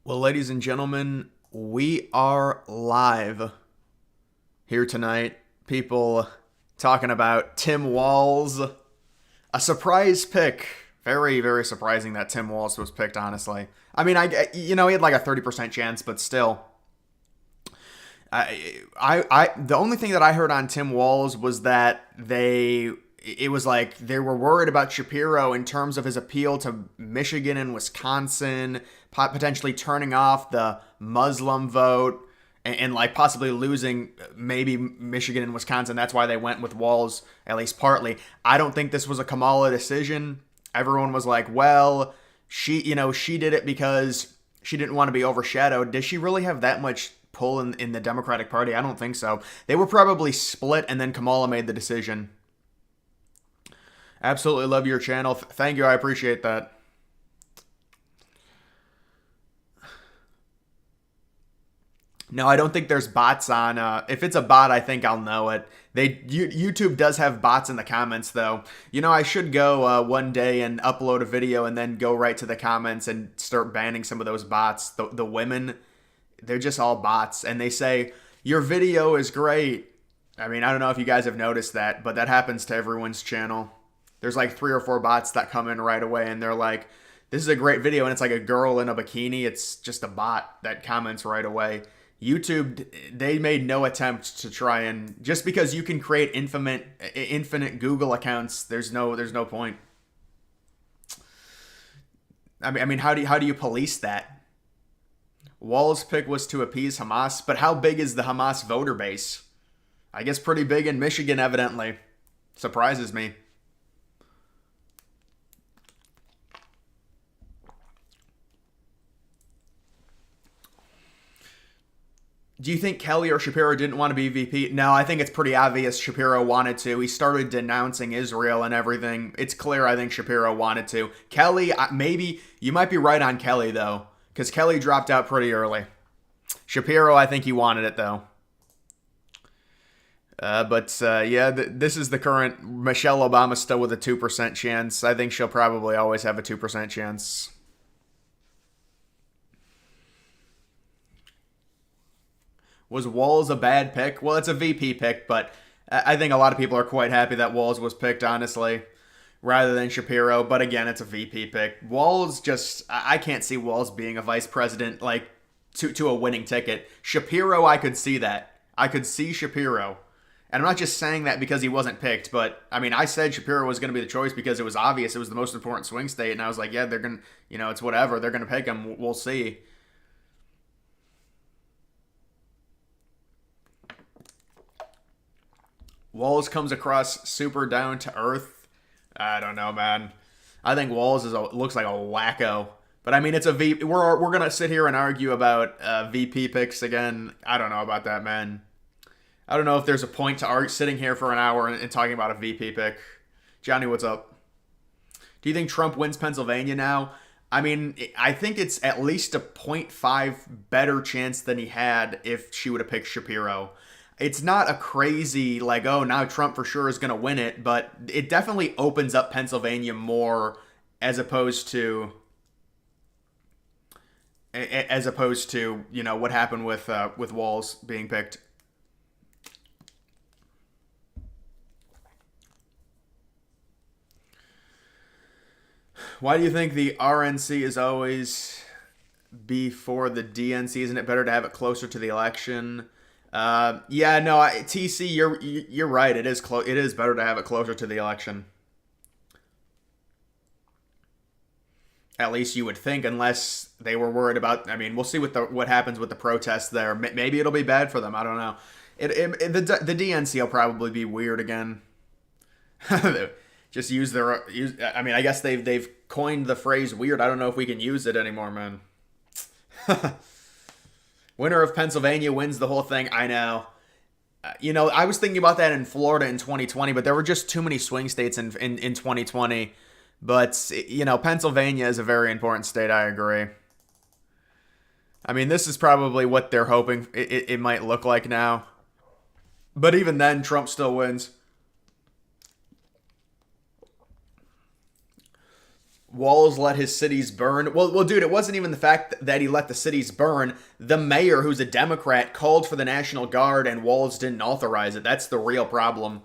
Well, ladies and gentlemen, we are live here tonight. People talking about Tim Walz. A surprise pick. Very, very surprising that Tim Walz was picked, honestly. I mean, he had like a 30% chance, but still. The only thing that I heard on Tim Walz was that it was like they were worried about Shapiro in terms of his appeal to Michigan and Wisconsin, potentially turning off the Muslim vote and like possibly losing maybe Michigan and Wisconsin. That's why they went with Walz, at least partly. I don't think this was a Kamala decision. Everyone was like, well, she did it because she didn't want to be overshadowed. Does she really have that much pull in the Democratic Party? I don't think so. They were probably split, and then Kamala made the decision. Absolutely love your channel. Thank you. I appreciate that. No, I don't think there's bots on. If it's a bot, I think I'll know it. YouTube does have bots in the comments, though. I should go one day and upload a video and then go right to the comments and start banning some of those bots. The women, they're just all bots, and they say, your video is great. I mean, I don't know if you guys have noticed that, but that happens to everyone's channel. There's like 3 or 4 bots that come in right away, and they're like, this is a great video, and it's like a girl in a bikini. It's just a bot that comments right away. YouTube, they made no attempt to try and, just because you can create infinite Google accounts, there's no point. I mean, how do you police that? Walz's pick was to appease Hamas, but how big is the Hamas voter base? I guess pretty big in Michigan, evidently. Surprises me. Do you think Kelly or Shapiro didn't want to be VP? No, I think it's pretty obvious Shapiro wanted to. He started denouncing Israel and everything. It's clear I think Shapiro wanted to. Kelly, maybe, you might be right on Kelly, though, because Kelly dropped out pretty early. Shapiro, I think he wanted it, though. This is the current. Michelle Obama still with a 2% chance. I think she'll probably always have a 2% chance. Was Walz a bad pick? Well, it's a VP pick, but I think a lot of people are quite happy that Walz was picked, honestly, rather than Shapiro. But again, it's a VP pick. Walz I can't see Walz being a vice president, like, to a winning ticket. Shapiro, I could see that. I could see Shapiro. And I'm not just saying that because he wasn't picked, but, I mean, I said Shapiro was going to be the choice because it was obvious. It was the most important swing state, and I was like, yeah, they're going to, it's whatever. They're going to pick him. We'll see. Walz comes across super down to earth. I don't know, man. I think Walz looks like a wacko. But I mean, it's a VP. We're gonna sit here and argue about VP picks again. I don't know about that, man. I don't know if there's a point to sitting here for an hour and talking about a VP pick. Johnny, what's up? Do you think Trump wins Pennsylvania now? I mean, I think it's at least a 0.5 better chance than he had if she would have picked Shapiro. It's not a crazy, like, oh, now Trump for sure is going to win it, but it definitely opens up Pennsylvania more as opposed to, what happened with Walz being picked. Why do you think the RNC is always before the DNC? Isn't it better to have it closer to the election? TC, you're right. It is It is better to have it closer to the election. At least you would think, unless they were worried about. I mean, we'll see what happens with the protests there. Maybe it'll be bad for them. I don't know. The DNC will probably be weird again. Just use. I mean, I guess they've coined the phrase weird. I don't know if we can use it anymore, man. Winner of Pennsylvania wins the whole thing. I know. I was thinking about that in Florida in 2020, but there were just too many swing states in 2020. But, Pennsylvania is a very important state. I agree. I mean, this is probably what they're hoping it might look like now. But even then, Trump still wins. Walz let his cities burn. Well, dude, it wasn't even the fact that he let the cities burn. The mayor, who's a Democrat, called for the National Guard, and Walz didn't authorize it. That's the real problem.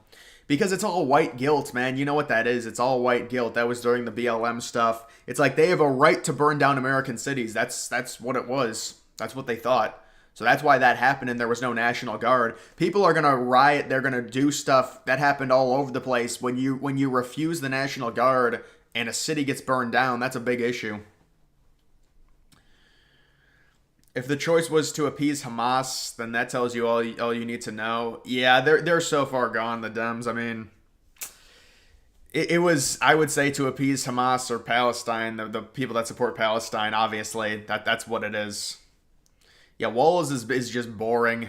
Because it's all white guilt, man. You know what that is. It's all white guilt. That was during the BLM stuff. It's like they have a right to burn down American cities. That's what it was. That's what they thought. So that's why that happened and there was no National Guard. People are going to riot. They're going to do stuff. That happened all over the place. When you refuse the National Guard and a city gets burned down, that's a big issue. If the choice was to appease Hamas, then that tells you all you need to know. Yeah, they're so far gone, the Dems. I mean, it was, I would say, to appease Hamas or Palestine, the people that support Palestine. Obviously, that's what it is. Yeah, Walz is just boring.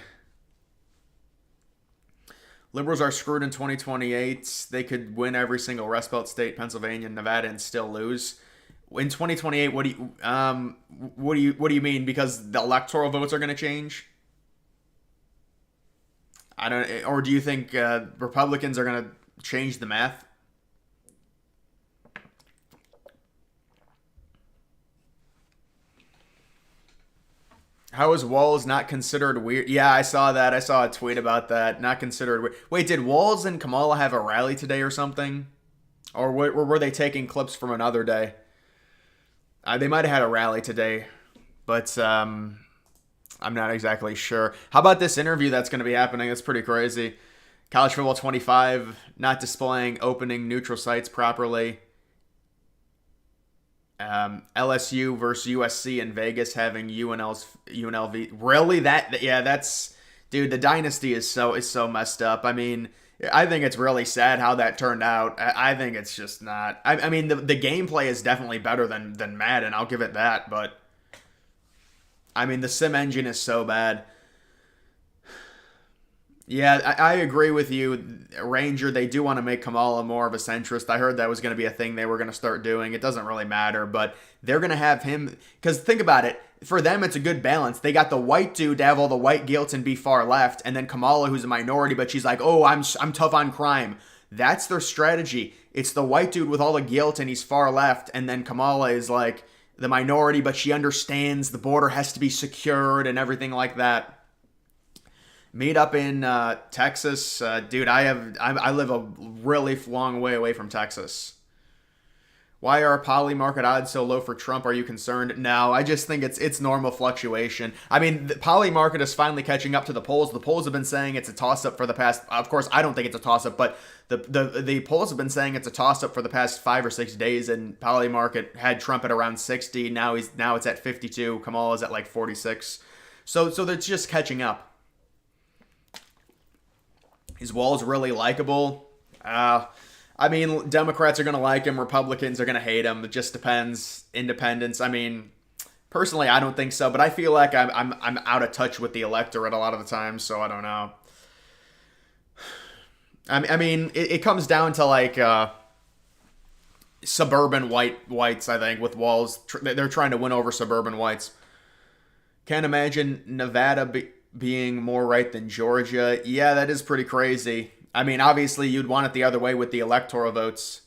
Liberals are screwed in 2028. They could win every single Rust Belt state, Pennsylvania, Nevada, and still lose. In 2028, what do you mean? Because the electoral votes are going to change? I don't. Or do you think Republicans are going to change the math? How is Walz not considered weird? Yeah, I saw that. I saw a tweet about that. Not considered weird. Wait, did Walz and Kamala have a rally today or something? Or were they taking clips from another day? They might have had a rally today, but I'm not exactly sure. How about this interview that's going to be happening? That's pretty crazy. College Football 25 not displaying opening neutral sites properly. LSU versus USC in Vegas having UNLV. Really? That's dude. The dynasty is so messed up. I mean, I think it's really sad how that turned out. I think it's just not. I mean, the gameplay is definitely better than Madden. I'll give it that. But I mean, the sim engine is so bad. Yeah, I agree with you, Ranger. They do want to make Kamala more of a centrist. I heard that was going to be a thing they were going to start doing. It doesn't really matter, but they're going to have him. Because think about it. For them, it's a good balance. They got the white dude to have all the white guilt and be far left, and then Kamala, who's a minority, but she's like, oh, I'm tough on crime. That's their strategy. It's the white dude with all the guilt, and he's far left, and then Kamala is like the minority, but she understands the border has to be secured and everything like that. Meet up in Texas, dude. I live a really long way away from Texas. Why are poly market odds so low for Trump? Are you concerned? No, I just think it's normal fluctuation. I mean, the poly market is finally catching up to the polls. The polls have been saying it's a toss up for the past. Of course, I don't think it's a toss up, but the polls have been saying it's a toss up for the past 5 or 6 days. And poly market had Trump at around 60. Now it's at 52. Kamala's at like 46. So they're just catching up. Is Walz really likable? I mean, Democrats are going to like him. Republicans are going to hate him. It just depends. Independents. I mean, personally, I don't think so. But I feel like I'm out of touch with the electorate a lot of the time. So I don't know. I mean, it comes down to like suburban whites. I think with Walz, they're trying to win over suburban whites. Can't imagine Nevada being more right than Georgia. Yeah, that is pretty crazy. I mean, obviously, you'd want it the other way with the electoral votes.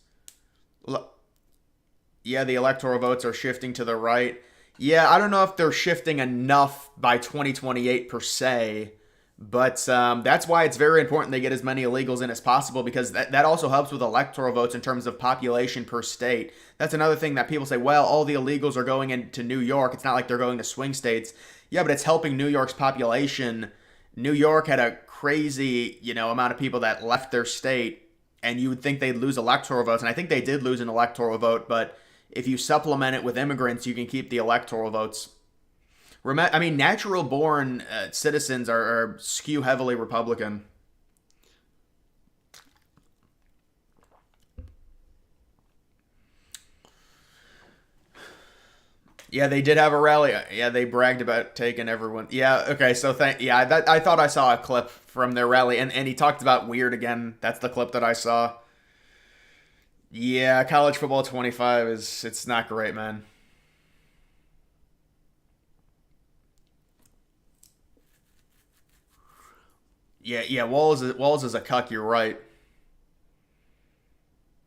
Yeah, the electoral votes are shifting to the right. Yeah, I don't know if they're shifting enough by 2028 per se, but that's why it's very important they get as many illegals in as possible, because that also helps with electoral votes in terms of population per state. That's another thing that people say, well, all the illegals are going into New York. It's not like they're going to swing states. Yeah, but it's helping New York's population. New York had a crazy, amount of people that left their state, and you would think they'd lose electoral votes, and I think they did lose an electoral vote, but if you supplement it with immigrants, you can keep the electoral votes. I mean, natural-born citizens are skew heavily Republican. Yeah, they did have a rally. Yeah, they bragged about taking everyone. Yeah, okay, so I thought I saw a clip from their rally, and he talked about weird again. That's the clip that I saw. Yeah, college football 25 it's not great, man. Yeah, Walz is a cuck, you're right.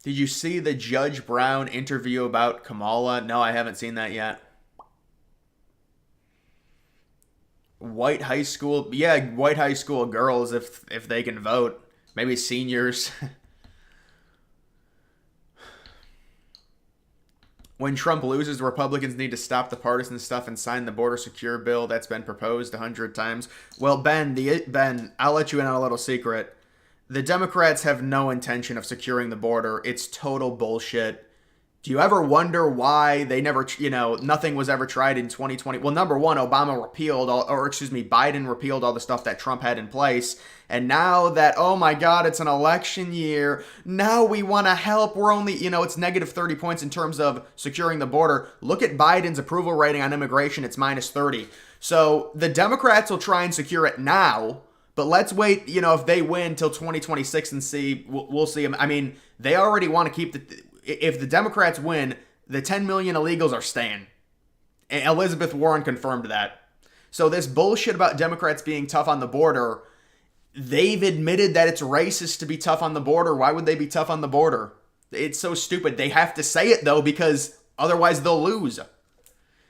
Did you see the Judge Brown interview about Kamala? No, I haven't seen that yet. White high school, yeah, white high school girls if they can vote. Maybe seniors. When Trump loses, Republicans need to stop the partisan stuff and sign the border secure bill that's been proposed 100 times. Well, Ben, I'll let you in on a little secret. The Democrats have no intention of securing the border. It's total bullshit. Do you ever wonder why they never, nothing was ever tried in 2020? Well, number one, Biden repealed all the stuff that Trump had in place. And now that, oh my God, it's an election year, now we want to help. We're only, it's negative 30 points in terms of securing the border. Look at Biden's approval rating on immigration. It's minus 30. So the Democrats will try and secure it now. But let's wait, if they win till 2026 and see, we'll see them. I mean, they already want to keep if the Democrats win, the 10 million illegals are staying. And Elizabeth Warren confirmed that. So this bullshit about Democrats being tough on the border, they've admitted that it's racist to be tough on the border. Why would they be tough on the border? It's so stupid. They have to say it, though, because otherwise they'll lose.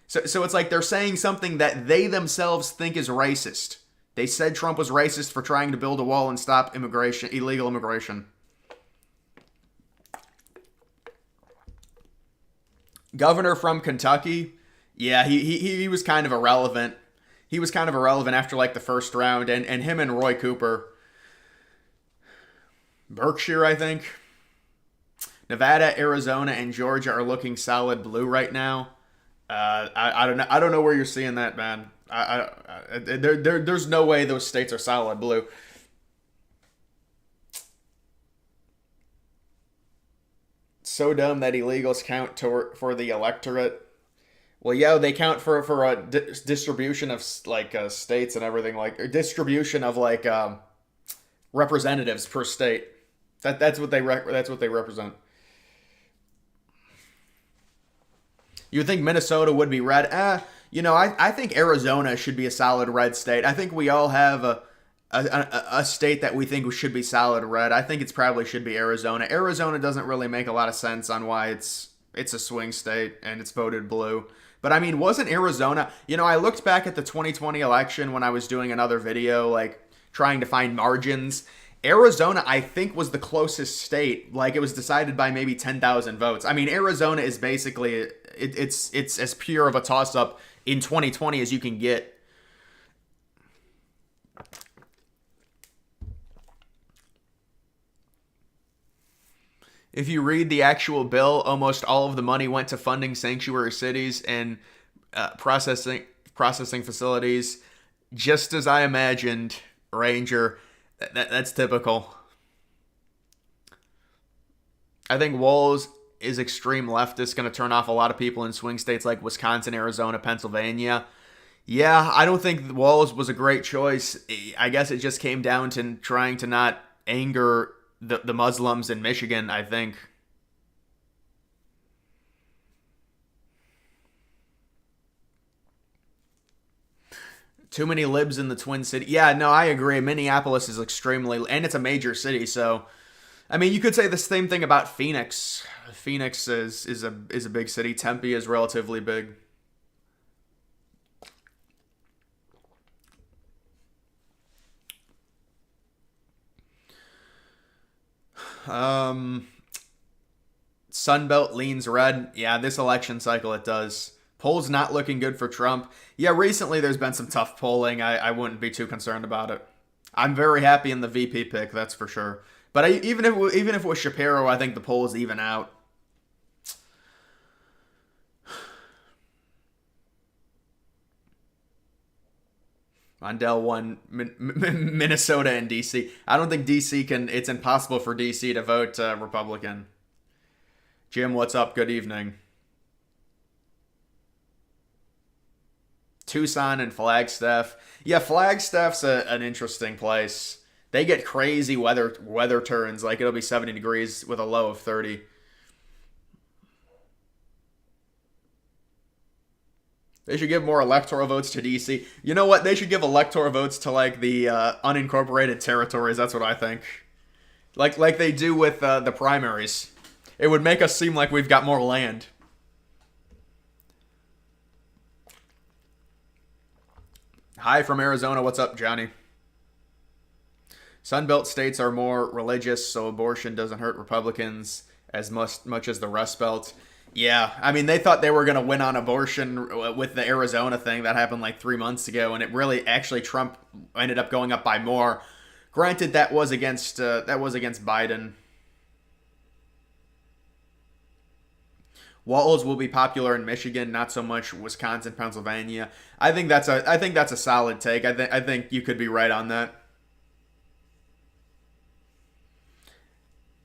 So it's like they're saying something that they themselves think is racist. They said Trump was racist for trying to build a wall and stop illegal immigration. Governor from Kentucky, yeah, he was kind of irrelevant. He was kind of irrelevant after like the first round, and him and Roy Cooper. Berkshire, I think. Nevada, Arizona, and Georgia are looking solid blue right now. I don't know where you're seeing that, man. There's no way those states are solid blue. So dumb that illegals count for the electorate. Well, yeah, they count for a distribution of states and everything, like distribution of representatives per state. That's what they represent. You would think Minnesota would be red. I think Arizona should be a solid red state. I think we all have a state that we think should be solid red. I think it's probably should be Arizona. Arizona doesn't really make a lot of sense on why it's a swing state and it's voted blue. But I mean, wasn't Arizona, I looked back at the 2020 election when I was doing another video, trying to find margins. Arizona, I think, was the closest state. It was decided by maybe 10,000 votes. I mean, Arizona is basically, it's as pure of a toss-up in 2020 as you can get. If you read the actual bill, almost all of the money went to funding sanctuary cities and processing facilities, just as I imagined, Ranger. That's typical. I think Walz is extreme leftist, going to turn off a lot of people in swing states like Wisconsin, Arizona, Pennsylvania. Yeah, I don't think Walz was a great choice. I guess it just came down to trying to not anger the Muslims in Michigan, I think. Too many libs in the Twin Cities. Yeah, no, I agree. Minneapolis is extremely, and it's a major city, so I mean, you could say the same thing about Phoenix. Phoenix is a big city. Tempe is relatively big. Sunbelt leans red. Yeah, this election cycle it does. Polls not looking good for Trump. Yeah, recently there's been some tough polling. I wouldn't be too concerned about it. I'm very happy in the VP pick, that's for sure. But even if it was Shapiro, I think the polls even out. Mondale won Minnesota and DC. I don't think DC can. It's impossible for DC to vote Republican. Jim, what's up? Good evening. Tucson and Flagstaff. Yeah, Flagstaff's an interesting place. They get crazy weather turns. It'll be 70 degrees with a low of 30. They should give more electoral votes to DC. You know what? They should give electoral votes to the unincorporated territories. That's what I think. Like they do with the primaries. It would make us seem like we've got more land. Hi from Arizona. What's up, Johnny? Sunbelt states are more religious, so abortion doesn't hurt Republicans as much as the Rust Belt. Yeah, I mean, they thought they were going to win on abortion with the Arizona thing that happened like 3 months ago, and it really actually Trump ended up going up by more. Granted, that was against Biden. Walz will be popular in Michigan, not so much Wisconsin, Pennsylvania. I think that's a solid take. I think you could be right on that.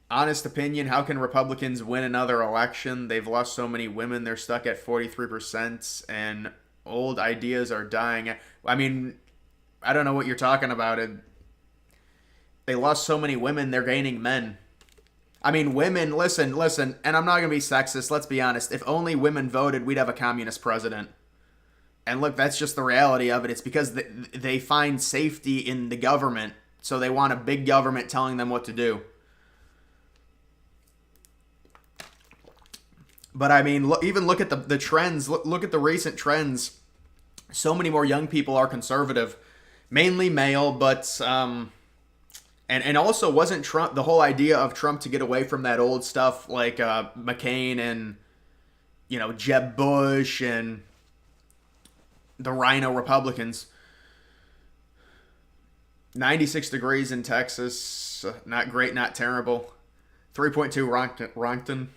Honest opinion, how can Republicans win another election? They've lost so many women. They're stuck at 43%, and old ideas are dying. I mean, I don't know what you're talking about. They lost so many women, they're gaining men. I mean, women, listen, and I'm not going to be sexist, let's be honest. If only women voted, we'd have a communist president. And look, that's just the reality of it. It's because they find safety in the government, so they want a big government telling them what to do. But I mean, look at the trends. Look at the recent trends. So many more young people are conservative, mainly male, but and also wasn't Trump the whole idea of Trump to get away from that old stuff like McCain and Jeb Bush and the Rhino Republicans. 96 degrees in Texas, not great, not terrible. 3.2 Ronkton.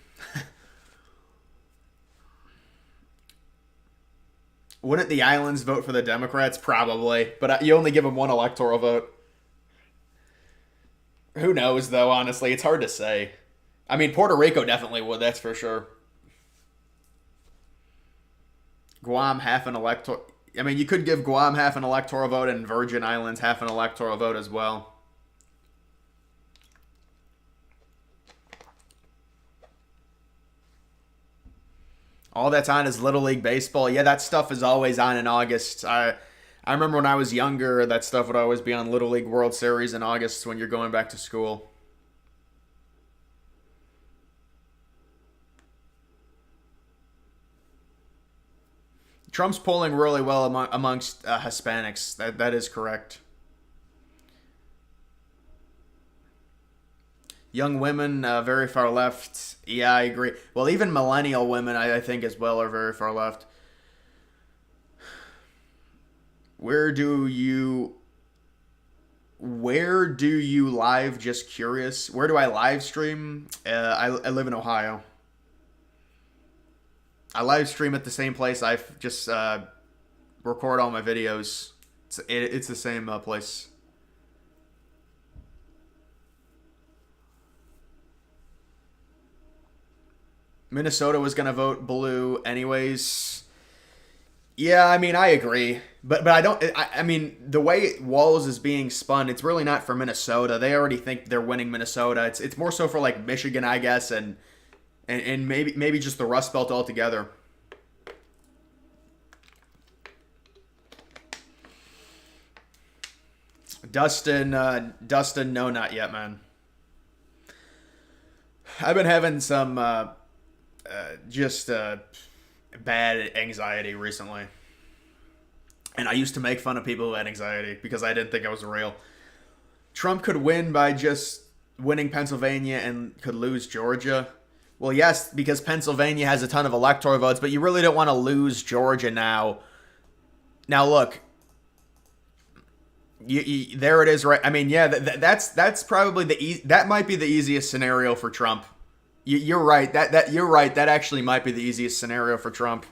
Wouldn't the islands vote for the Democrats? Probably. But you only give them one electoral vote. Who knows, though, honestly? It's hard to say. I mean, Puerto Rico definitely would, that's for sure. Guam, half an electoral... I mean, you could give Guam half an electoral vote and Virgin Islands half an electoral vote as well. All that's on is Little League Baseball. Yeah, that stuff is always on in August. I remember when I was younger, that stuff would always be on Little League World Series in August when you're going back to school. Trump's polling really well amongst Hispanics. That is correct. Young women, very far left. Yeah, I agree. Well, even millennial women, I think, as well, are very far left. Where do you live? Just curious. Where do I live stream? I live in Ohio. I live stream at the same place I just record all my videos. It's the same place. Minnesota was going to vote blue anyways. Yeah, I mean, I agree. But I mean, the way Walz is being spun, it's really not for Minnesota. They already think they're winning Minnesota. It's more so for like Michigan, I guess, and maybe just the Rust Belt altogether. Dustin, no, not yet, man. I've been having some just bad anxiety recently. And I used to make fun of people who had anxiety because I didn't think I was real. Trump could win by just winning Pennsylvania and could lose Georgia. Well, yes, because Pennsylvania has a ton of electoral votes, but you really don't want to lose Georgia now. Now, look, there it is, right? I mean, yeah, that's probably that might be the easiest scenario for Trump. You're right. You're right. That actually might be the easiest scenario for Trump.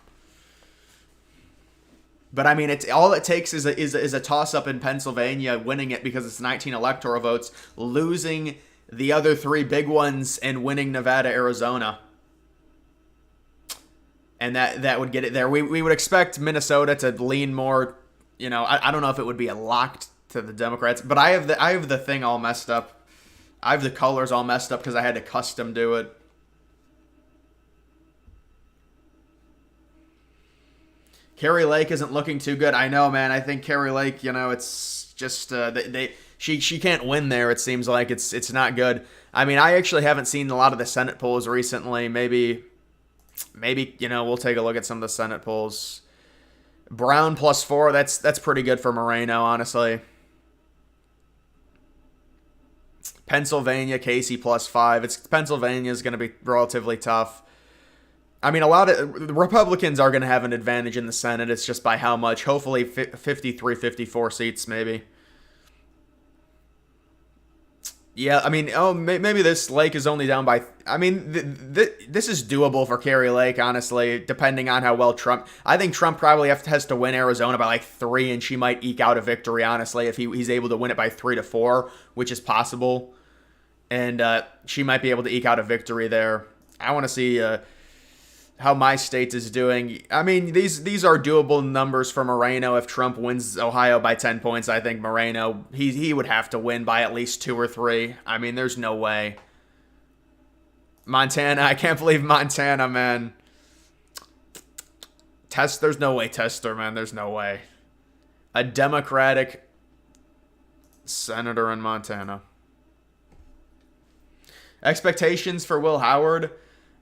But I mean, it's all it takes is a toss up in Pennsylvania, winning it because it's 19 electoral votes, losing the other three big ones, and winning Nevada, Arizona, and that would get it there. We would expect Minnesota to lean more. I don't know if it would be a locked to the Democrats, but I have the thing all messed up. I have the colors all messed up because I had to custom do it. Carrie Lake isn't looking too good. I know, man. I think Carrie Lake, it's just She can't win there. It seems like it's not good. I mean, I actually haven't seen a lot of the Senate polls recently. Maybe we'll take a look at some of the Senate polls. Brown +4. That's pretty good for Moreno, honestly. Pennsylvania, Casey +5. Pennsylvania is going to be relatively tough. I mean, a lot of the Republicans are going to have an advantage in the Senate. It's just by how much. Hopefully 53, 54 seats, maybe. Yeah, I mean, maybe this Lake is only down by. I mean, this is doable for Kari Lake, honestly, depending on how well Trump. I think Trump probably has to win Arizona by like 3, and she might eke out a victory, honestly, if he's able to win it by 3 to 4, which is possible. And she might be able to eke out a victory there. I want to see how my state is doing. I mean, these are doable numbers for Moreno. If Trump wins Ohio by 10 points, I think Moreno, he would have to win by at least 2 or 3. I mean, there's no way. Montana, I can't believe Montana, man. There's no way Tester, man. There's no way. A Democratic senator in Montana. Expectations for Will Howard.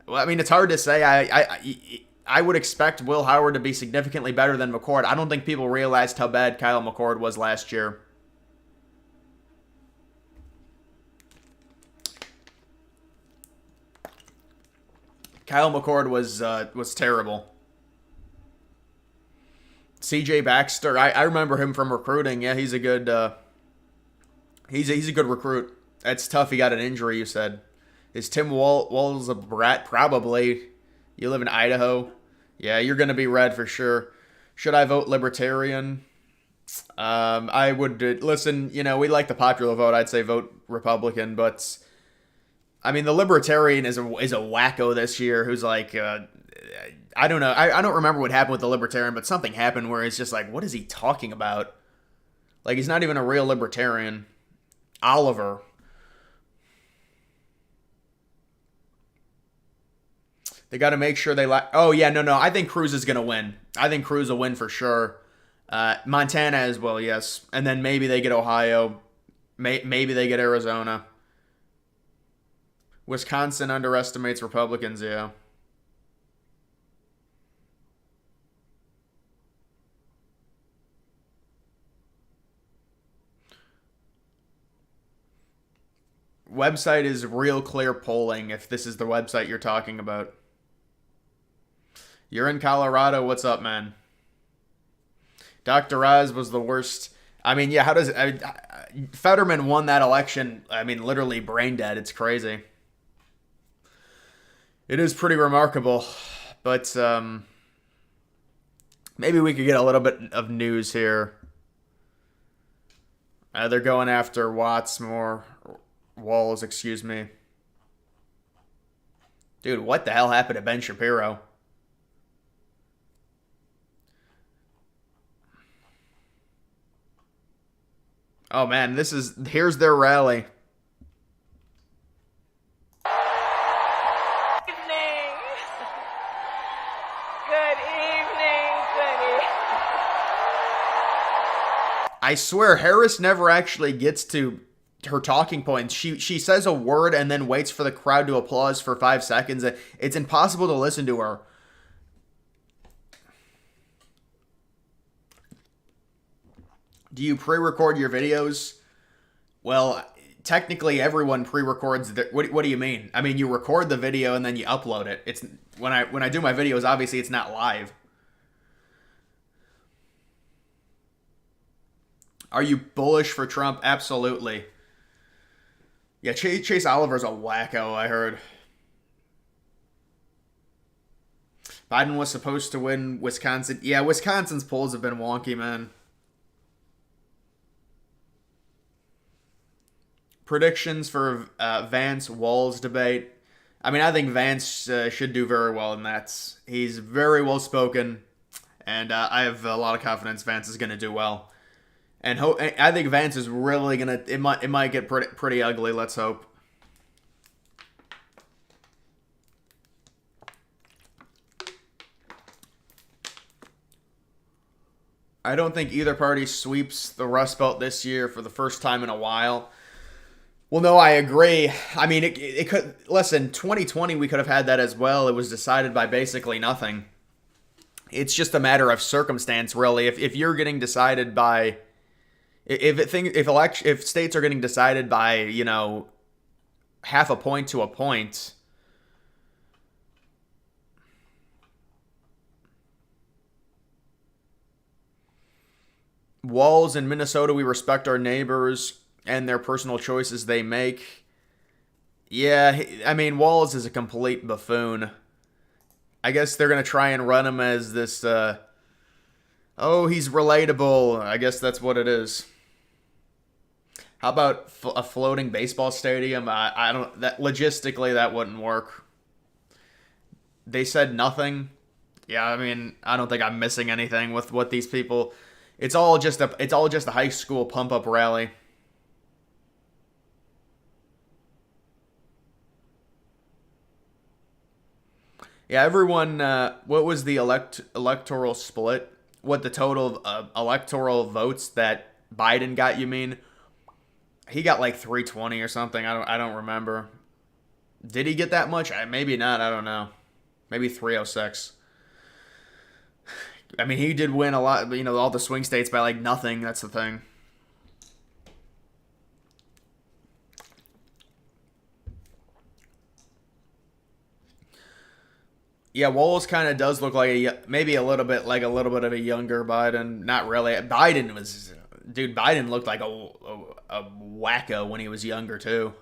Well, I mean, it's hard to say. I would expect Will Howard to be significantly better than McCord. I don't think people realized how bad Kyle McCord was last year. Kyle McCord was terrible. CJ Baxter, I remember him from recruiting. Yeah, he's a good he's a good recruit. That's tough. He got an injury, you said. Is Tim Walz a brat? Probably. You live in Idaho. Yeah, you're going to be red for sure. Should I vote Libertarian? I would listen. We like the popular vote. I'd say vote Republican, but I mean the Libertarian is a wacko this year. Who's like, I don't know. I don't remember what happened with the Libertarian, but something happened where it's just like, what is he talking about? Like he's not even a real Libertarian. Oliver. They got to make sure they oh, yeah, no. I think Cruz is going to win. I think Cruz will win for sure. Montana as well, yes. And then maybe they get Ohio. Maybe they get Arizona. Wisconsin underestimates Republicans, yeah. Website is Real Clear Polling, if this is the website you're talking about. You're in Colorado. What's up, man? Dr. Oz was the worst. I mean, yeah, Fetterman won that election. I mean, literally brain dead. It's crazy. It is pretty remarkable. But maybe we could get a little bit of news here. They're going after Walz, excuse me. Dude, what the hell happened to Ben Shapiro? Oh man, here's their rally. I swear, Harris never actually gets to her talking points. She says a word and then waits for the crowd to applause for 5 seconds. It's impossible to listen to her. Do you pre-record your videos? Well, technically everyone pre-records. What do you mean? I mean, you record the video and then you upload it. It's when I do my videos, obviously it's not live. Are you bullish for Trump? Absolutely. Yeah, Chase Oliver's a wacko, I heard. Biden was supposed to win Wisconsin. Yeah, Wisconsin's polls have been wonky, man. Predictions for Vance-Walz debate. I mean, I think Vance should do very well in that. He's very well spoken, and I have a lot of confidence Vance is going to do well. And I think Vance is really going to... It might get pretty ugly, let's hope. I don't think either party sweeps the Rust Belt this year for the first time in a while. Well, no, I agree. I mean, it could. Listen, 2020, we could have had that as well. It was decided by basically nothing. It's just a matter of circumstance, really. If you're getting decided by, if states are getting decided by, half a point to a point. Walz in Minnesota, we respect our neighbors and their personal choices they make. Yeah, I mean, Walz is a complete buffoon. I guess they're going to try and run him as this, oh, he's relatable. I guess that's what it is. How about a floating baseball stadium? I don't, that logistically, that wouldn't work. They said nothing. Yeah, I mean, I don't think I'm missing anything with what these people. It's all just a high school pump up rally. Yeah, everyone. What was the electoral split? What the total electoral votes that Biden got? You mean he got like 320 or something? I don't remember. Did he get that much? Maybe not. I don't know. Maybe 306. I mean, he did win a lot. All the swing states by like nothing. That's the thing. Yeah, Walz kind of does look like maybe a little bit of a younger Biden. Not really. Biden looked like a wacko when he was younger too.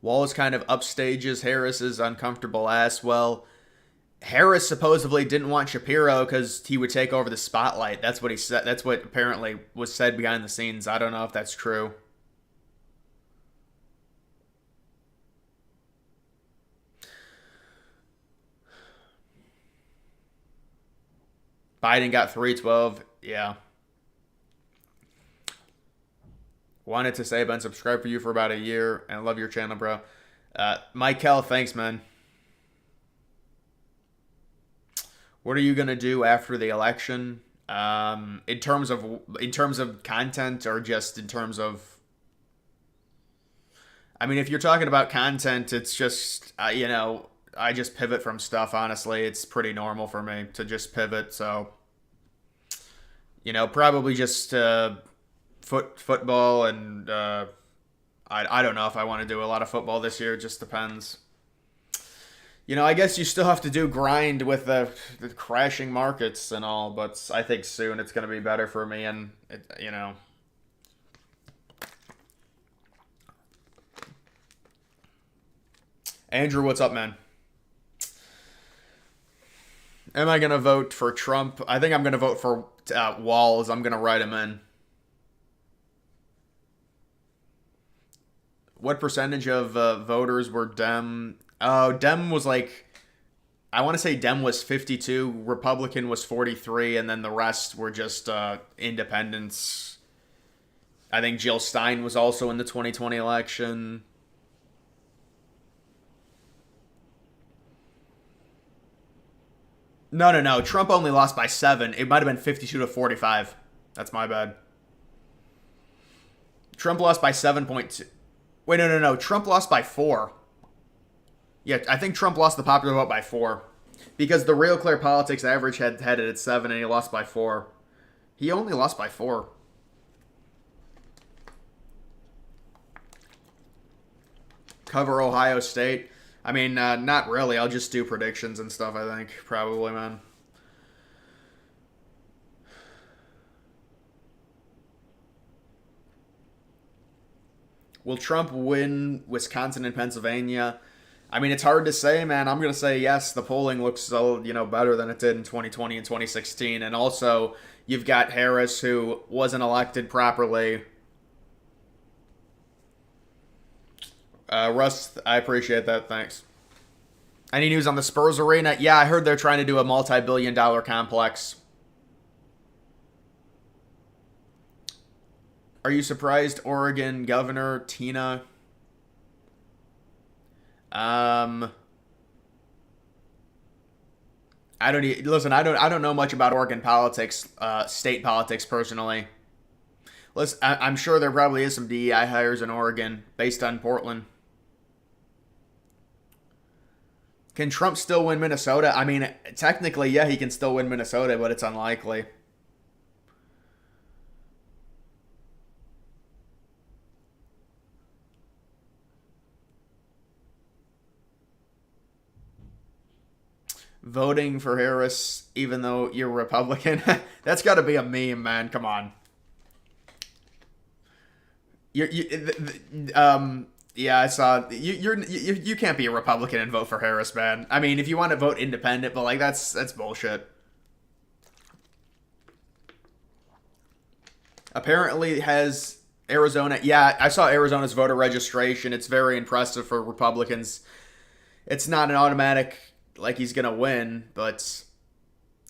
Walz kind of upstages Harris's uncomfortable ass. Well, Harris supposedly didn't want Shapiro because he would take over the spotlight. That's what he said. That's what apparently was said behind the scenes. I don't know if that's true. Biden got 312. Yeah. Wanted to say I've been subscribed for you for about a year and I love your channel, bro. Michael, thanks, man. What are you gonna do after the election? In terms of content or just in terms of, I mean, if you're talking about content, it's just I just pivot from stuff. Honestly, it's pretty normal for me to just pivot. So probably just football and I don't know if I want to do a lot of football this year. It just depends. I guess you still have to do grind with the crashing markets and all, but I think soon it's going to be better for me. And, Andrew, what's up, man? Am I going to vote for Trump? I think I'm going to vote for Walz. I'm going to write him in. What percentage of voters were Dem? Oh, Dem was like, I want to say Dem was 52, Republican was 43, and then the rest were just independents. I think Jill Stein was also in the 2020 election. No, no, no. Trump only lost by 7. It might have been 52 to 45. That's my bad. Trump lost by 7.2. Wait, no, no, no. Trump lost by 4. Yeah, I think Trump lost the popular vote by 4. Because the Real Clear Politics average had it at 7 and he lost by 4. He only lost by 4. Cover Ohio State. I mean, not really. I'll just do predictions and stuff, I think. Probably, man. Will Trump win Wisconsin and Pennsylvania? I mean, it's hard to say, man. I'm going to say yes. The polling looks, better than it did in 2020 and 2016. And also, you've got Harris, who wasn't elected properly. Russ, I appreciate that. Thanks. Any news on the Spurs arena? Yeah, I heard they're trying to do a multi-billion-dollar complex. Are you surprised Oregon Governor Tina? Listen. I don't know much about Oregon politics, state politics personally. Listen, I'm sure there probably is some DEI hires in Oregon based on Portland. Can Trump still win Minnesota? I mean, technically, yeah, he can still win Minnesota, but it's unlikely. Voting for Harris, even though you're Republican, that's got to be a meme, man. Come on. Yeah, I saw you can't be a Republican and vote for Harris, man. I mean, if you want to vote independent, but like that's bullshit. Apparently has Arizona. Yeah, I saw Arizona's voter registration. It's very impressive for Republicans. It's not an automatic like he's gonna win, but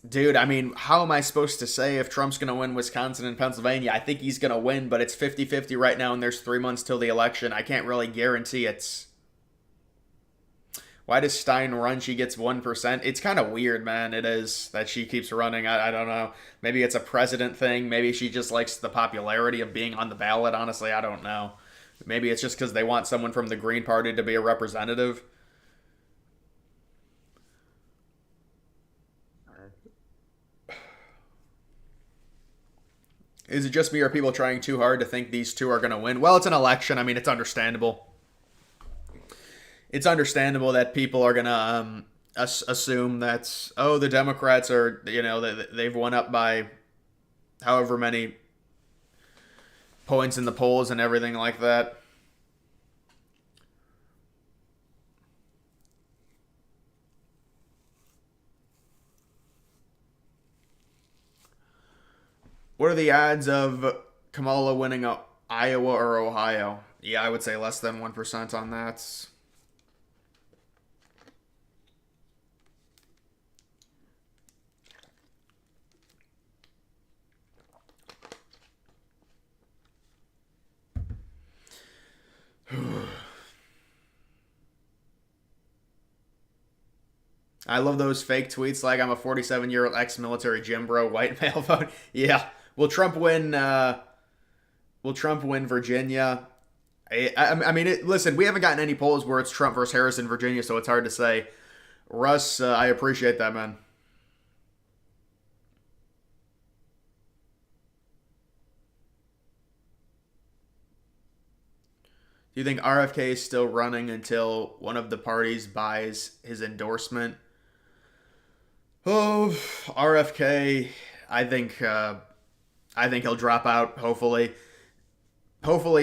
dude, I mean, how am I supposed to say if Trump's going to win Wisconsin and Pennsylvania? I think he's going to win, but it's 50-50 right now, and there's 3 months till the election. I can't really guarantee it. Why does Stein run? She gets 1%. It's kind of weird, man. It is that she keeps running. I don't know. Maybe it's a president thing. Maybe she just likes the popularity of being on the ballot. Honestly, I don't know. Maybe it's just because they want someone from the Green Party to be a representative. Is it just me or are people trying too hard to think these two are going to win? Well, it's an election. I mean, it's understandable. It's understandable that people are going to assume that, oh, the Democrats are, they've won up by however many points in the polls and everything like that. What are the odds of Kamala winning Iowa or Ohio? Yeah, I would say less than 1% on that. I love those fake tweets like I'm a 47-year-old ex-military gym bro, white male vote. Yeah. Will Trump win? Will Trump win Virginia? I mean, listen, we haven't gotten any polls where it's Trump versus Harris in Virginia, so it's hard to say. Russ, I appreciate that, man. Do you think RFK is still running until one of the parties buys his endorsement? Oh, RFK, I think I think he'll drop out. Hopefully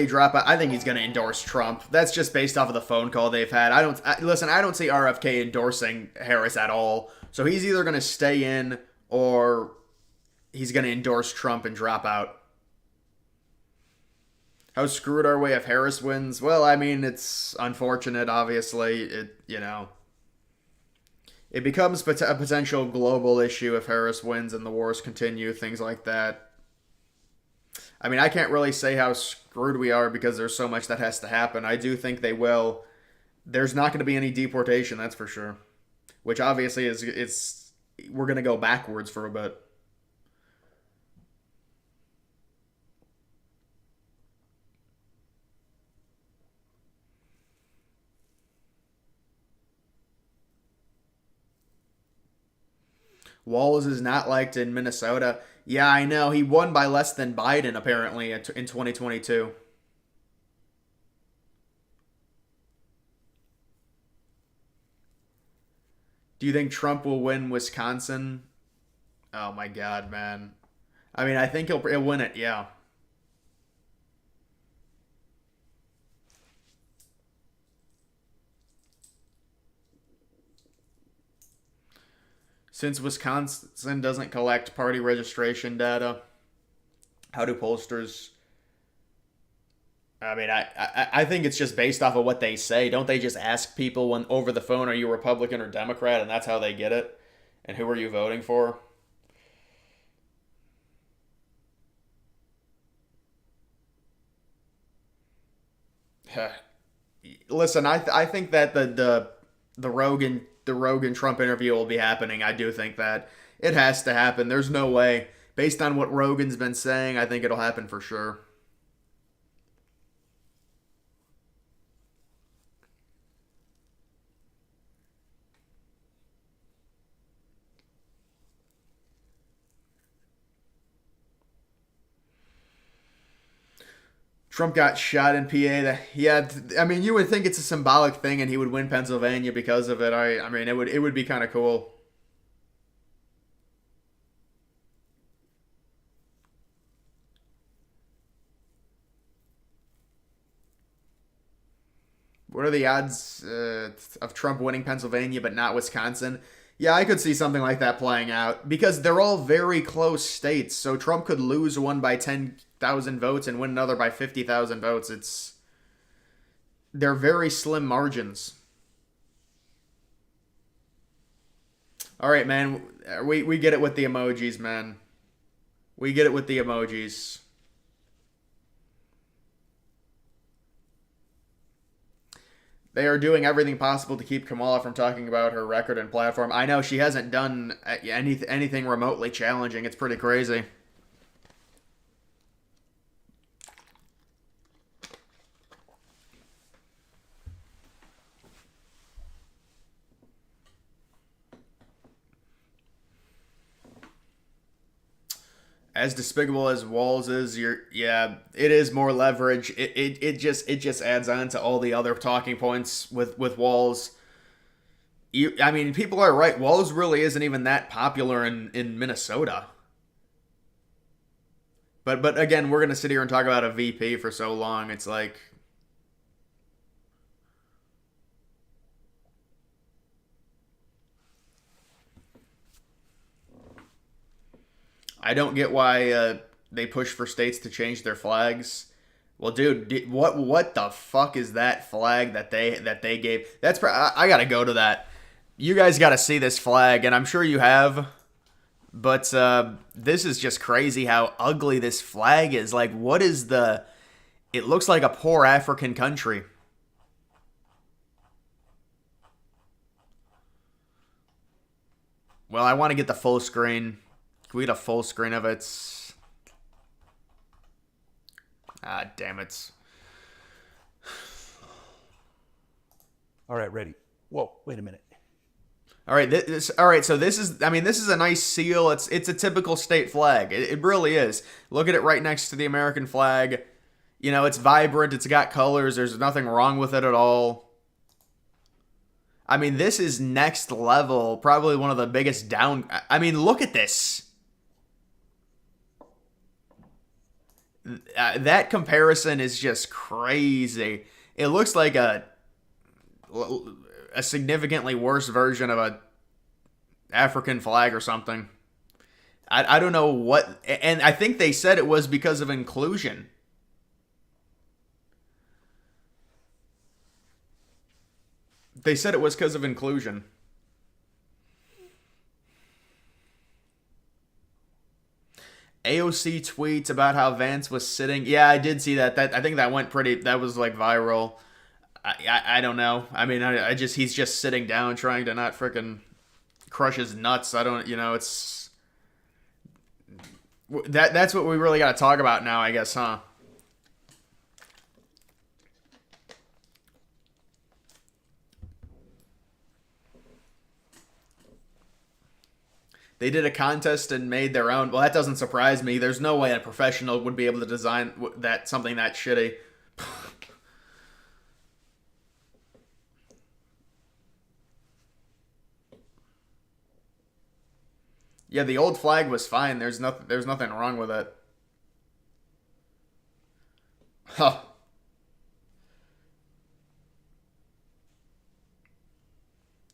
drop out. I think he's going to endorse Trump. That's just based off of the phone call they've had. Listen. I don't see RFK endorsing Harris at all. So he's either going to stay in or he's going to endorse Trump and drop out. How screwed are we if Harris wins? Well, I mean, it's unfortunate. Obviously, it becomes a potential global issue if Harris wins and the wars continue, things like that. I mean, I can't really say how screwed we are because there's so much that has to happen. I do think they will. There's not going to be any deportation, that's for sure. Which obviously is it's we're going to go backwards for a bit. Walz is not liked in Minnesota. Yeah, I know. He won by less than Biden apparently in 2022. Do you think Trump will win Wisconsin? Oh my God, man. I mean, I think he'll win it. Yeah. Since Wisconsin doesn't collect party registration data, how do pollsters? I mean, I think it's just based off of what they say. Don't they just ask people when over the phone, are you Republican or Democrat, and that's how they get it? And who are you voting for? Listen, I think that the Rogan the Rogan Trump interview will be happening. I do think that it has to happen. There's no way. Based on what Rogan's been saying, I think it'll happen for sure. Trump got shot in PA. Yeah, I mean, you would think it's a symbolic thing, and he would win Pennsylvania because of it. I mean, it would be kind of cool. What are the odds of Trump winning Pennsylvania but not Wisconsin? Yeah, I could see something like that playing out because they're all very close states. So Trump could lose one by 10,000 votes and win another by 50,000 votes. They're very slim margins. All right, man. We get it with the emojis, man. We get it with the emojis. They are doing everything possible to keep Kamala from talking about her record and platform. I know she hasn't done anything remotely challenging. It's pretty crazy. As despicable as Walz is, yeah, it is more leverage. It just adds on to all the other talking points with Walz. I mean, people are right. Walz really isn't even that popular in Minnesota. But again, we're gonna sit here and talk about a VP for so long. It's like I don't get why they push for states to change their flags. Well, dude, what the fuck is that flag that they gave? I gotta go to that. You guys gotta see this flag, and I'm sure you have. But this is just crazy how ugly this flag is. Like, what is the? It looks like a poor African country. Well, I want to get the full screen. Can we get a full screen of it? Ah, damn it. All right, ready. Whoa, wait a minute. All right, all right. So this is, I mean, this is a nice seal. It's a typical state flag. It really is. Look at it right next to the American flag. You know, it's vibrant. It's got colors. There's nothing wrong with it at all. I mean, this is next level. Probably one of the biggest down. I mean, look at this. That comparison is just crazy. It looks like a significantly worse version of a African flag or something. I don't know what, and I think they said it was because of inclusion. They said it was because of inclusion. AOC tweets about how Vance was sitting. Yeah, I did see that. I think that went pretty. That was like viral. I don't know. I mean, he's just sitting down trying to not freaking crush his nuts. I don't. It's that's what we really got to talk about now, I guess, huh? They did a contest and made their own. Well, that doesn't surprise me. There's no way a professional would be able to design something that shitty. Yeah, the old flag was fine. There's nothing wrong with it. Huh.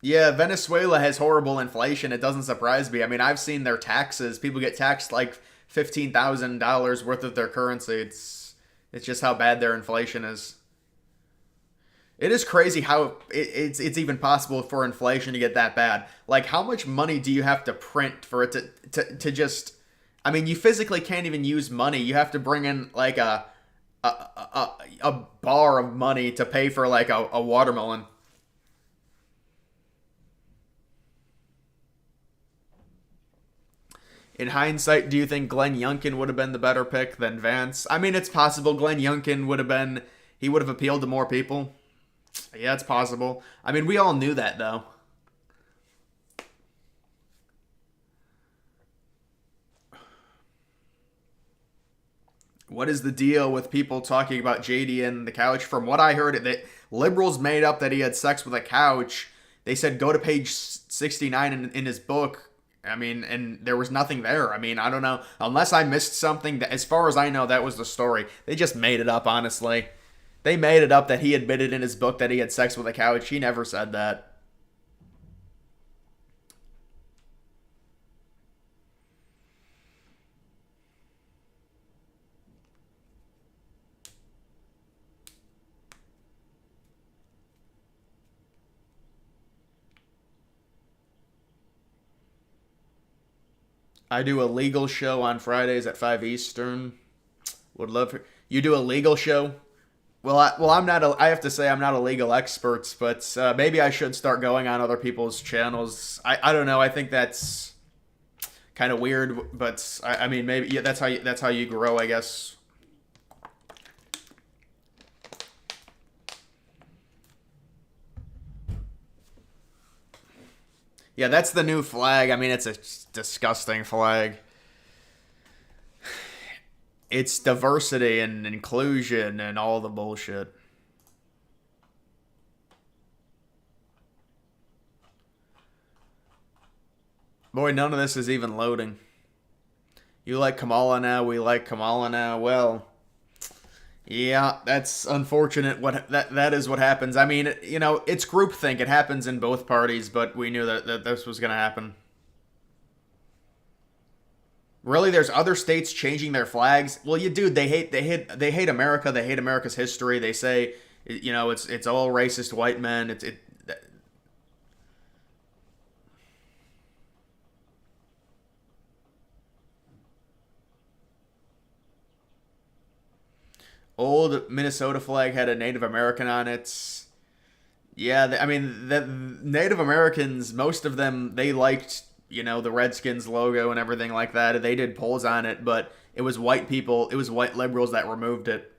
Yeah, Venezuela has horrible inflation. It doesn't surprise me. I mean, I've seen their taxes. People get taxed like $15,000 worth of their currency. It's just how bad their inflation is. It is crazy how it's even possible for inflation to get that bad. Like, how much money do you have to print for it to just? I mean, you physically can't even use money. You have to bring in like a bar of money to pay for like a watermelon. In hindsight, do you think Glenn Youngkin would have been the better pick than Vance? I mean, it's possible Glenn Youngkin would have been, he would have appealed to more people. Yeah, it's possible. I mean, we all knew that, though. What is the deal with people talking about JD and the couch? From what I heard, that liberals made up that he had sex with a couch. They said go to page 69 in his book. I mean, and there was nothing there. I mean, I don't know. Unless I missed something, as far as I know, that was the story. They just made it up, honestly. They made it up that he admitted in his book that he had sex with a couch. He never said that. I do a legal show on Fridays at 5 Eastern. Would love for you do a legal show. I'm not. I have to say I'm not a legal expert, but maybe I should start going on other people's channels. I don't know. I think that's kind of weird, but I mean maybe yeah, that's how you grow, I guess. Yeah, that's the new flag. I mean, it's a disgusting flag. It's diversity and inclusion and all the bullshit. Boy, none of this is even loading. You like Kamala now, we like Kamala now. Well, yeah, that's unfortunate. That is what happens. I mean, you know, it's groupthink. It happens in both parties, but we knew that this was going to happen. Really, there's other states changing their flags. Well, you dude, they hate America. They hate America's history. They say, you know, it's all racist white men. It old Minnesota flag had a Native American on it. Yeah, I mean, the Native Americans, most of them, they liked, you know, the Redskins logo and everything like that. They did polls on it, but it was white people, it was white liberals that removed it.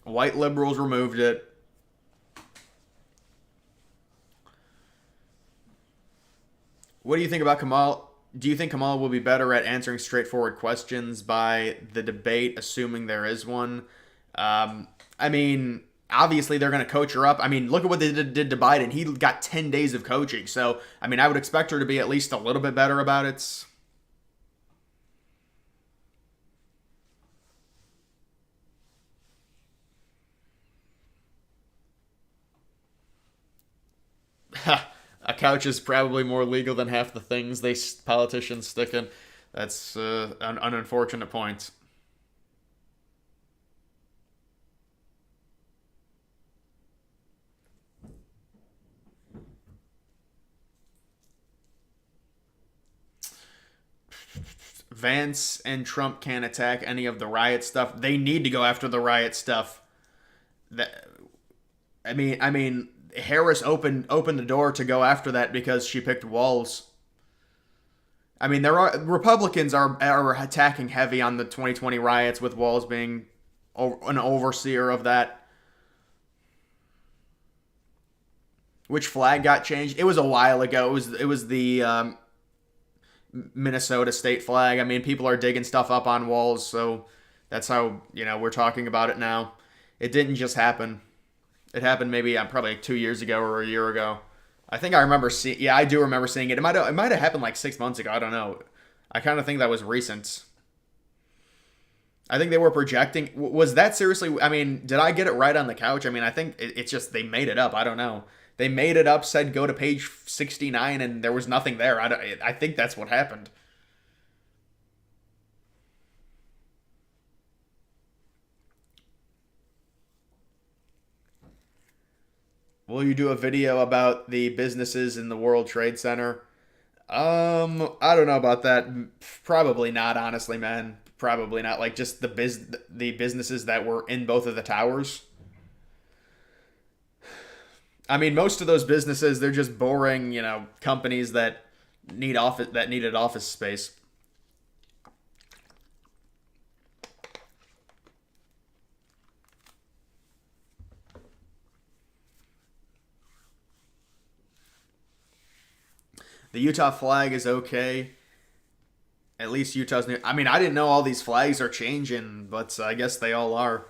White liberals removed it. What do you think about Kamal? Do you think Kamal will be better at answering straightforward questions by the debate, assuming there is one? I mean, obviously they're going to coach her up. I mean, look at what they did to Biden. He got 10 days of coaching. So, I mean, I would expect her to be at least a little bit better about it. A couch is probably more legal than half the things politicians stick in. That's an unfortunate point. Vance and Trump can't attack any of the riot stuff. They need to go after the riot stuff. That I mean, Harris opened the door to go after that because she picked Walz. I mean, there are Republicans are attacking heavy on the 2020 riots with Walz being an overseer of that. Which flag got changed? It was a while ago. It was the Minnesota state flag. I mean, people are digging stuff up on Walz, so that's how, you know, we're talking about it now. It didn't just happen. It happened maybe probably like 2 years ago or a year ago. I think I remember seeing. Yeah, I do remember seeing it. It might have happened like 6 months ago. I don't know. I kind of think that was recent. I think they were projecting. Was that seriously? I mean, did I get it right on the couch? I mean, I think it's just they made it up. I don't know. They made it up, said go to page 69, and there was nothing there. I think that's what happened. Will you do a video about the businesses in the World Trade Center? I don't know about that. Probably not, honestly, man. Probably not. Like just the businesses that were in both of the towers. I mean, most of those businesses, they're just boring, you know, companies that needed office space. The Utah flag is okay. At least Utah's new. I mean, I didn't know all these flags are changing, but I guess they all are.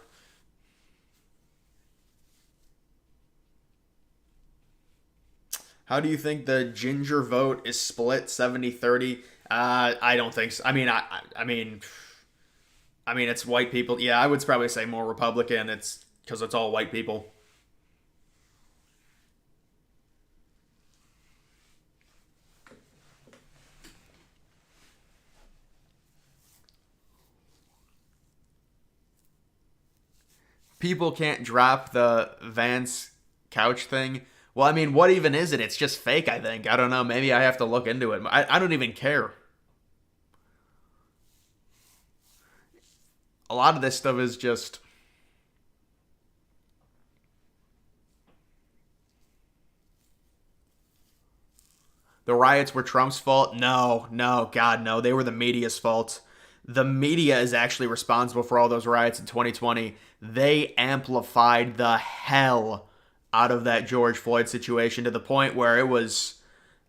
How do you think the ginger vote is split 70-30? I don't think so. I mean, it's white people. Yeah, I would probably say more Republican. It's because it's all white people. People can't drop the Vance couch thing. Well, I mean, what even is it? It's just fake, I think. I don't know. Maybe I have to look into it. I don't even care. A lot of this stuff is just. The riots were Trump's fault? No, no, God, no. They were the media's fault. The media is actually responsible for all those riots in 2020. They amplified the hell out of that George Floyd situation to the point where it was.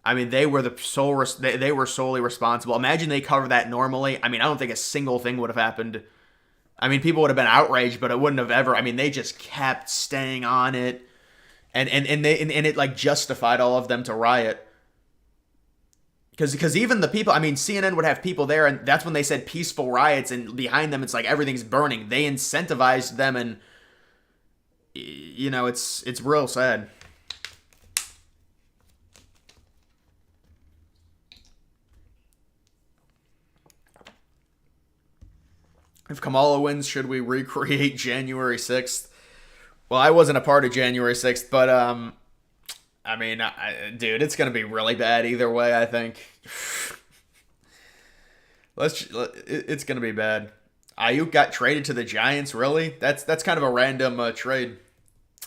I mean, they were the sole. They were solely responsible. Imagine they covered that normally. I mean, I don't think a single thing would have happened. I mean, people would have been outraged, but it wouldn't have ever. I mean, they just kept staying on it, and it like justified all of them to riot. Because even the people, I mean, CNN would have people there, and that's when they said peaceful riots, and behind them it's like everything's burning. They incentivized them, and it's real sad. If Kamala wins, should we recreate January 6th? Well, I wasn't a part of January 6th, but I mean, dude, it's gonna be really bad either way. I think. It's gonna be bad. Ayuk got traded to the Giants. Really? That's kind of a random trade.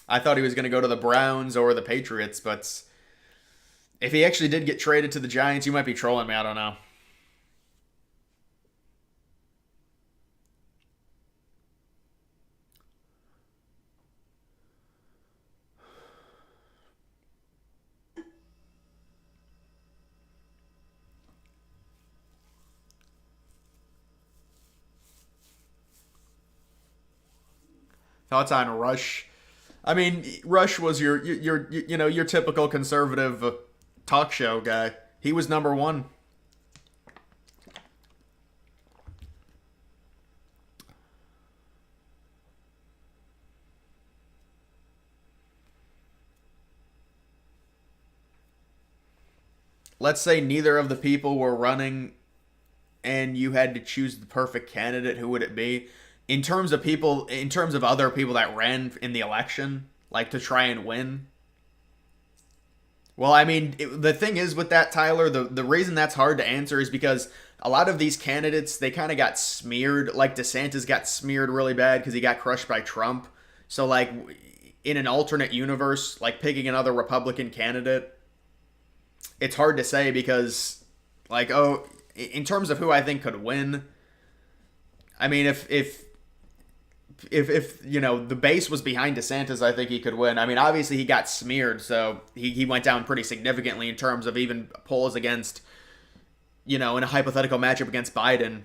I thought he was gonna go to the Browns or the Patriots, but if he actually did get traded to the Giants, you might be trolling me. I don't know. Thoughts on Rush? I mean, Rush was your typical conservative talk show guy. He was number one. Let's say neither of the people were running and you had to choose the perfect candidate, who would it be? In terms of other people that ran in the election, like to try and win. Well, I mean, the thing is with that, Tyler, the reason that's hard to answer is because a lot of these candidates, they kind of got smeared. Like DeSantis got smeared really bad because he got crushed by Trump. So, like, in an alternate universe, like picking another Republican candidate, it's hard to say because, like, in terms of who I think could win, I mean, if the base was behind DeSantis, I think he could win. I mean, obviously he got smeared, so he went down pretty significantly in terms of even polls against, in a hypothetical matchup against Biden.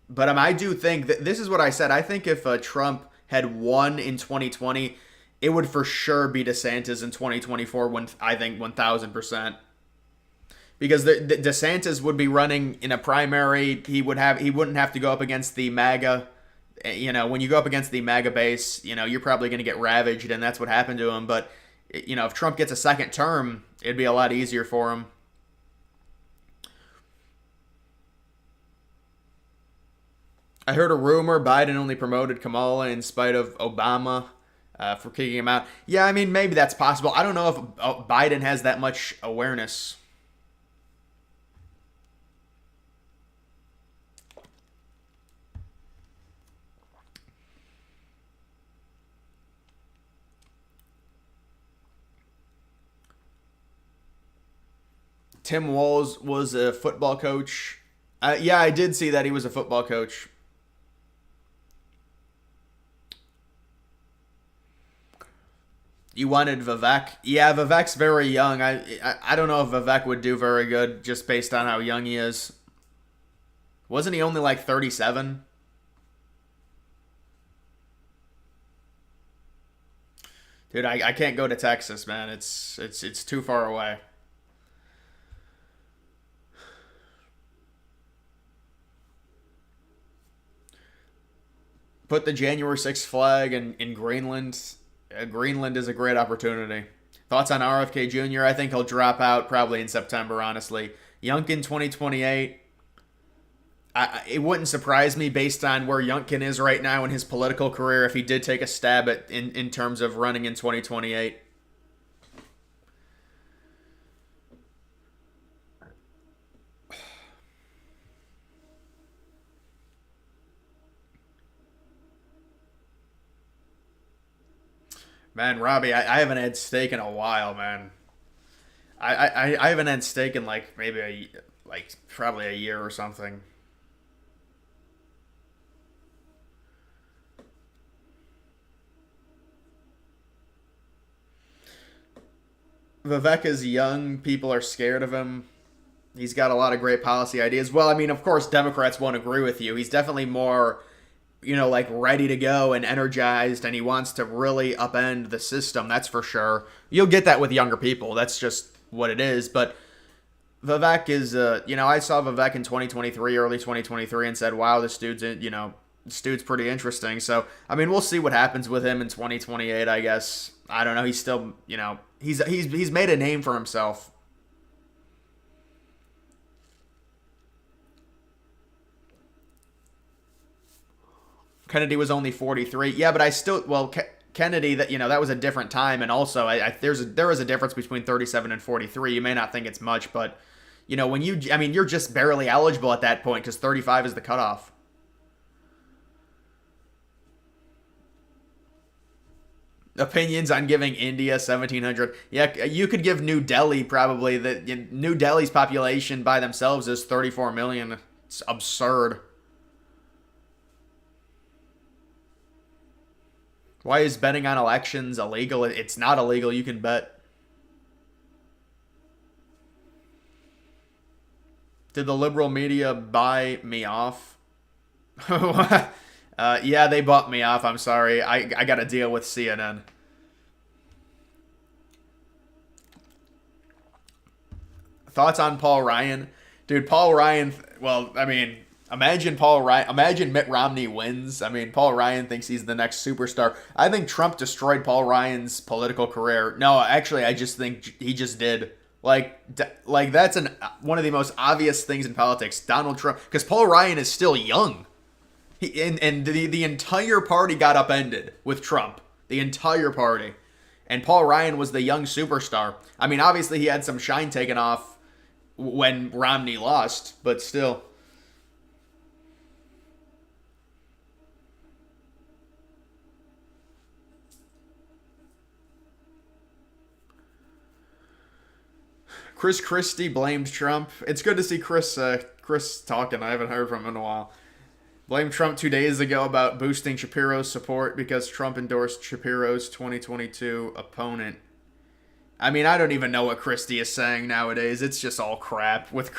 But I do think that this is what I said. I think if Trump had won in 2020, it would for sure be DeSantis in 2024. When I think 1,000%. Because the DeSantis would be running in a primary. He wouldn't have to go up against the MAGA. When you go up against the MAGA base, you're probably going to get ravaged, and that's what happened to him. But, if Trump gets a second term, it'd be a lot easier for him. I heard a rumor Biden only promoted Kamala in spite of Obama for kicking him out. Yeah, I mean, maybe that's possible. I don't know if Biden has that much awareness. Tim Walz was a football coach. Yeah, I did see that he was a football coach. You wanted Vivek? Yeah, Vivek's very young. I don't know if Vivek would do very good just based on how young he is. Wasn't he only like 37? Dude, I can't go to Texas, man. It's too far away. Put the January 6th flag in Greenland. Greenland is a great opportunity. Thoughts on RFK Jr.? I think he'll drop out probably in September, honestly. Youngkin 2028. It wouldn't surprise me based on where Youngkin is right now in his political career if he did take a stab at in terms of running in 2028. Man, Robbie, I haven't had steak in a while, man. I haven't had steak in like maybe like probably a year or something. Vivek is young. People are scared of him. He's got a lot of great policy ideas. Well, I mean, of course, Democrats won't agree with you. He's definitely more, like ready to go and energized, and he wants to really upend the system. That's for sure. You'll get that with younger people. That's just what it is. But Vivek is, I saw Vivek in 2023, early 2023, and said, wow, this dude's pretty interesting. So, I mean, we'll see what happens with him in 2028, I guess. I don't know. He's still, he's made a name for himself. Kennedy was only 43. Yeah, but I still, Kennedy, that was a different time, and also there is a difference between 37 and 43. You may not think it's much, but you're just barely eligible at that point because 35 is the cutoff. Opinions on giving India 1,700. Yeah, you could give New Delhi probably. New Delhi's population by themselves is 34 million. It's absurd. Why is betting on elections illegal? It's not illegal. You can bet. Did the liberal media buy me off? Yeah, they bought me off. I'm sorry. I got to deal with CNN. Thoughts on Paul Ryan? Dude, Paul Ryan, well, I mean, imagine Mitt Romney wins. I mean, Paul Ryan thinks he's the next superstar. I think Trump destroyed Paul Ryan's political career. No, actually, I just think he just did. Like that's one of the most obvious things in politics. Donald Trump, because Paul Ryan is still young. The entire party got upended with Trump. The entire party. And Paul Ryan was the young superstar. I mean, obviously he had some shine taken off when Romney lost, but still. Chris Christie blamed Trump. It's good to see Chris talking. I haven't heard from him in a while. Blamed Trump 2 days ago about boosting Shapiro's support because Trump endorsed Shapiro's 2022 opponent. I mean, I don't even know what Christie is saying nowadays. It's just all crap with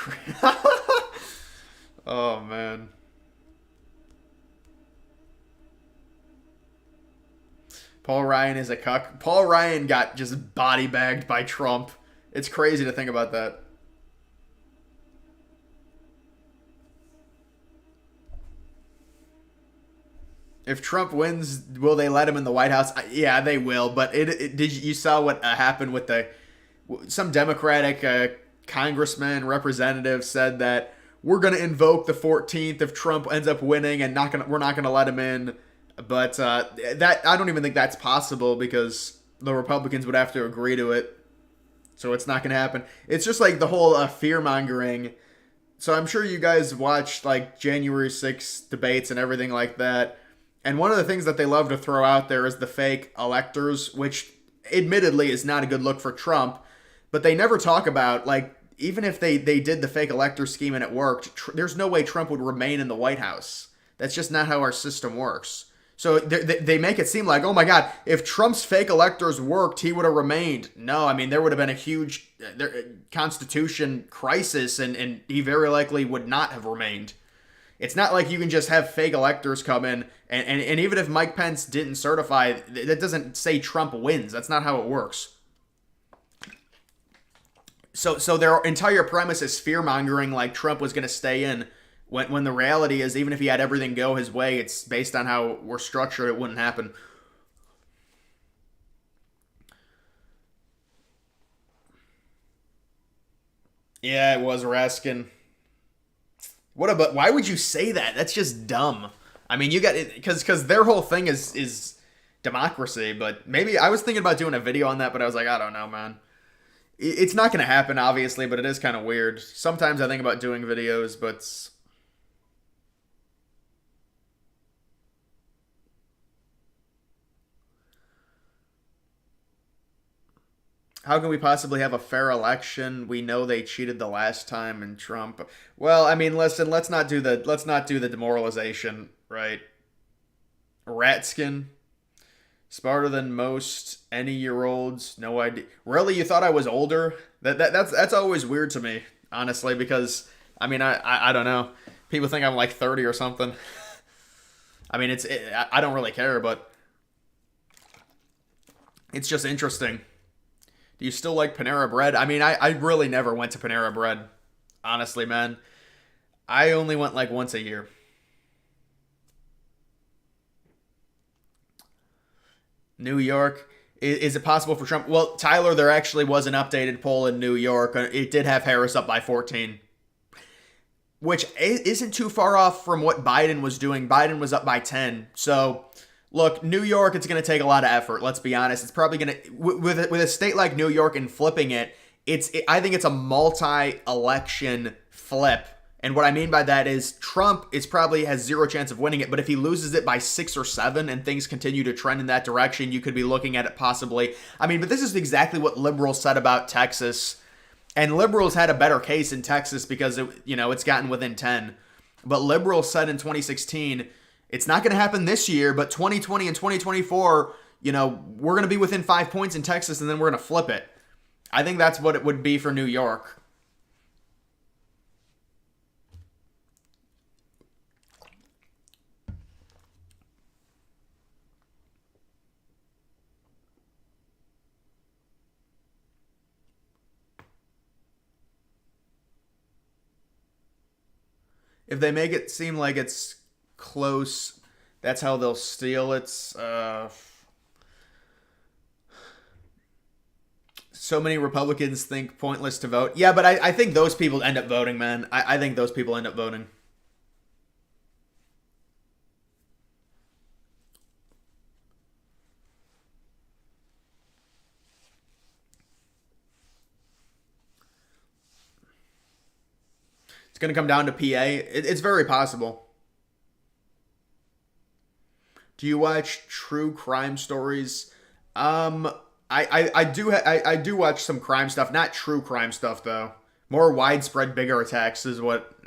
Oh, man. Paul Ryan is a cuck. Paul Ryan got just body bagged by Trump. It's crazy to think about that. If Trump wins, will they let him in the White House? Yeah, they will. But you saw what happened with some Democratic congressman representative said that we're going to invoke the 14th if Trump ends up winning, and we're not going to let him in. But that I don't even think that's possible because the Republicans would have to agree to it. So it's not going to happen. It's just like the whole fear mongering. So I'm sure you guys watched like January 6th debates and everything like that. And one of the things that they love to throw out there is the fake electors, which admittedly is not a good look for Trump. But they never talk about, like, even if they did the fake elector scheme and it worked, there's no way Trump would remain in the White House. That's just not how our system works. So they make it seem like, oh my God, if Trump's fake electors worked, he would have remained. No, I mean, there would have been a huge constitution crisis, and he very likely would not have remained. It's not like you can just have fake electors come in, and even if Mike Pence didn't certify, that doesn't say Trump wins. That's not how it works. So their entire premise is fear-mongering, like Trump was going to stay in, when the reality is, even if he had everything go his way, it's based on how we're structured, it wouldn't happen. Yeah, it was Raskin. What about? Why would you say that? That's just dumb. I mean, you got it because their whole thing is democracy. But maybe I was thinking about doing a video on that, but I was like, I don't know, man. It's not going to happen, obviously, but it is kind of weird. Sometimes I think about doing videos, but how can we possibly have a fair election? We know they cheated the last time in Trump. Well, I mean, listen, let's not do the demoralization, right? Ratskin, smarter than most any-year-olds. No idea. Really, you thought I was older? That's always weird to me, honestly, because I mean, I don't know. People think I'm like 30 or something. I mean, I don't really care, but it's just interesting. Do you still like Panera Bread? I mean, I really never went to Panera Bread. Honestly, man. I only went like once a year. New York. Is it possible for Trump? Well, Tyler, there actually was an updated poll in New York. It did have Harris up by 14, which isn't too far off from what Biden was doing. Biden was up by 10. So, look, New York, it's going to take a lot of effort. Let's be honest. It's probably going to, with a state like New York and flipping it, I think it's a multi-election flip. And what I mean by that is Trump probably has zero chance of winning it, but if he loses it by 6 or 7 and things continue to trend in that direction, you could be looking at it possibly. I mean, but this is exactly what liberals said about Texas. And liberals had a better case in Texas because it's gotten within 10. But liberals said in 2016, it's not going to happen this year, but 2020 and 2024, we're going to be within 5 points in Texas and then we're going to flip it. I think that's what it would be for New York. If they make it seem like it's close, that's how they'll steal it. So many Republicans think pointless to vote. Yeah, but I think those people end up voting, man. I think those people end up voting. It's going to come down to PA. It's very possible. Do you watch true crime stories? I do watch some crime stuff, not true crime stuff though. More widespread, bigger attacks is what.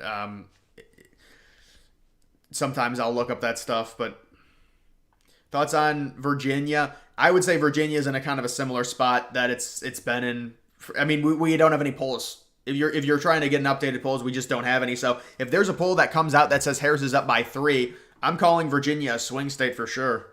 Sometimes I'll look up that stuff, but thoughts on Virginia? I would say Virginia is in a kind of a similar spot that it's been in. I mean, we don't have any polls. If you're trying to get an updated polls, we just don't have any. So if there's a poll that comes out that says Harris is up by 3, I'm calling Virginia a swing state for sure.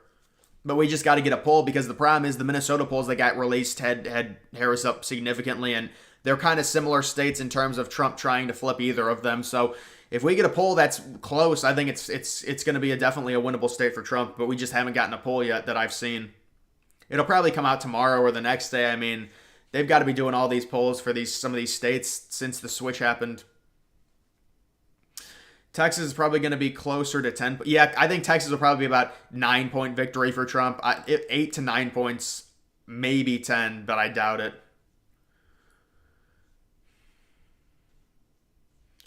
But we just got to get a poll because the problem is the Minnesota polls that got released had Harris up significantly, and they're kind of similar states in terms of Trump trying to flip either of them. So if we get a poll that's close, I think it's going to be definitely a winnable state for Trump. But we just haven't gotten a poll yet that I've seen. It'll probably come out tomorrow or the next day. I mean, they've got to be doing all these polls for some of these states since the switch happened. Texas is probably going to be closer to 10. Yeah, I think Texas will probably be about 9-point victory for Trump. 8 to 9 points, maybe 10, but I doubt it.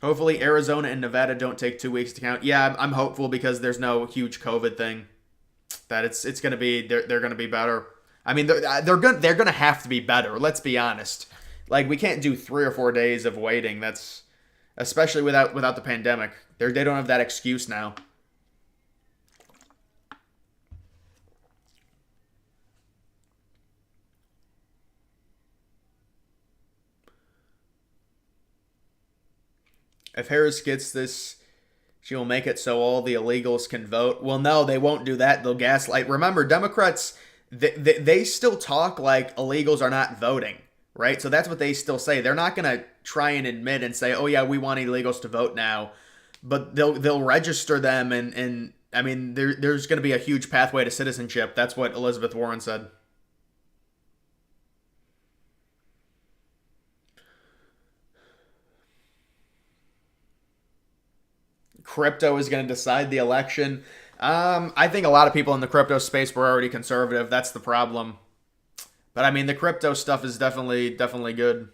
Hopefully Arizona and Nevada don't take 2 weeks to count. Yeah, I'm hopeful because there's no huge COVID thing. That it's going to be they're going to be better. I mean they're going to have to be better. Let's be honest. Like we can't do 3 or 4 days of waiting. That's especially without the pandemic. They don't have that excuse now. if Harris gets this, she will make it so all the illegals can vote. Well, no, they won't do that. They'll gaslight. Remember, Democrats, they still talk like illegals are not voting, right? So that's what they still say. They're not going to try and admit and say, oh, yeah, we want illegals to vote now. But they'll register them, and I mean, there's going to be a huge pathway to citizenship. That's what Elizabeth Warren said. Crypto is going to decide the election. I think a lot of people in the crypto space were already conservative. That's the problem. But I mean, the crypto stuff is definitely good.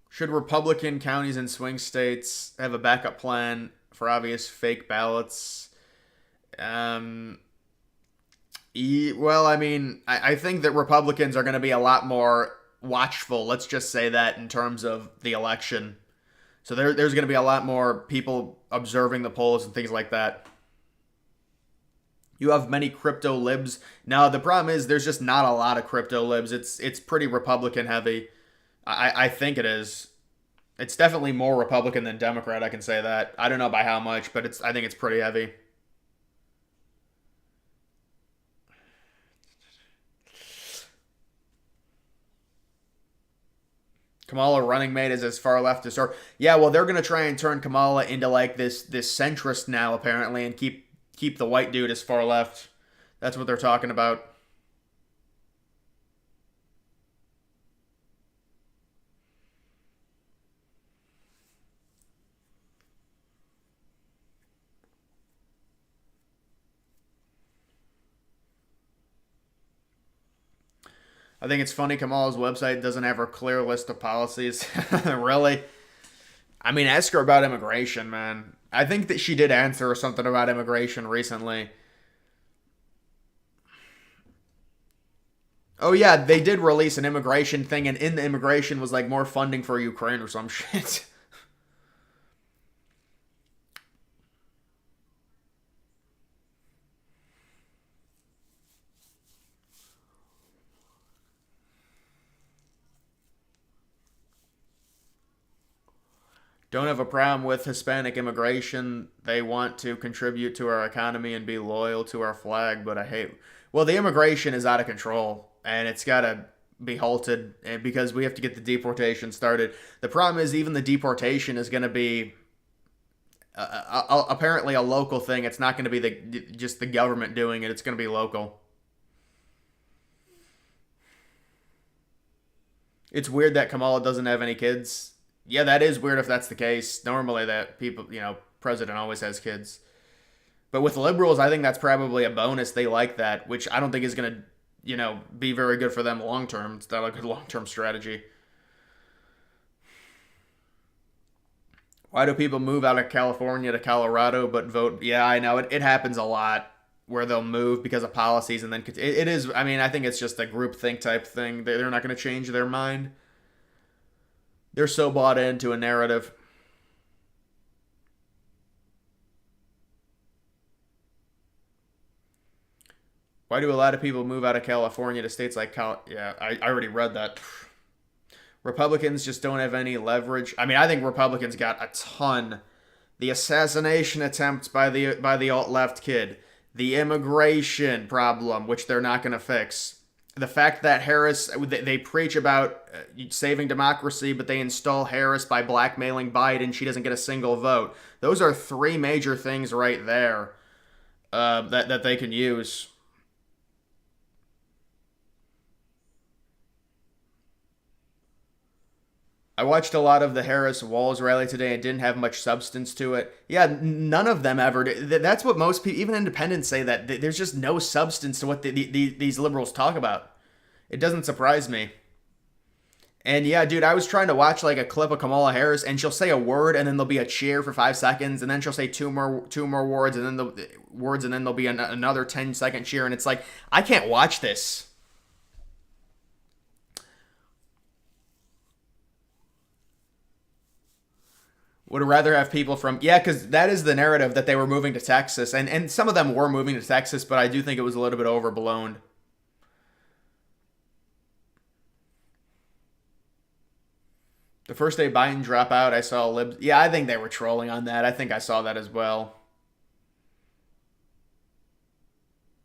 Should Republican counties and swing states have a backup plan for obvious fake ballots? Um, well, I mean, I think that Republicans are going to be a lot more watchful, let's just say that, in terms of the election. So there's going to be a lot more people observing the polls and things like that. You have many crypto libs. Now, the problem is there's just not a lot of crypto libs. It's pretty Republican heavy. I think it is. It's definitely more Republican than Democrat, I can say that. I don't know by how much, but I think it's pretty heavy. Kamala running mate is as far left as her. Yeah, well, they're gonna try and turn Kamala into like this centrist now, apparently, and keep the white dude as far left. That's what they're talking about. I think it's funny Kamala's website doesn't have her clear list of policies. Really? I mean, ask her about immigration, man. I think that she did answer something about immigration recently. Oh yeah, they did release an immigration thing, and in the immigration was like more funding for Ukraine or some shit. Don't have a problem with Hispanic immigration. They want to contribute to our economy and be loyal to our flag, but I hate. Well, the immigration is out of control, and it's got to be halted because we have to get the deportation started. The problem is, even the deportation is going to be apparently a local thing. It's not going to be just the government doing it. It's going to be local. It's weird that Kamala doesn't have any kids. Yeah, that is weird if that's the case. Normally, that people, president always has kids. But with liberals, I think that's probably a bonus. They like that, which I don't think is going to, be very good for them long term. It's not a good long term strategy. Why do people move out of California to Colorado but vote? Yeah, I know. It happens a lot where they'll move because of policies and then it is, I mean, I think it's just a group think type thing. They're not going to change their mind. They're so bought into a narrative. Why do a lot of people move out of California to states like Yeah, I already read that. Republicans just don't have any leverage. I mean, I think Republicans got a ton. The assassination attempts by the alt left kid, the immigration problem, which they're not going to fix. The fact that Harris, they preach about saving democracy, but they install Harris by blackmailing Biden. She doesn't get a single vote. Those are three major things right there that they can use. I watched a lot of the Harris Walz rally today and didn't have much substance to it. Yeah, none of them ever did. That's what most people, even independents, say, that there's just no substance to what these liberals talk about. It doesn't surprise me. And yeah, dude, I was trying to watch like a clip of Kamala Harris, and she'll say a word, and then there'll be a cheer for 5 seconds, and then she'll say two more words, and then there'll be another 10-second cheer, and it's like, I can't watch this. Would rather have people from, yeah, because that is the narrative that they were moving to Texas, and some of them were moving to Texas, but I do think it was a little bit overblown. The first day Biden drop out, I saw libs. Yeah, I think they were trolling on that. I think I saw that as well.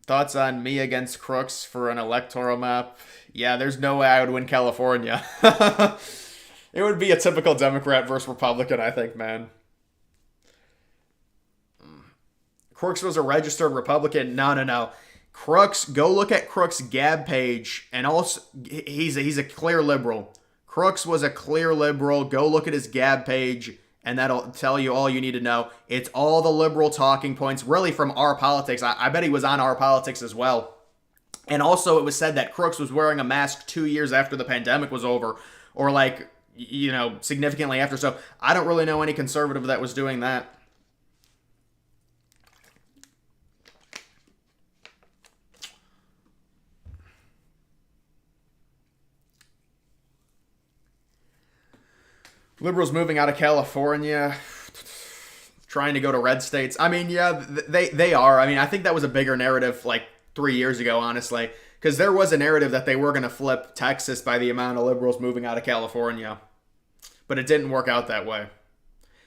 Thoughts on me against Crooks for an electoral map? Yeah, there's no way I would win California. It would be a typical Democrat versus Republican, I think, man. Crooks was a registered Republican. No, no, no. Crooks, go look at Crooks' Gab page, and also he's a clear liberal. Crooks was a clear liberal. Go look at his Gab page, and that'll tell you all you need to know. It's all the liberal talking points, really from Our Politics. I bet he was on Our Politics as well. And also, it was said that Crooks was wearing a mask 2 years after the pandemic was over, or like, you know, significantly after. So I don't really know any conservative that was doing that. Liberals moving out of California, trying to go to red states. I mean, yeah, they are. I mean, I think that was a bigger narrative like 3 years ago, honestly, because there was a narrative that they were going to flip Texas by the amount of liberals moving out of California, but it didn't work out that way.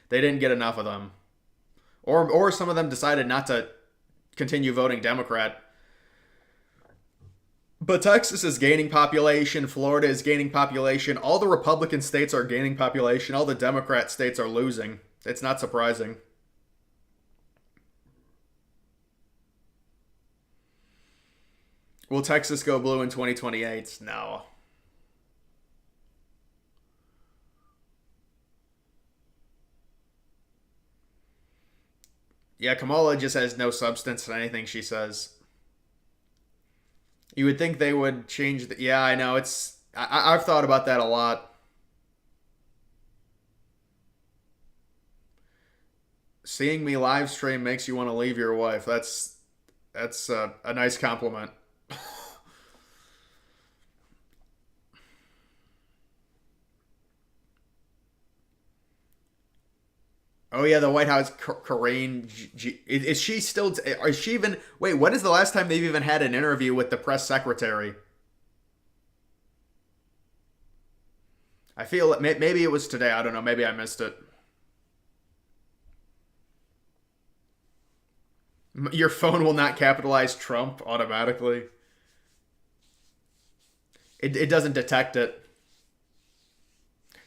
They didn't get enough of them, or some of them decided not to continue voting Democrat. But Texas is gaining population. Florida is gaining population. All the Republican states are gaining population. All the Democrat states are losing. It's not surprising. Will Texas go blue in 2028? No. Yeah, Kamala just has no substance in anything she says. You would think they would change the. Yeah, I know. I've thought about that a lot. Seeing me live stream makes you want to leave your wife. That's a nice compliment. Oh yeah, the White House, Corinne. Is she still? Is she even? Wait, when is the last time they've even had an interview with the press secretary? I feel maybe it was today. I don't know. Maybe I missed it. Your phone will not capitalize Trump automatically. It doesn't detect it.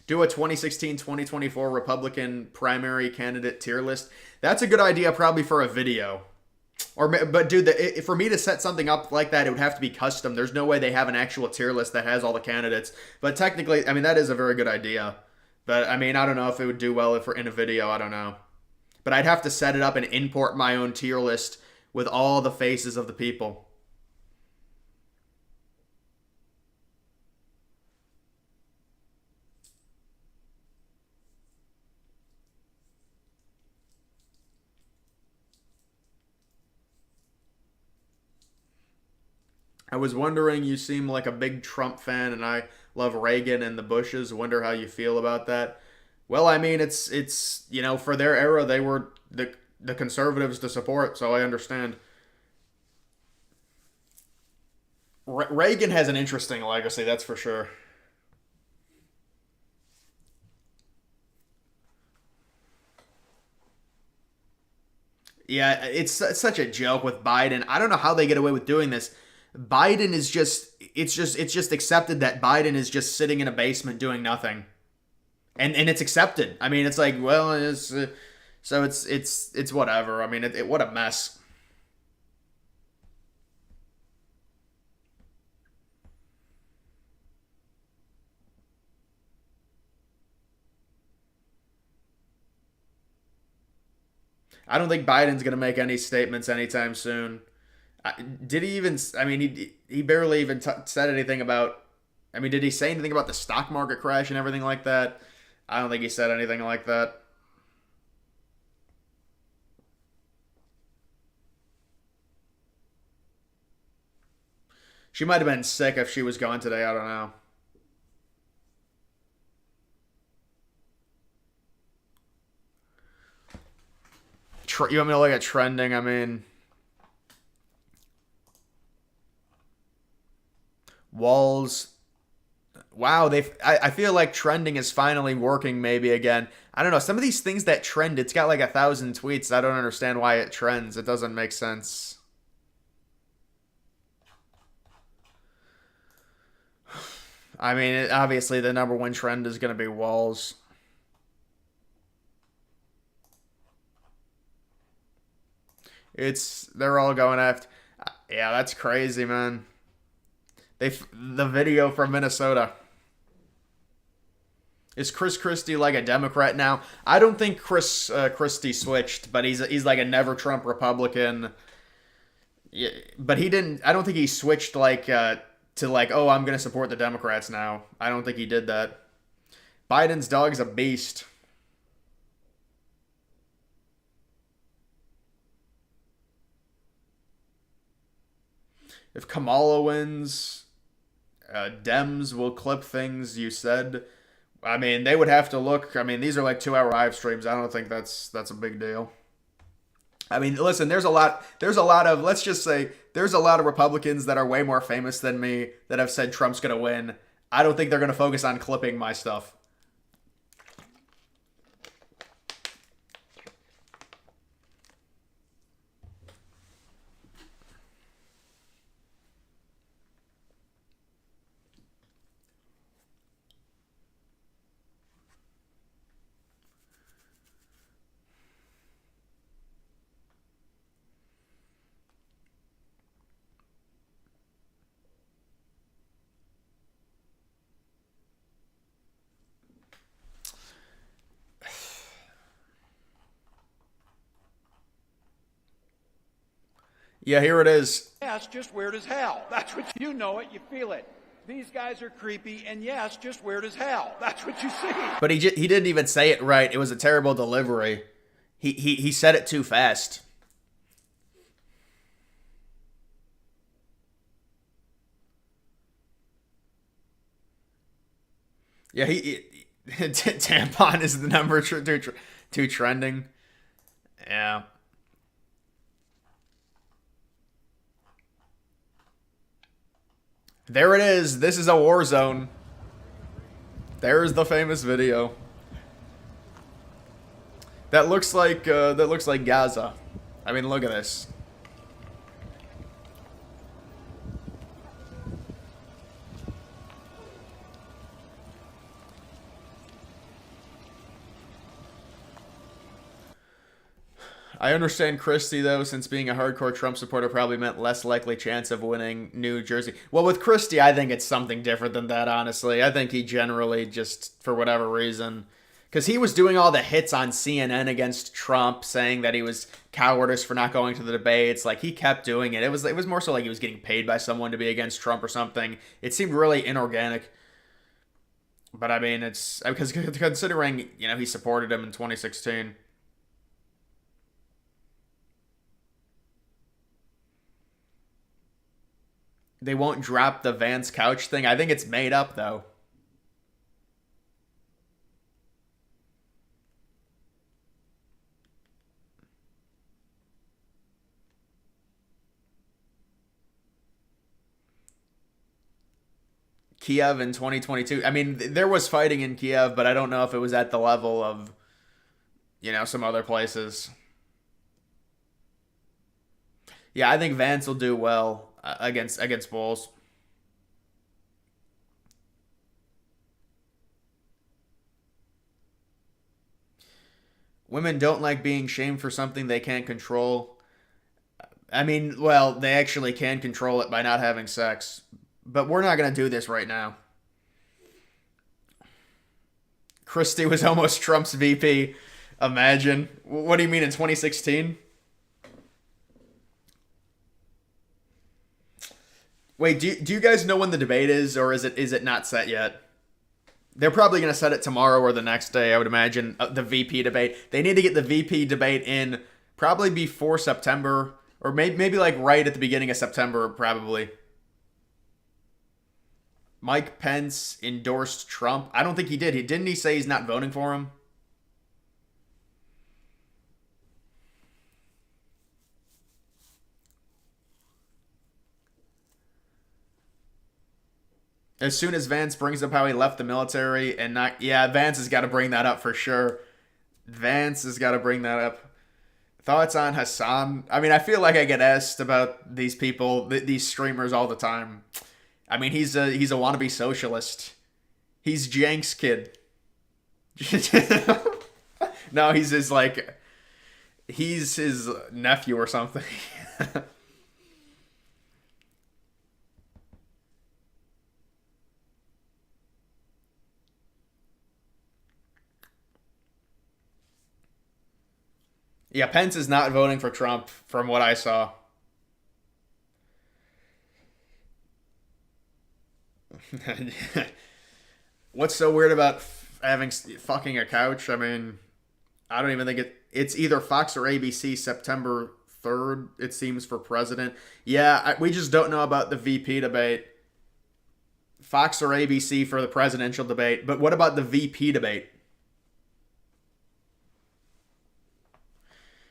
Do a 2016-2024 Republican primary candidate tier list. That's a good idea probably for a video. But dude, for me to set something up like that, it would have to be custom. There's no way they have an actual tier list that has all the candidates. But technically, I mean, that is a very good idea. But I mean, I don't know if it would do well if we're in a video. I don't know. But I'd have to set it up and import my own tier list with all the faces of the people. I was wondering, you seem like a big Trump fan, and I love Reagan and the Bushes. Wonder how you feel about that. Well, I mean, it's you know, for their era, they were the conservatives to support, so I understand. Reagan has an interesting legacy, that's for sure. Yeah, it's such a joke with Biden. I don't know how they get away with doing this. Biden is just accepted that Biden is just sitting in a basement doing nothing, and it's accepted. I mean, it's like, well, so it's whatever. I mean, what a mess. I don't think Biden's gonna make any statements anytime soon. Did he even? I mean, he barely even said anything about. I mean, did he say anything about the stock market crash and everything like that? I don't think he said anything like that. She might have been sick if she was gone today. I don't know. You want me to look at trending? I mean, Walz. Wow, I feel like trending is finally working maybe again. I don't know. Some of these things that trend, it's got like 1,000 tweets. I don't understand why it trends. It doesn't make sense. I mean, obviously the number one trend is going to be Walz. They're all going after. Yeah, that's crazy, man. The video from Minnesota. Is Chris Christie like a Democrat now? I don't think Chris Christie switched, but he's like a never Trump Republican. Yeah, but he didn't. I don't think he switched like to like, oh, I'm gonna support the Democrats now. I don't think he did that. Biden's dog's a beast. If Kamala wins, Dems will clip things you said. I mean, they would have to look. I mean, these are like 2-hour live streams. I don't think that's a big deal. I mean, listen, there's a lot of, let's just say, there's a lot of Republicans that are way more famous than me that have said Trump's going to win. I don't think they're going to focus on clipping my stuff. Yeah, here it is. Yes, just weird as hell. That's what you know it, you feel it. These guys are creepy, and yes, just weird as hell. That's what you see. But he didn't even say it right. It was a terrible delivery. He said it too fast. Yeah, tampon is the number two trending. Yeah. There it is. This is a war zone. There's the famous video. That looks like Gaza. I mean, look at this. I understand Christie, though, since being a hardcore Trump supporter probably meant less likely chance of winning New Jersey. Well, with Christie, I think it's something different than that, honestly. I think he generally just, for whatever reason, because he was doing all the hits on CNN against Trump, saying that he was cowardice for not going to the debates. Like, he kept doing it. It was more so like he was getting paid by someone to be against Trump or something. It seemed really inorganic. But, I mean, it's, because considering, he supported him in 2016. They won't drop the Vance couch thing. I think it's made up, though. Kiev in 2022. I mean, there was fighting in Kiev, but I don't know if it was at the level of, some other places. Yeah, I think Vance will do well against Bulls. Women don't like being shamed for something they can't control. I mean, well, they actually can control it by not having sex. But we're not going to do this right now. Christie was almost Trump's VP. Imagine. What do you mean in 2016? Wait, do you guys know when the debate is, or is it not set yet? They're probably going to set it tomorrow or the next day, I would imagine, the VP debate. They need to get the VP debate in probably before September, or maybe like right at the beginning of September, probably. Mike Pence endorsed Trump. I don't think he did. Didn't he say he's not voting for him? As soon as Vance brings up how he left the military and not, yeah, Vance has got to bring that up for sure. Vance has got to bring that up. Thoughts on Hassan? I mean, I feel like I get asked about these people, these streamers all the time. I mean, he's a wannabe socialist. He's Jank's kid. No, he's his nephew or something. Yeah, Pence is not voting for Trump from what I saw. What's so weird about having fucking a couch? I mean, I don't even think it's either Fox or ABC September 3rd, it seems, for president. Yeah, we just don't know about the VP debate. Fox or ABC for the presidential debate. But what about the VP debate?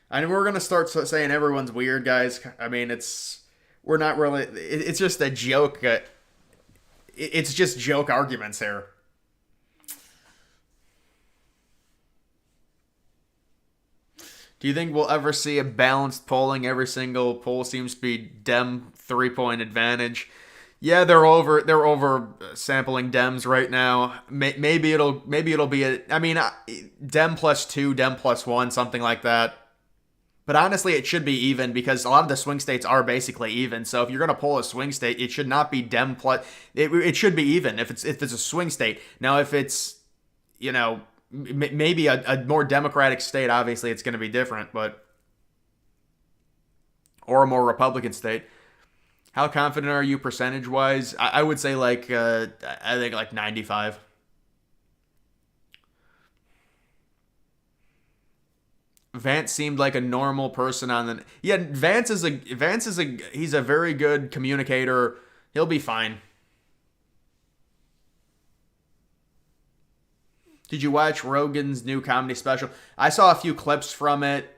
I mean, we're going to start saying everyone's weird, guys. I mean, we're not really, it's just a joke. It's just joke arguments here. Do you think we'll ever see a balanced polling? Every single poll seems to be Dem 3-point advantage. Yeah, they're over sampling Dems right now. Maybe it'll be Dem plus 2, Dem plus 1, something like that. But honestly, it should be even because a lot of the swing states are basically even. So if you're going to pull a swing state, it should not be Dem plus. It should be even if it's a swing state. Now, if it's maybe a more Democratic state, obviously it's going to be different, or a more Republican state. How confident are you percentage wise? I would say I think like 95. Vance seemed like a normal person on the. Yeah, Vance is he's a very good communicator. He'll be fine. Did you watch Rogan's new comedy special? I saw a few clips from it.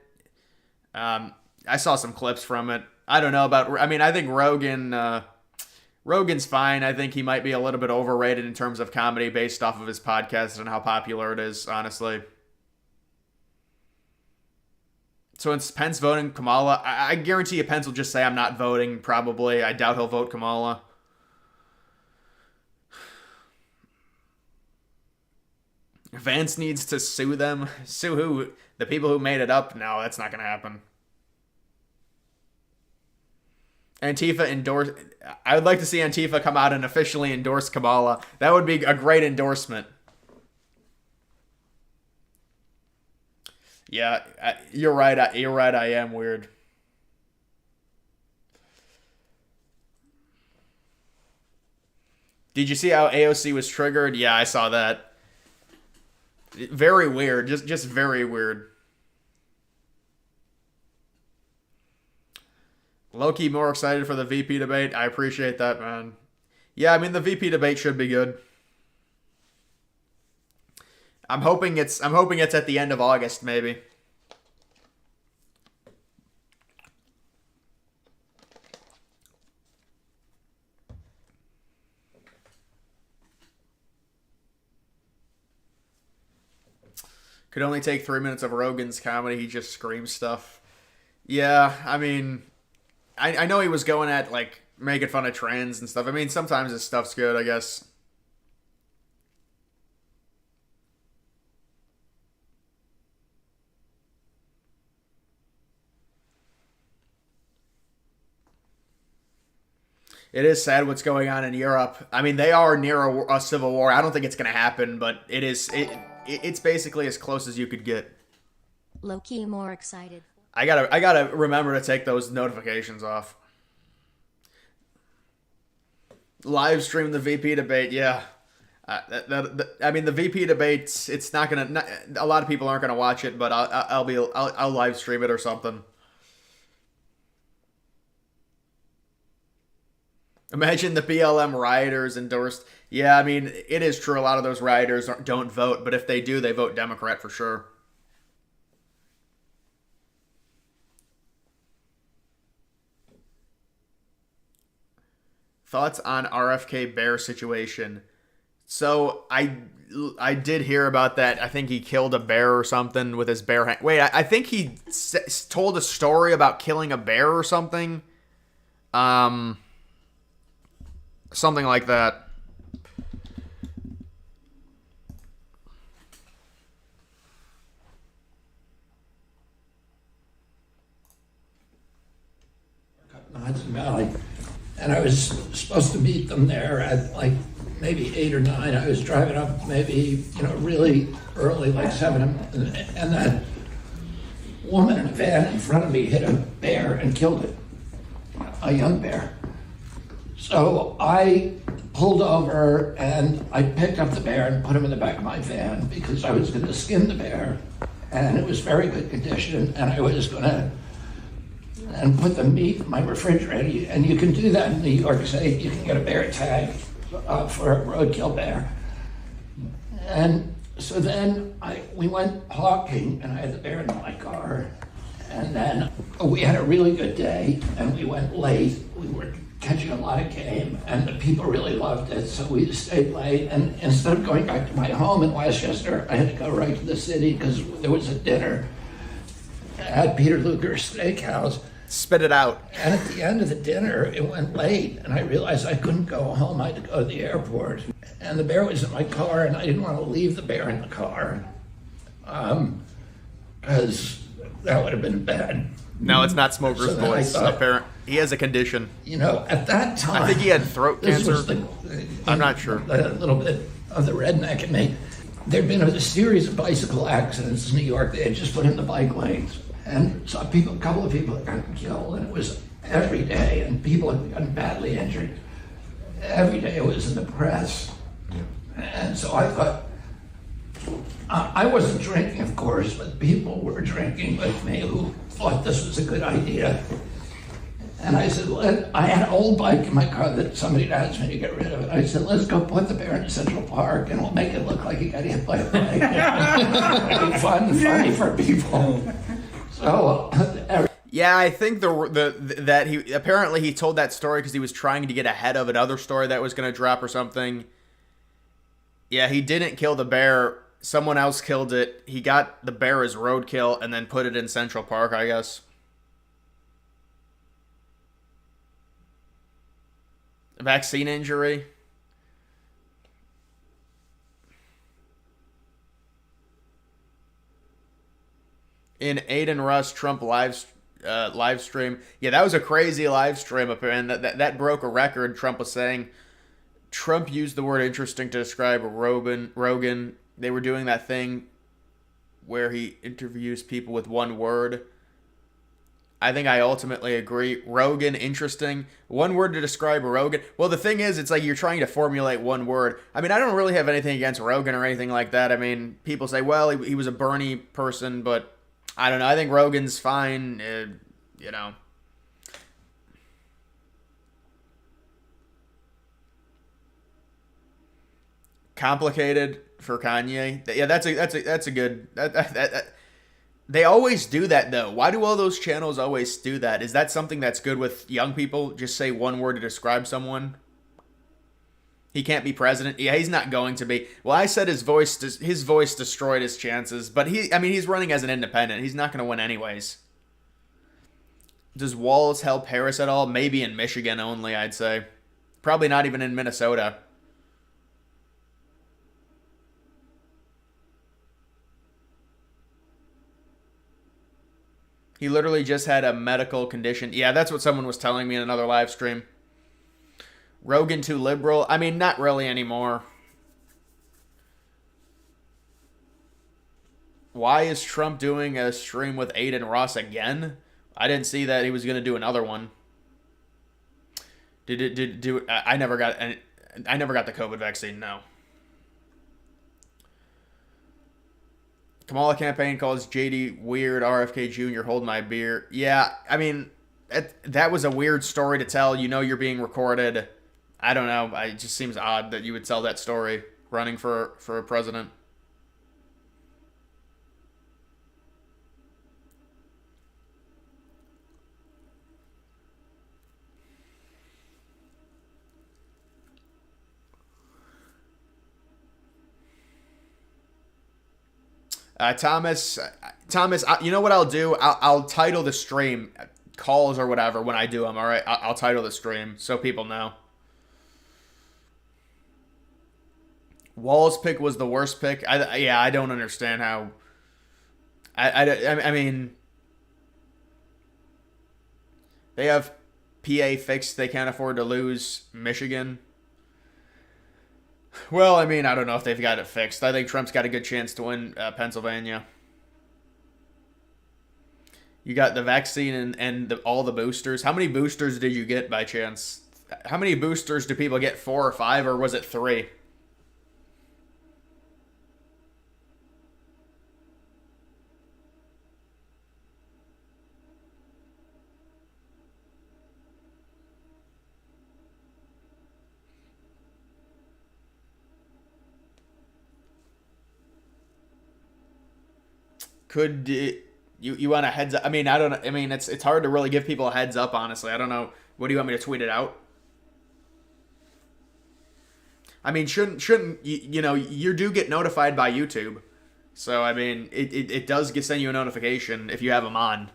I saw some clips from it. I don't know about. I mean, I think Rogan's fine. I think he might be a little bit overrated in terms of comedy based off of his podcast and how popular it is, honestly. So it's Pence voting Kamala. I guarantee you Pence will just say, I'm not voting, probably. I doubt he'll vote Kamala. Vance needs to sue them. Sue who? The people who made it up? No, that's not going to happen. Antifa endorse. I would like to see Antifa come out and officially endorse Kamala. That would be a great endorsement. Yeah, you're right. You're right. I am weird. Did you see how AOC was triggered? Yeah, I saw that. Very weird. Just very weird. Low-key more excited for the VP debate. I appreciate that, man. Yeah, I mean the VP debate should be good. I'm hoping it's at the end of August, maybe. Could only take 3 minutes of Rogan's comedy. He just screams stuff. Yeah, I mean, I know he was going at like making fun of trans and stuff. I mean, sometimes his stuff's good, I guess. It is sad what's going on in Europe. I mean, they are near a civil war. I don't think it's going to happen, but it's basically as close as you could get. Low-key more excited. I gotta remember to take those notifications off. Live stream the VP debate, yeah. I mean, the VP debates. It's not gonna. A lot of people aren't gonna watch it, but I'll live stream it or something. Imagine the BLM rioters endorsed. Yeah, I mean, it is true. A lot of those rioters don't vote, but if they do, they vote Democrat for sure. Thoughts on RFK bear situation. So I did hear about that. I think he killed a bear or something with his bare hand. Wait, I think he told a story about killing a bear or something. Something like that. Hudson Valley, and I was supposed to meet them there at like maybe 8 or 9. I was driving up maybe, really early, like 7, and that woman in a van in front of me hit a bear and killed it, a young bear. So I pulled over and I picked up the bear and put him in the back of my van because I was going to skin the bear, and it was very good condition, and I was going to put the meat in my refrigerator. And you can do that in New York State. You can get a bear tag for a roadkill bear. And so then we went hawking, and I had the bear in my car. And then we had a really good day, and we went late. We were catching a lot of game, and the people really loved it, so we stayed late. And instead of going back to my home in Westchester, I had to go right to the city because there was a dinner at Peter Luger's Steakhouse. Spit it out. And at the end of the dinner, it went late, and I realized I couldn't go home. I had to go to the airport. And the bear was in my car, and I didn't want to leave the bear in the car because that would have been bad. No, it's not Smoker's So then I voice. thought, He has a condition. At that time, I think he had throat this cancer. was I'm not sure. A little bit of the redneck in me. There'd been a series of bicycle accidents in New York. They had just put in the bike lanes. And so a couple of people had gotten killed, and it was every day, and people had gotten badly injured. Every day it was in the press. And so I thought, I wasn't drinking, of course, but people were drinking with me who thought this was a good idea. And I said, I had an old bike in my car that somebody had asked me to get rid of it. I said, let's go put the bear in Central Park, and we'll make it look like he got hit by a bike. It'll be fun and funny for people. So, yeah, I think that he apparently told that story because he was trying to get ahead of another story that was going to drop or something. Yeah, he didn't kill the bear. Someone else killed it. He got the bear as roadkill and then put it in Central Park, I guess. Vaccine injury. In Aiden Russ Trump live stream. Yeah, that was a crazy live stream, and that broke a record. Trump was saying Trump used the word interesting to describe Rogan. They were doing that thing where he interviews people with one word. I think I ultimately agree. Rogan, interesting. One word to describe Rogan. Well, the thing is, it's like you're trying to formulate one word. I mean, I don't really have anything against Rogan or anything like that. I mean, people say, well, he was a Bernie person, but I don't know. I think Rogan's fine, Complicated for Kanye. Yeah, that's a good. They always do that though. Why do all those channels always do that? Is that something that's good with young people? Just say one word to describe someone. He can't be president. Yeah, he's not going to be. Well, I said his voice destroyed his chances, but he's running as an independent. He's not going to win anyways. Does Walz help Harris at all? Maybe in Michigan only, I'd say. Probably not even in Minnesota. He literally just had a medical condition. Yeah, that's what someone was telling me in another live stream. Rogan too liberal? I mean, not really anymore. Why is Trump doing a stream with Aiden Ross again? I didn't see that he was going to do another one. I never got the COVID vaccine, no. Kamala campaign calls JD weird, RFK Jr. hold my beer. Yeah, I mean, that was a weird story to tell. You know you're being recorded. I don't know. It just seems odd that you would tell that story running for a president. Thomas, you know what I'll do? I'll title the stream calls or whatever when I do them. All right, I'll title the stream so people know. Walz pick was the worst pick. I don't understand how. I mean, they have PA fixed. They can't afford to lose Michigan. Well, I mean, I don't know if they've got it fixed. I think Trump's got a good chance to win Pennsylvania. You got the vaccine and all the boosters. How many boosters did you get by chance? How many boosters do people get? 4 or 5, or was it 3? Could you want a heads up? I mean, I don't know. I mean, it's hard to really give people a heads up, honestly. I don't know. What do you want me to tweet it out? I mean, shouldn't you know, you do get notified by YouTube. So, I mean, it does send you a notification if you have them on.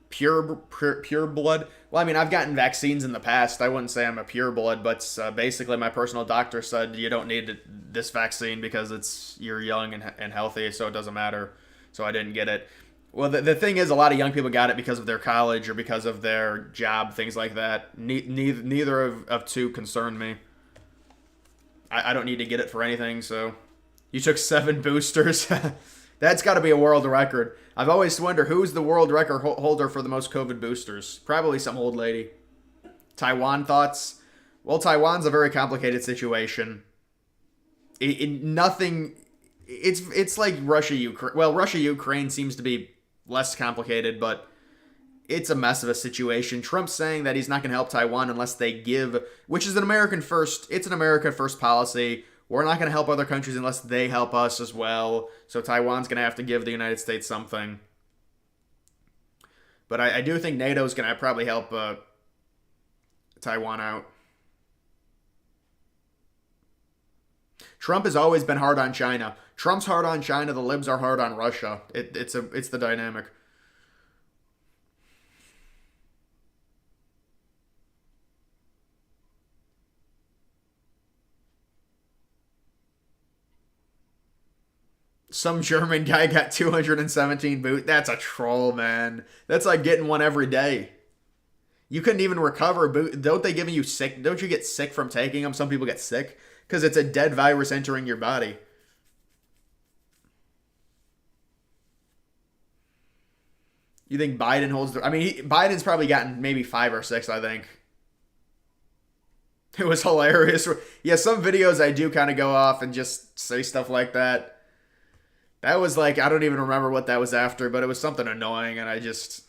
Pure blood. Well, I mean, I've gotten vaccines in the past. I wouldn't say I'm a pure blood, but basically my personal doctor said you don't need this vaccine because you're young and healthy, so it doesn't matter. So I didn't get it. Well, the thing is, a lot of young people got it because of their college or because of their job, things like that. Neither of two concern me. I don't need to get it for anything, so. You took 7 boosters. That's got to be a world record. I've always wondered who's the world record holder for the most COVID boosters. Probably some old lady. Taiwan thoughts? Well, Taiwan's a very complicated situation. It's like Russia-Ukraine. Well, Russia-Ukraine seems to be less complicated, but it's a mess of a situation. Trump's saying that he's not going to help Taiwan unless they give, which is an American first. It's an America first policy. We're not going to help other countries unless they help us as well. So Taiwan's going to have to give the United States something. But I do think NATO's going to probably help Taiwan out. Trump has always been hard on China. Trump's hard on China. The libs are hard on Russia. It's the dynamic. Some German guy got 217 boot. That's a troll, man. That's like getting one every day. You couldn't even recover boot. Don't they give you sick? Don't you get sick from taking them? Some people get sick because it's a dead virus entering your body. You think Biden holds the... I mean, Biden's probably gotten maybe 5 or 6, I think. It was hilarious. Yeah, some videos I do kind of go off and just say stuff like that. That was like, I don't even remember what that was after, but it was something annoying, and I just...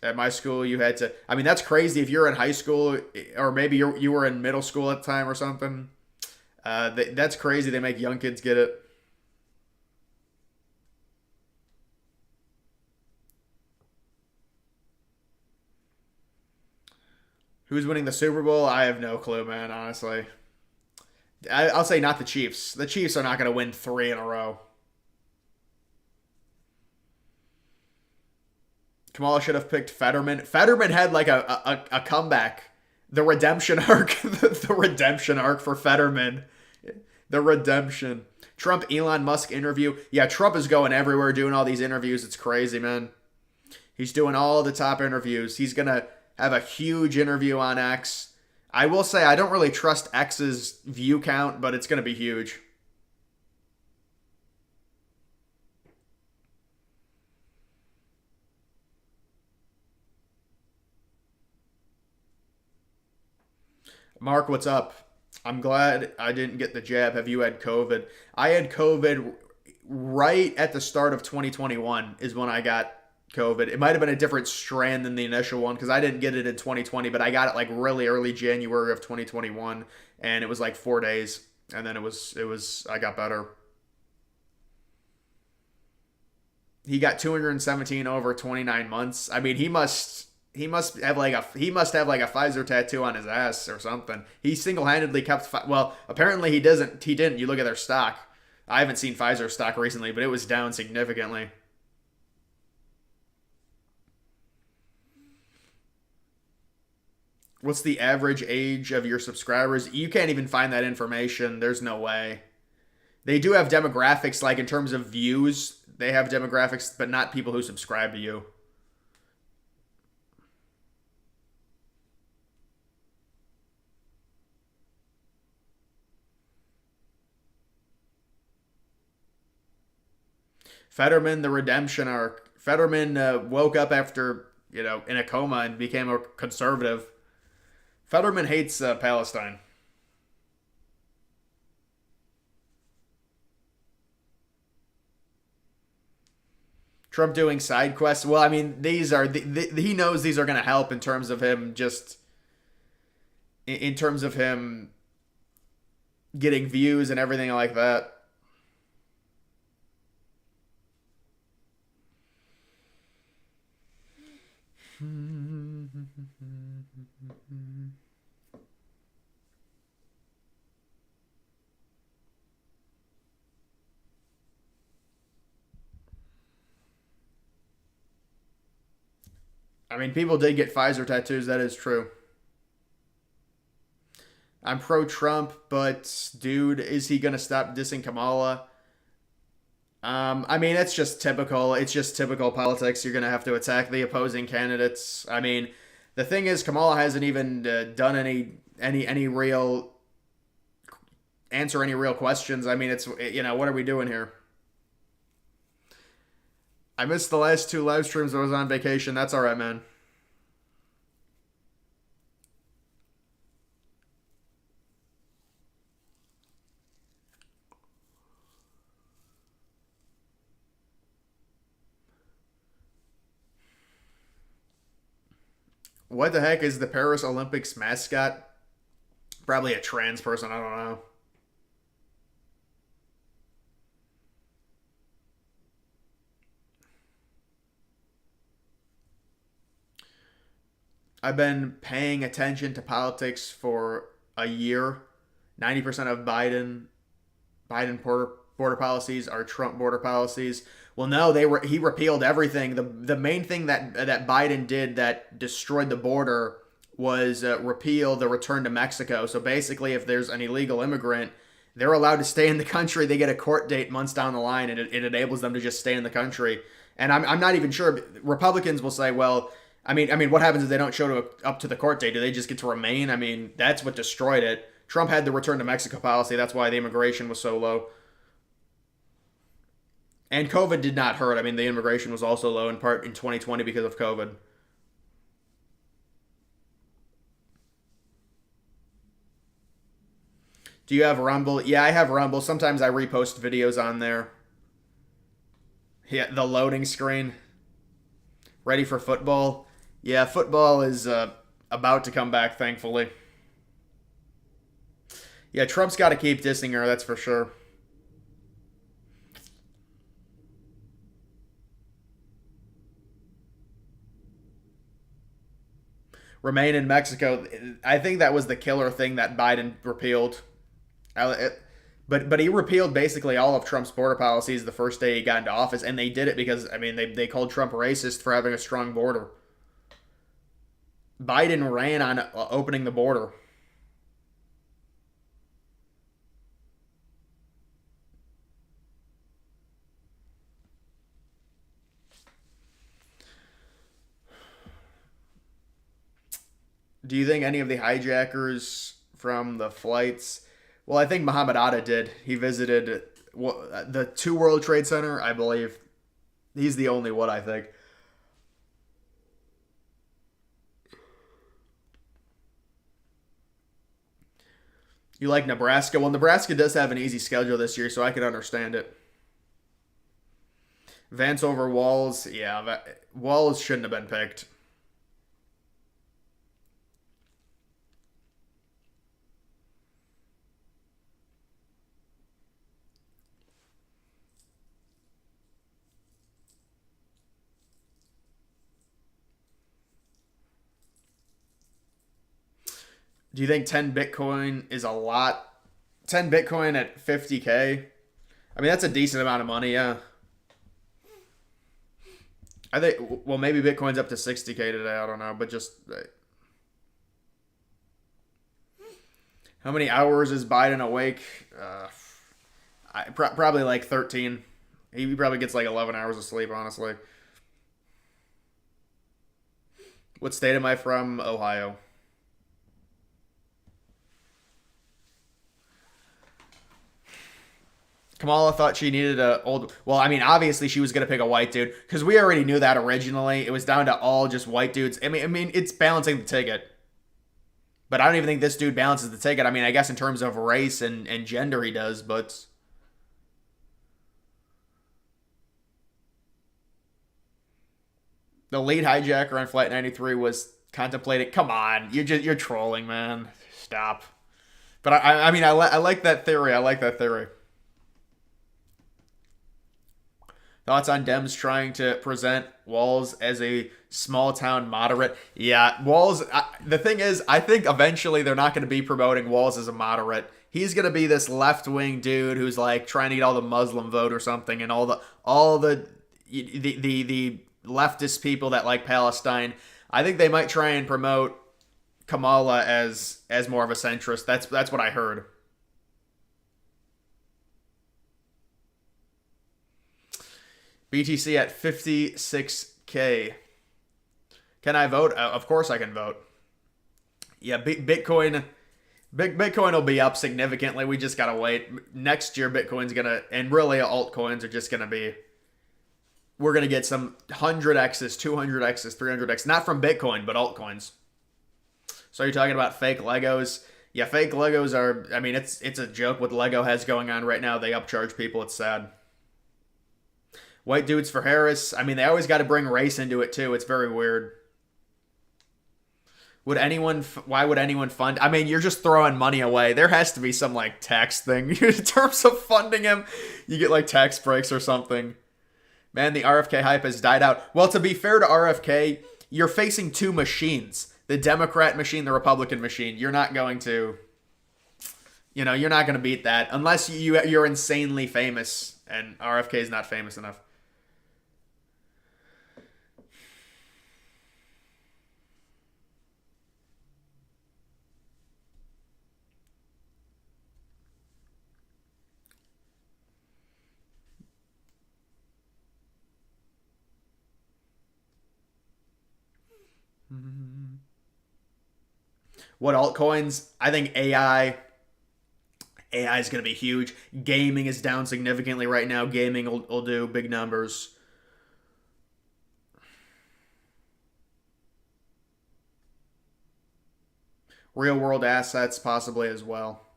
At my school, you had to... I mean, that's crazy if you're in high school, or maybe you were in middle school at the time or something. That's crazy they make young kids get it. Who's winning the Super Bowl? I have no clue, man, honestly. I'll say not the Chiefs. The Chiefs are not going to win 3 in a row. Kamala should have picked Fetterman. Fetterman had like a comeback. The redemption arc. The redemption arc for Fetterman. The redemption. Trump, Elon Musk interview. Yeah, Trump is going everywhere doing all these interviews. It's crazy, man. He's doing all the top interviews. He's going to have a huge interview on X. I will say I don't really trust X's view count, but it's going to be huge. Mark, what's up? I'm glad I didn't get the jab. Have you had COVID? I had COVID right at the start of 2021 is when I got COVID. It might have been a different strand than the initial one because I didn't get it in 2020, but I got it like really early January of 2021, and it was like 4 days, and then it was I got better. He got 217 over 29 months. I mean, he must have like a Pfizer tattoo on his ass or something. He single-handedly kept well, apparently he didn't. You look at their stock. I haven't seen Pfizer stock recently, but it was down significantly. What's the average age of your subscribers? You can't even find that information. There's no way. They do have demographics, like in terms of views. They have demographics, but not people who subscribe to you. Fetterman, the redemption arc. Fetterman woke up after, in a coma and became a conservative. Fetterman hates Palestine. Trump doing side quests. Well, I mean, he knows these are going to help in terms of him getting views and everything like that. I mean, people did get Pfizer tattoos. That is true. I'm pro-Trump, but dude, is he gonna stop dissing Kamala? I mean, it's just typical. It's just typical politics. You're gonna have to attack the opposing candidates. I mean, the thing is, Kamala hasn't even done any real answer any real questions. I mean, it's what are we doing here? I missed the last 2 live streams. I was on vacation. That's all right, man. What the heck is the Paris Olympics mascot? Probably a trans person. I don't know. I've been paying attention to politics for a year. 90% of Biden border policies are Trump border policies. Well, no, he repealed everything. The main thing that Biden did that destroyed the border was repeal the return to Mexico. So basically, if there's an illegal immigrant, they're allowed to stay in the country. They get a court date months down the line, and it enables them to just stay in the country. And I'm not even sure. Republicans will say, well, I mean, what happens if they don't show up to the court date? Do they just get to remain? I mean, that's what destroyed it. Trump had the return to Mexico policy. That's why the immigration was so low. And COVID did not hurt. I mean, the immigration was also low in part in 2020 because of COVID. Do you have Rumble? Yeah, I have Rumble. Sometimes I repost videos on there. Yeah, the loading screen. Ready for football? Yeah, football is about to come back, thankfully. Yeah, Trump's got to keep dissing her, that's for sure. Remain in Mexico. I think that was the killer thing that Biden repealed. But he repealed basically all of Trump's border policies the first day he got into office, and they did it because, I mean, they called Trump racist for having a strong border. Biden ran on opening the border. Do you think any of the hijackers from the flights... Well, I think Muhammad Atta did. He visited the 2 World Trade Center, I believe. He's the only one, I think. You like Nebraska? Well, Nebraska does have an easy schedule this year, so I can understand it. Vance over Walz. Yeah, Walz shouldn't have been picked. Do you think 10 Bitcoin is a lot? 10 Bitcoin at 50K? I mean, that's a decent amount of money, yeah. I think, well, maybe Bitcoin's up to 60K today. I don't know, but just how many hours is Biden awake? Probably like 13. He probably gets like 11 hours of sleep, honestly. What state am I from? Ohio. Kamala thought she needed a old. Well, I mean, obviously she was gonna pick a white dude because we already knew that originally. It was down to all just white dudes. I mean, it's balancing the ticket, but I don't even think this dude balances the ticket. I mean, I guess in terms of race and gender he does, but the lead hijacker on Flight 93 was contemplating. Come on, you're trolling, man. Stop. But I mean, I like that theory. I like that theory. Thoughts on Dems trying to present Walz as a small town moderate? Yeah, Walz. The thing is, I think eventually they're not going to be promoting Walz as a moderate. He's going to be this left wing dude who's like trying to get all the Muslim vote or something, and all the leftist people that like Palestine. I think they might try and promote Kamala as more of a centrist. That's what I heard. BTC at 56K. Can I vote? Of course I can vote. Yeah, Bitcoin will be up significantly. We just gotta wait. Next year, Bitcoin's gonna, and really altcoins are just gonna be, we're gonna get some 100x's, 200x's, 300x, not from Bitcoin, but altcoins. So you're talking about fake Legos. Yeah, fake Legos are, I mean, it's a joke what Lego has going on right now. They upcharge people. It's sad. White dudes for Harris. I mean, they always got to bring race into it, too. It's very weird. Why would anyone fund? I mean, you're just throwing money away. There has to be some, like, tax thing. In terms of funding him, you get, like, tax breaks or something. Man, the RFK hype has died out. Well, to be fair to RFK, you're facing two machines. The Democrat machine, the Republican machine. You're not going to, you're not going to beat that. Unless you're insanely famous, and RFK is not famous enough. What altcoins? I think AI is going to be huge. Gaming is down significantly right now. Gaming will do big numbers. Real world assets possibly as well.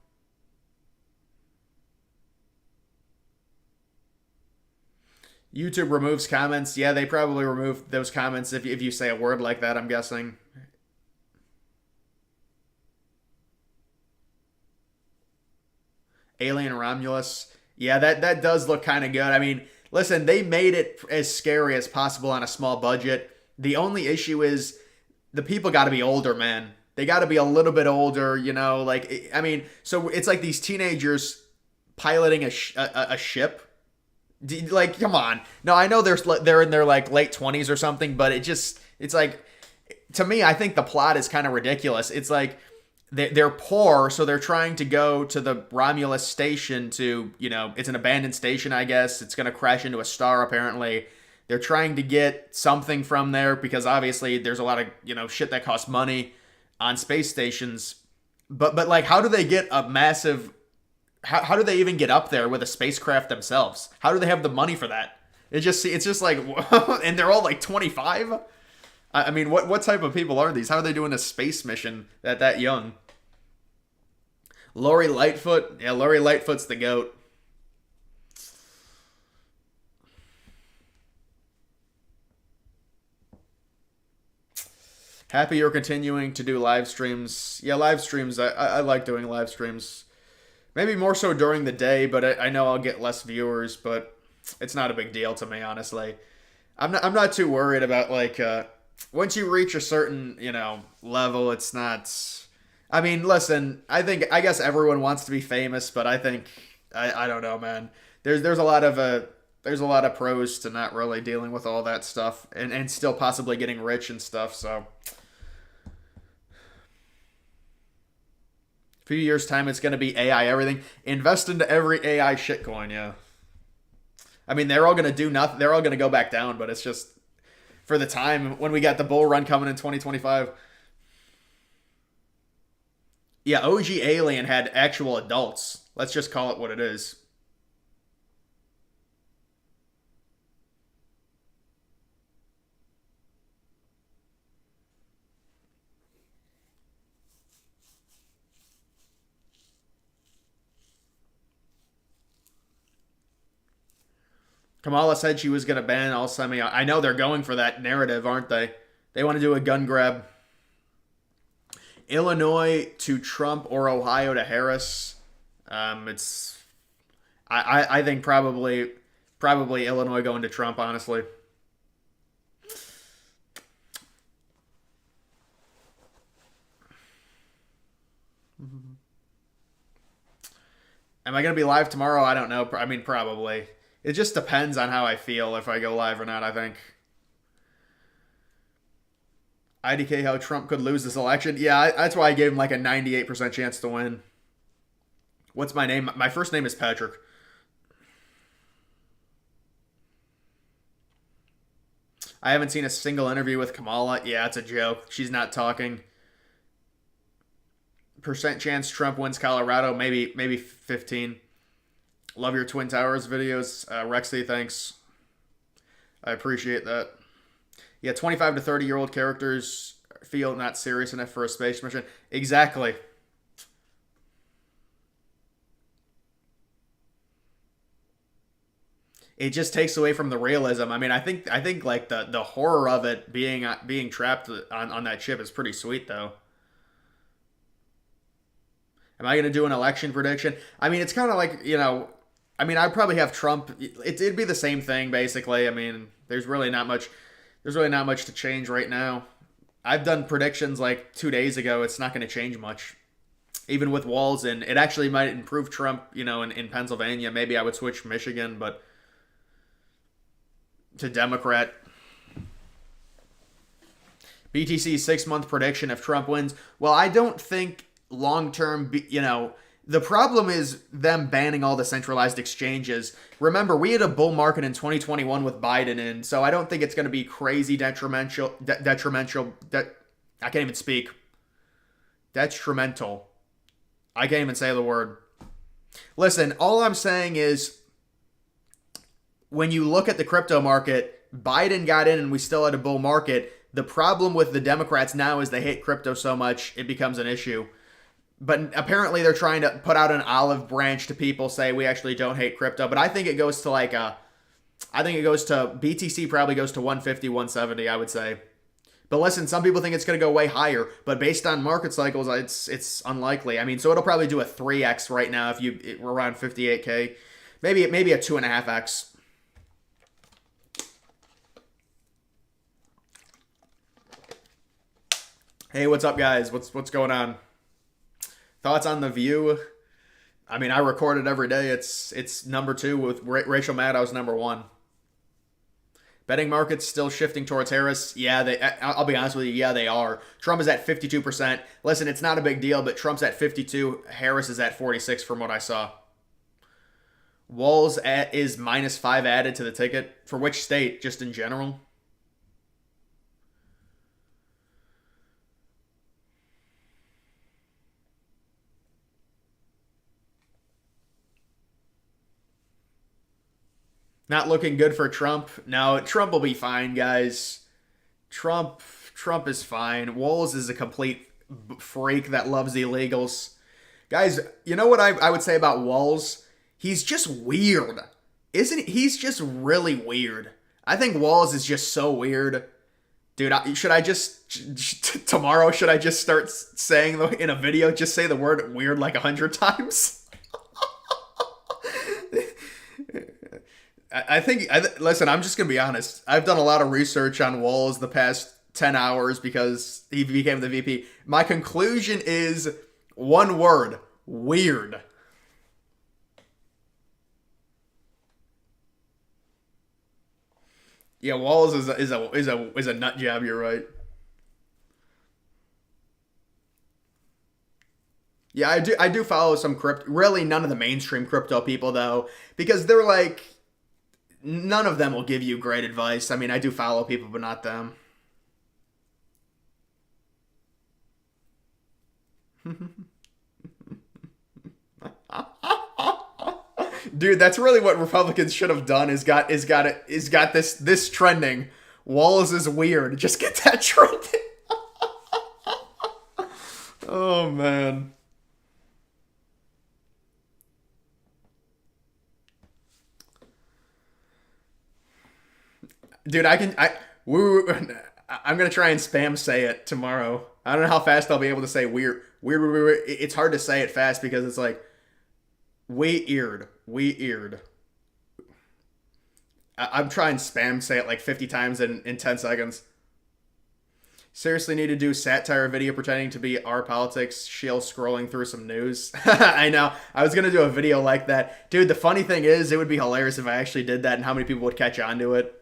YouTube removes comments. Yeah, they probably remove those comments if you say a word like that, I'm guessing. Alien Romulus. Yeah, that does look kind of good. I mean, listen, they made it as scary as possible on a small budget. The only issue is the people got to be older, man. They got to be a little bit older, like, I mean, so it's like these teenagers piloting a ship. Like, come on. No, I know they're in their like late 20s or something, but it's like, to me, I think the plot is kind of ridiculous. It's like they're poor, so they're trying to go to the Romulus station to, it's an abandoned station, I guess. It's going to crash into a star, apparently. They're trying to get something from there because obviously there's a lot of, shit that costs money on space stations. But like, how do they get a massive... How do they even get up there with a spacecraft themselves? How do they have the money for that? It's just like, and they're all like 25? I mean, what type of people are these? How are they doing a space mission that young? Lori Lightfoot? Yeah, Lori Lightfoot's the GOAT. Happy you're continuing to do live streams. Yeah, live streams, I like doing live streams. Maybe more so during the day, but I know I'll get less viewers, but it's not a big deal to me, honestly. I'm not too worried about, like, once you reach a certain, level, it's not... I mean, listen, I guess everyone wants to be famous, but I think I don't know, man. There's a lot of there's a lot of pros to not really dealing with all that stuff and still possibly getting rich and stuff. So a few years time, it's gonna be AI everything. Invest into every AI shitcoin, yeah. I mean, they're all gonna do nothing. They're all gonna go back down, but it's just for the time when we got the bull run coming in 2025. Yeah, OG Alien had actual adults. Let's just call it what it is. Kamala said she was going to ban all semi. I know they're going for that narrative, aren't they? They want to do a gun grab. Illinois to Trump or Ohio to Harris. It's I think probably Illinois going to Trump, honestly. Am I going to be live tomorrow? I don't know. I mean, probably. It just depends on how I feel if I go live or not, I think. IDK how Trump could lose this election. Yeah, that's why I gave him like a 98% chance to win. What's my name? My first name is Patrick. I haven't seen a single interview with Kamala. Yeah, it's a joke. She's not talking. Percent chance Trump wins Colorado, maybe 15. Love your Twin Towers videos. Rexy, thanks. I appreciate that. Yeah, 25 to 30-year-old characters feel not serious enough for a space mission. Exactly. It just takes away from the realism. I mean, I think like the horror of it being trapped on that ship is pretty sweet, though. Am I going to do an election prediction? I mean, it's kind of like, I mean, I'd probably have Trump. It'd be the same thing, basically. I mean, there's really not much to change right now. I've done predictions like 2 days ago. It's not going to change much. Even with Walz in, it actually might improve Trump, in Pennsylvania. Maybe I would switch Michigan, but to Democrat. BTC 6-month prediction if Trump wins. Well, I don't think long-term, the problem is them banning all the centralized exchanges. Remember, we had a bull market in 2021 with Biden in, so I don't think it's going to be crazy detrimental. I can't even speak. Detrimental. I can't even say the word. Listen, all I'm saying is when you look at the crypto market, Biden got in and we still had a bull market. The problem with the Democrats now is they hate crypto so much, it becomes an issue. But apparently they're trying to put out an olive branch to people, say we actually don't hate crypto. But I think it goes to BTC probably goes to 150, 170, I would say. But listen, some people think it's going to go way higher. But based on market cycles, it's unlikely. I mean, so it'll probably do a 3x right now if we're around 58K. Maybe a 2.5x. Hey, what's up, guys? What's going on? Thoughts on The View? I mean, I record it every day. It's number 2 with Rachel Maddow's number 1. Betting markets still shifting towards Harris. Yeah, I'll be honest with you. Yeah, they are. Trump is at 52%. Listen, it's not a big deal, but Trump's at 52. Harris is at 46 from what I saw. Walz is -5 added to the ticket. For which state? Just in general? Not looking good for Trump. No, Trump will be fine, guys. Trump is fine. Walz is a complete freak that loves illegals. Guys, you know what I would say about Walz? He's just weird. Isn't he? He's just really weird. I think Walz is just so weird. Dude, should I just tomorrow, should I just start saying in a video, just say the word weird like 100 times? Listen, I'm just going to be honest. I've done a lot of research on Walz the past 10 hours because he became the VP. My conclusion is one word: weird. Yeah, Walz is a nut job. You're right. Yeah, I do follow some crypto. Really, none of the mainstream crypto people though, because they're like, none of them will give you great advice. I mean, I do follow people, but not them. Dude, that's really what Republicans should have done. Is got this trending. Walz is weird. Just get that trending. Oh man. Dude, I'm gonna try and spam say it tomorrow. I don't know how fast I'll be able to say weird. It's hard to say it fast because it's like weird. I'm trying spam say it like 50 times in 10 seconds. Seriously need to do satire video pretending to be our politics, shill scrolling through some news. I know. I was going to do a video like that. Dude, the funny thing is, it would be hilarious if I actually did that and how many people would catch on to it.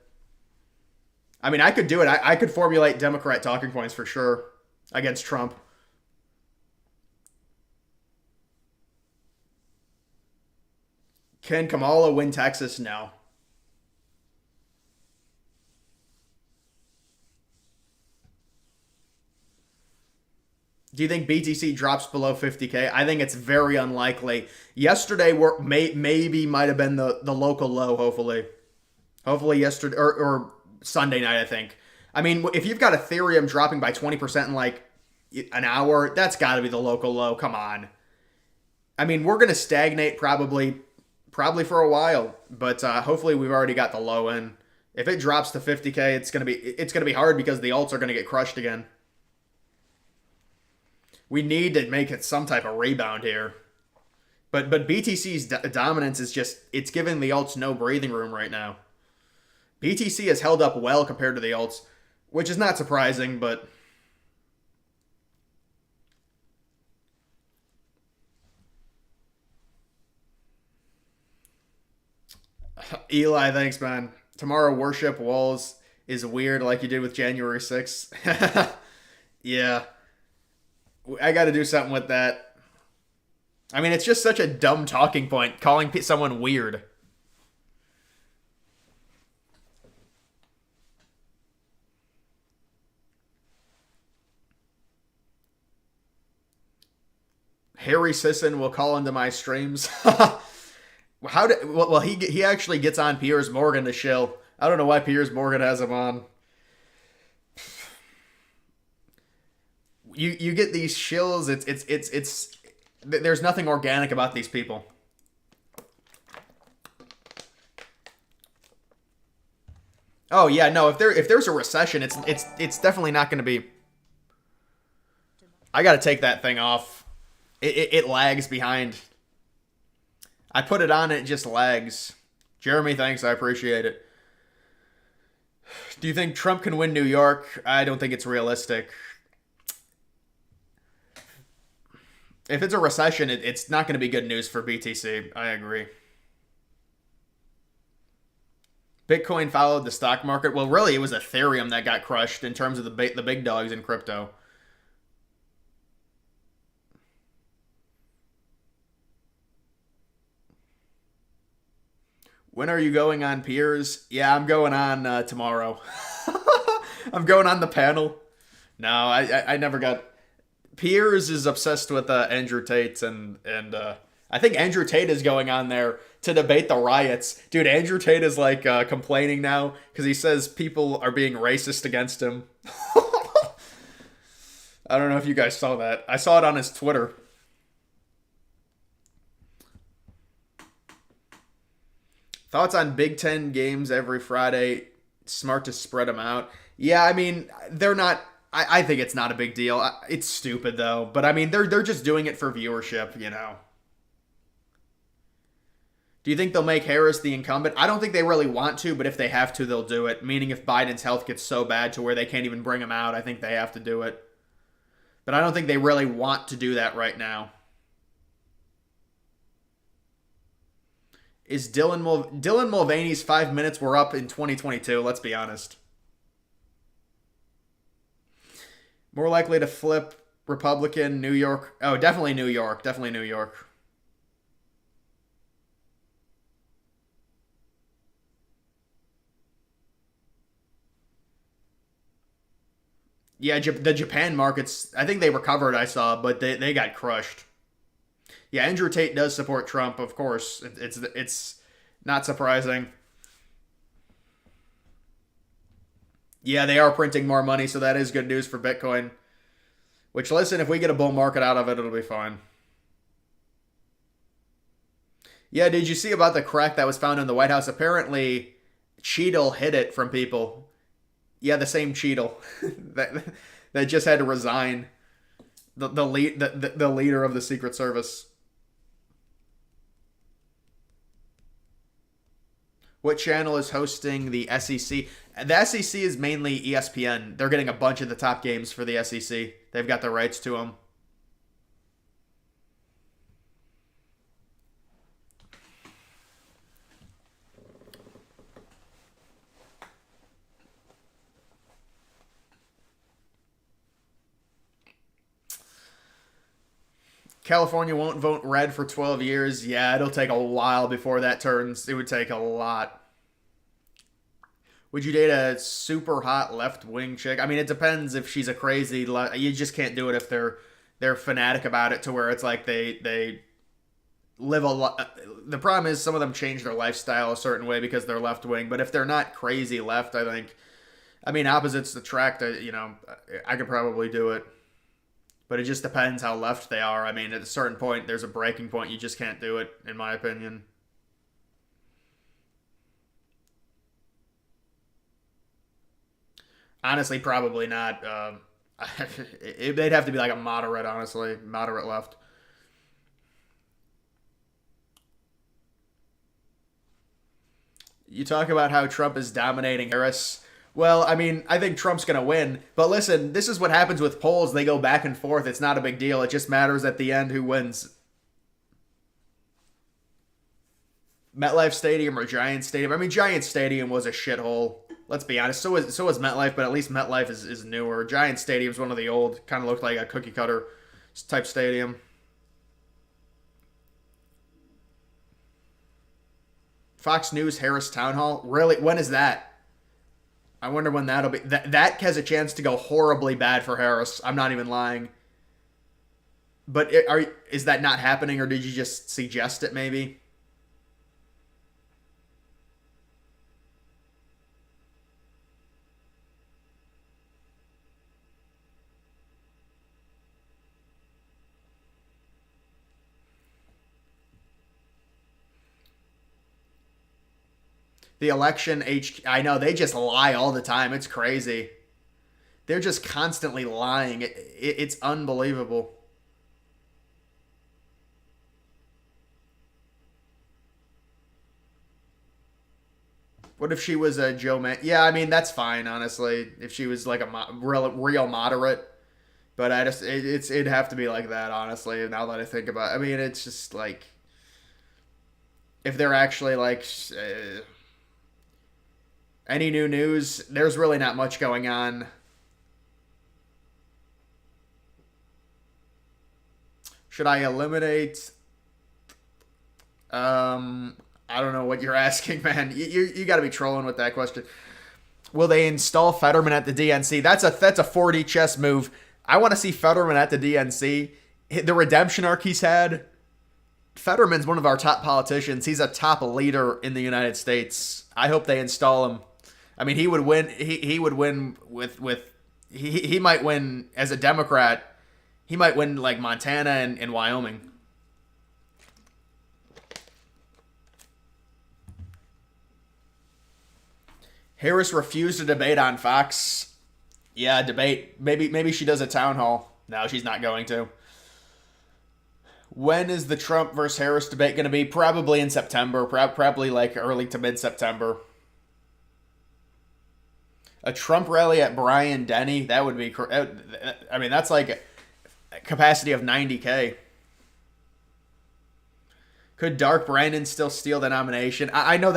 I mean, I could do it. I could formulate Democrat talking points for sure against Trump. Can Kamala win Texas? No. Do you think BTC drops below 50K? I think it's very unlikely. Yesterday maybe might have been the local low, hopefully. Hopefully yesterday or Sunday night, I think. I mean, if you've got Ethereum dropping by 20% in like an hour, that's got to be the local low. Come on. I mean, we're going to stagnate probably for a while, but hopefully we've already got the low in. If it drops to 50K, it's going to be hard because the alts are going to get crushed again. We need to make it some type of rebound here. But BTC's dominance is just, it's giving the alts no breathing room right now. BTC has held up well compared to the alts, which is not surprising, but Eli, thanks, man. Tomorrow, worship Walz is weird like you did with January 6th. Yeah. I got to do something with that. I mean, it's just such a dumb talking point, calling someone weird. Harry Sisson will call into my streams. He actually gets on Piers Morgan to shill. I don't know why Piers Morgan has him on. You get these shills. It's there's nothing organic about these people. Oh yeah, no. If there's a recession, it's definitely not going to be. I got to take that thing off. It lags behind. I put it on, it just lags. Jeremy, thanks. I appreciate it. Do you think Trump can win New York? I don't think it's realistic. If it's a recession, it's not going to be good news for BTC. I agree. Bitcoin followed the stock market. Well, really, it was Ethereum that got crushed in terms of the big dogs in crypto. When are you going on Piers? Yeah, I'm going on tomorrow. I'm going on the panel. No, I never got... Piers is obsessed with Andrew Tate, and I think Andrew Tate is going on there to debate the riots. Dude, Andrew Tate is like complaining now because he says people are being racist against him. I don't know if you guys saw that. I saw it on his Twitter. Thoughts on Big Ten games every Friday? Smart to spread them out. Yeah, I mean, they're not... I think it's not a big deal. It's stupid, though. But, I mean, they're just doing it for viewership, you know. Do you think they'll make Harris the incumbent? I don't think they really want to, but if they have to, they'll do it. Meaning if Biden's health gets so bad to where they can't even bring him out, I think they have to do it. But I don't think they really want to do that right now. Is Dylan Mulvaney's 5 minutes were up in 2022? Let's be honest. More likely to flip Republican, New York. Oh, definitely New York. Definitely New York. Yeah, the Japan markets, I think they recovered, I saw, but they got crushed. Yeah, Andrew Tate does support Trump, of course. It's not surprising. Yeah, they are printing more money, so that is good news for Bitcoin. Which, listen, if we get a bull market out of it, it'll be fine. Yeah, did you see about the crack that was found in the White House? Apparently, Cheadle hid it from people. Yeah, the same Cheadle that just had to resign. The leader of the Secret Service. What channel is hosting the SEC? The SEC is mainly ESPN. They're getting a bunch of the top games for the SEC. They've got the rights to them. California won't vote red for 12 years. Yeah, it'll take a while before that turns. It would take a lot. Would you date a super hot left-wing chick? I mean, it depends if she's a crazy... You just can't do it if they're fanatic about it to where it's like they live a lot... The problem is some of them change their lifestyle a certain way because they're left-wing. But if they're not crazy left, I think... I mean, opposites attract, I could probably do it. But it just depends how left they are. I mean, at a certain point, there's a breaking point. You just can't do it, in my opinion. Honestly, probably not. They'd have to be like a moderate, honestly. Moderate left. You talk about how Trump is dominating Harris. Well, I mean, I think Trump's going to win. But listen, this is what happens with polls. They go back and forth. It's not a big deal. It just matters at the end who wins. MetLife Stadium or Giant Stadium? I mean, Giant Stadium was a shithole. Let's be honest. So was MetLife, but at least MetLife is newer. Giant Stadium's one of the old, kind of looked like a cookie cutter type stadium. Fox News Harris Town Hall? Really? When is that? I wonder when that'll be. That has a chance to go horribly bad for Harris. I'm not even lying. But is that not happening, or did you just suggest it maybe? The election HQ, I know, they just lie all the time. It's crazy. They're just constantly lying. It's unbelievable. What if she was a Joe Man? Yeah, I mean, that's fine, honestly. If she was like a real moderate. But it'd have to be like that, honestly, now that I think about it. I mean, it's just like, if they're actually like... any new news? There's really not much going on. Should I eliminate? I don't know what you're asking, man. You got to be trolling with that question. Will they install Fetterman at the DNC? That's a 4D chess move. I want to see Fetterman at the DNC. The redemption arc he's had. Fetterman's one of our top politicians. He's a top leader in the United States. I hope they install him. I mean, he would win. He would win he might win as a Democrat. He might win like Montana and Wyoming. Harris refused to debate on Fox. Yeah, debate. Maybe she does a town hall. No, she's not going to. When is the Trump versus Harris debate going to be? Probably in September. Probably like early to mid-September. A Trump rally at Bryant Denny, that would be... I mean, that's like a capacity of 90K. Could Dark Brandon still steal the nomination? I know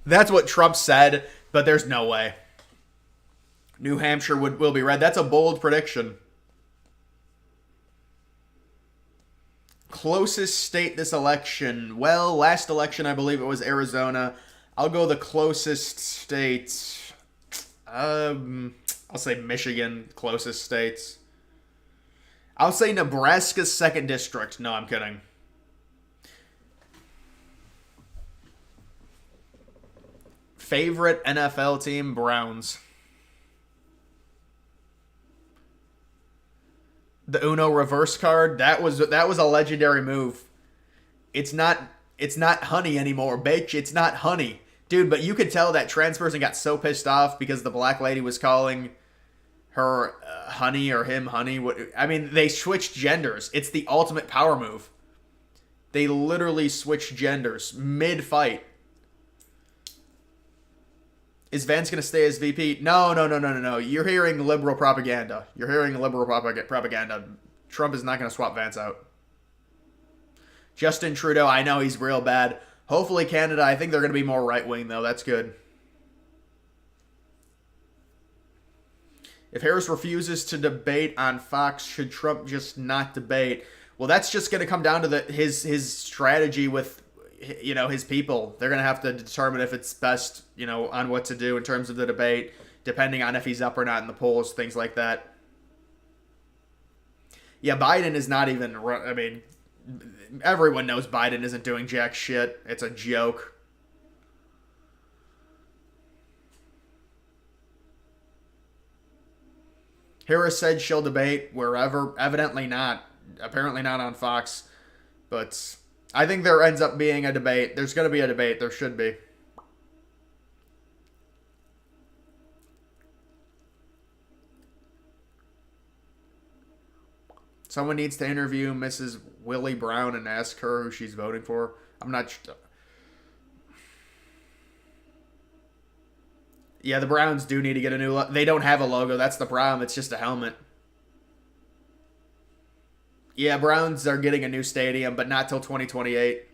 that's what Trump said, but there's no way. New Hampshire will be red. That's a bold prediction. Closest state this election. Well, last election, I believe it was Arizona. I'll go the closest state. I'll say Michigan, closest states. I'll say Nebraska's 2nd district. No, I'm kidding. Favorite NFL team, Browns. The Uno reverse card, that was a legendary move. It's not honey anymore, bitch. It's not honey. Dude, but you could tell that trans person got so pissed off because the black lady was calling her honey or him honey. I mean, they switched genders. It's the ultimate power move. They literally switched genders mid-fight. Is Vance going to stay as VP? No. You're hearing liberal propaganda. Propaganda. Trump is not going to swap Vance out. Justin Trudeau, I know he's real bad. Hopefully Canada, I think they're going to be more right-wing, though. That's good. If Harris refuses to debate on Fox, should Trump just not debate? Well, that's just going to come down to his strategy with, his people. They're going to have to determine if it's best, on what to do in terms of the debate, depending on if he's up or not in the polls, things like that. Yeah, Biden is not even, I mean, everyone knows Biden isn't doing jack shit. It's a joke. Harris said she'll debate wherever. Evidently not. Apparently not on Fox. But I think there ends up being a debate. There's going to be a debate. There should be. Someone needs to interview Mrs. Willie Brown and ask her who she's voting for. I'm not sure. Yeah, the Browns do need to get a new logo. They don't have a logo. That's the problem. It's just a helmet. Yeah, Browns are getting a new stadium, but not till 2028.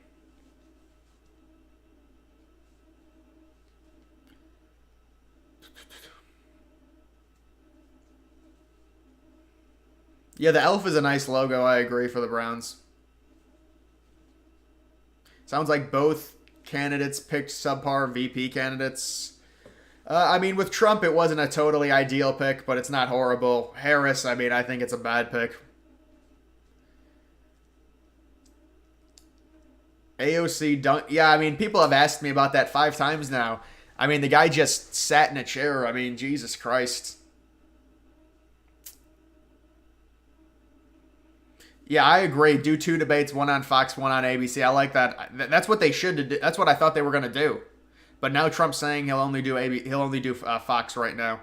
Yeah, the elf is a nice logo. I agree for the Browns. Sounds like both candidates picked subpar VP candidates. I mean, with Trump, it wasn't a totally ideal pick, but it's not horrible. Harris, I mean, I think it's a bad pick. AOC, don't... Yeah, I mean, people have asked me about that 5 times now. I mean, the guy just sat in a chair. I mean, Jesus Christ. Yeah, I agree. Do 2 debates, 1 on Fox, 1 on ABC. I like that. That's what they should do. That's what I thought they were going to do. But now Trump's saying he'll only do Fox right now.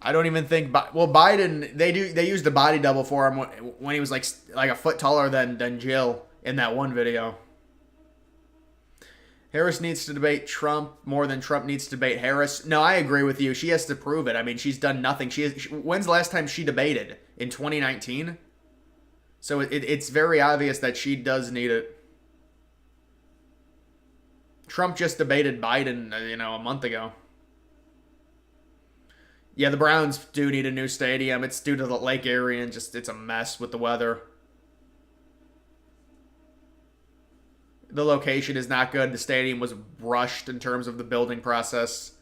I don't even think. Well, Biden, they used the body double for him when he was like a foot taller than Jill in that one video. Harris needs to debate Trump more than Trump needs to debate Harris. No, I agree with you. She has to prove it. I mean, she's done nothing. When's the last time she debated? In 2019? So it's very obvious that she does need it. Trump just debated Biden, a month ago. Yeah, the Browns do need a new stadium. It's due to the Lake area and it's a mess with the weather. The location is not good. The stadium was rushed in terms of the building process.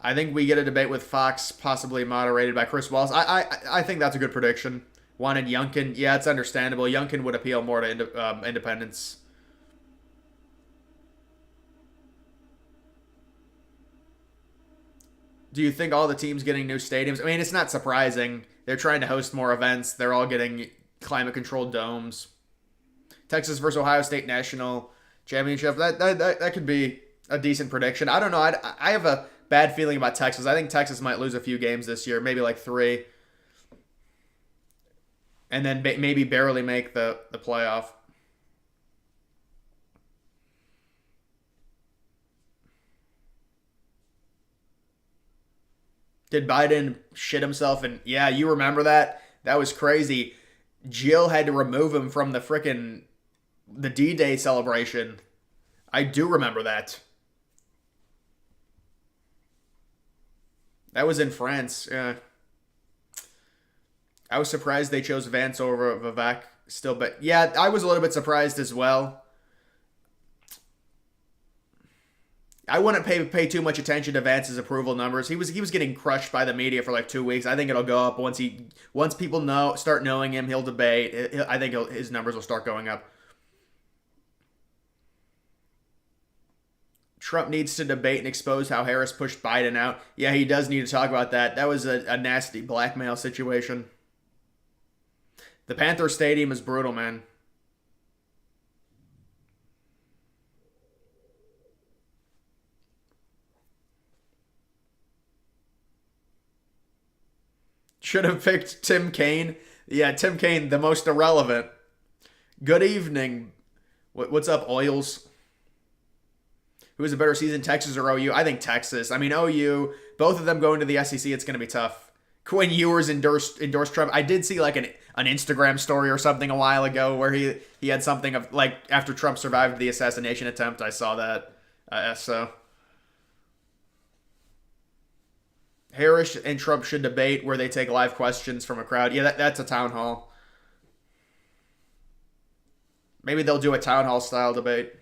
I think we get a debate with Fox, possibly moderated by Chris Walz. I think that's a good prediction. Wanted Youngkin. Yeah, it's understandable. Youngkin would appeal more to independents. Do you think all the teams getting new stadiums? I mean, it's not surprising. They're trying to host more events. They're all getting climate-controlled domes. Texas versus Ohio State National. championship. That could be a decent prediction. I don't know. I have a bad feeling about Texas. I think Texas might lose a few games this year, maybe like 3, and then maybe barely make the playoff. Did Biden shit himself? And yeah, you remember that? That was crazy. Jill had to remove him from the D-Day celebration. I do remember that. That was in France. Yeah. I was surprised they chose Vance over Vivek still, but yeah, I was a little bit surprised as well. I wouldn't pay too much attention to Vance's approval numbers. He was getting crushed by the media for like 2 weeks. I think it'll go up once people start knowing him. He'll debate. I think his numbers will start going up. Trump needs to debate and expose how Harris pushed Biden out. Yeah, he does need to talk about that. That was a nasty blackmail situation. The Panther Stadium is brutal, man. Should have picked Tim Kaine. Yeah, Tim Kaine, the most irrelevant. Good evening. What's up, Oils? Who has a better season, Texas or OU? I think Texas. I mean, OU, both of them going to the SEC, it's going to be tough. Quinn Ewers endorsed Trump. I did see like an Instagram story or something a while ago where he had something of like after Trump survived the assassination attempt. I saw that. So Harris and Trump should debate where they take live questions from a crowd. Yeah, that's a town hall. Maybe they'll do a town hall style debate.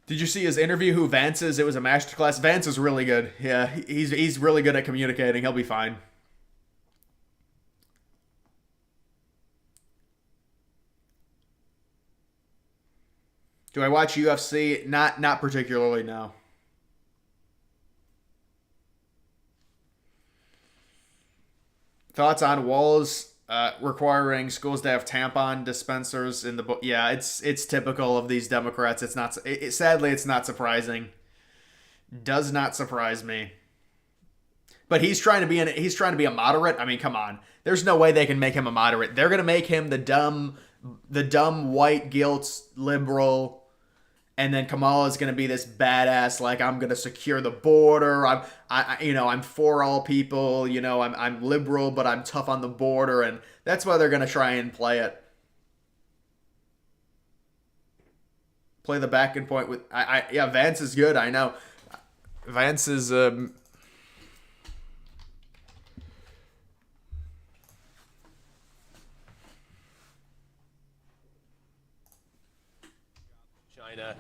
Did you see his interview? Who Vance is? It was a masterclass. Vance is really good. Yeah, he's really good at communicating. He'll be fine. Do I watch UFC? Not particularly, no. Thoughts on Walz requiring schools to have tampon dispensers in the book? Yeah, it's typical of these Democrats. It's not. Sadly, it's not surprising. Does not surprise me. But he's trying to be a moderate. I mean, come on. There's no way they can make him a moderate. They're gonna make him the dumb white guilt liberal. And then Kamala is going to be this badass, like, I'm going to secure the border. I'm for all people. I'm liberal, but I'm tough on the border. And that's why they're going to try and play it. Play the back and point with, yeah, Vance is good. I know. Vance is, China.